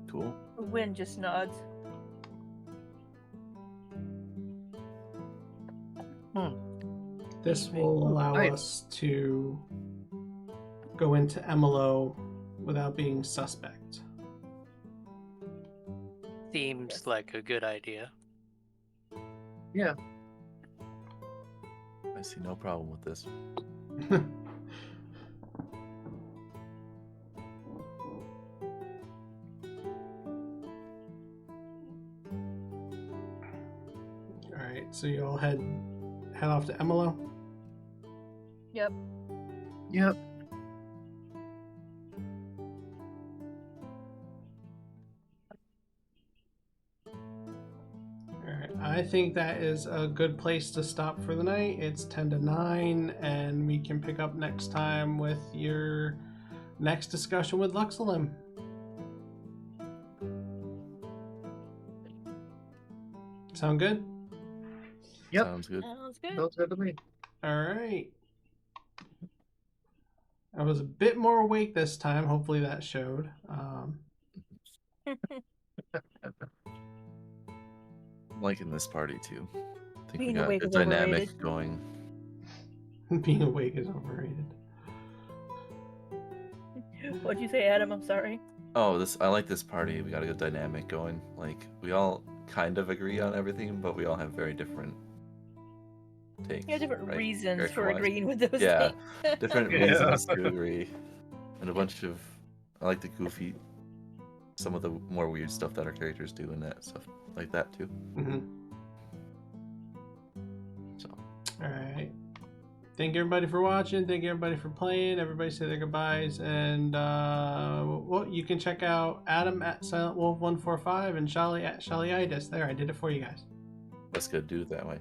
cool. Wynne just nods. This will allow nice. us to go into Emilo without being suspect. Seems like a good idea. Yeah. I see no problem with this. Alright, so you all head off to Emilo? Yep. Yep. Alright, I think that is a good place to stop for the night. It's 10 to 9, and we can pick up next time with your next discussion with Luxalim. Sound good? Yep. Sounds good. Sounds good. Sounds good to me. Alright. I was a bit more awake this time. Hopefully that showed. I'm liking this party too. I think Being we got awake a is dynamic overrated. going. Being awake is overrated. What'd you say, Adam? I'm sorry. Oh, I like this party. We got a good dynamic going. Like we all kind of agree on everything, but we all have very different takes. You have different right? reasons for Character-wise. agreeing with those Yeah, things. different Yeah. reasons to agree, and a bunch of. I like the goofy, some of the more weird stuff that our characters do, and that stuff like that too. Mm-hmm. So Alright. Thank everybody for watching. Thank everybody for playing. Everybody say their goodbyes. And well, you can check out Adam at Silent Wolf 145 and Sholly at Shollyitis. There, I did it for you guys. let's go do it that way.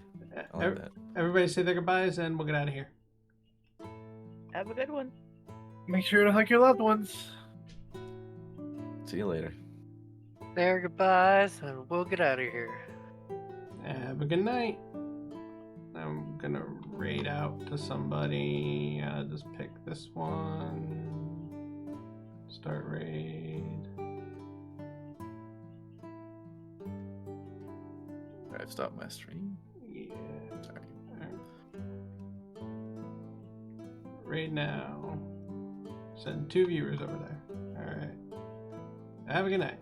I like that. Everybody say their goodbyes, and we'll get out of here. Have a good one. Make sure to hug your loved ones. See you later. There, goodbyes, and we'll get out of here. Have a good night. I'm gonna raid out to somebody. Just pick this one. Start raid. I've stopped my stream. Yeah. Sorry. Raid now. Send 2 viewers over there. Alright. Have a good night.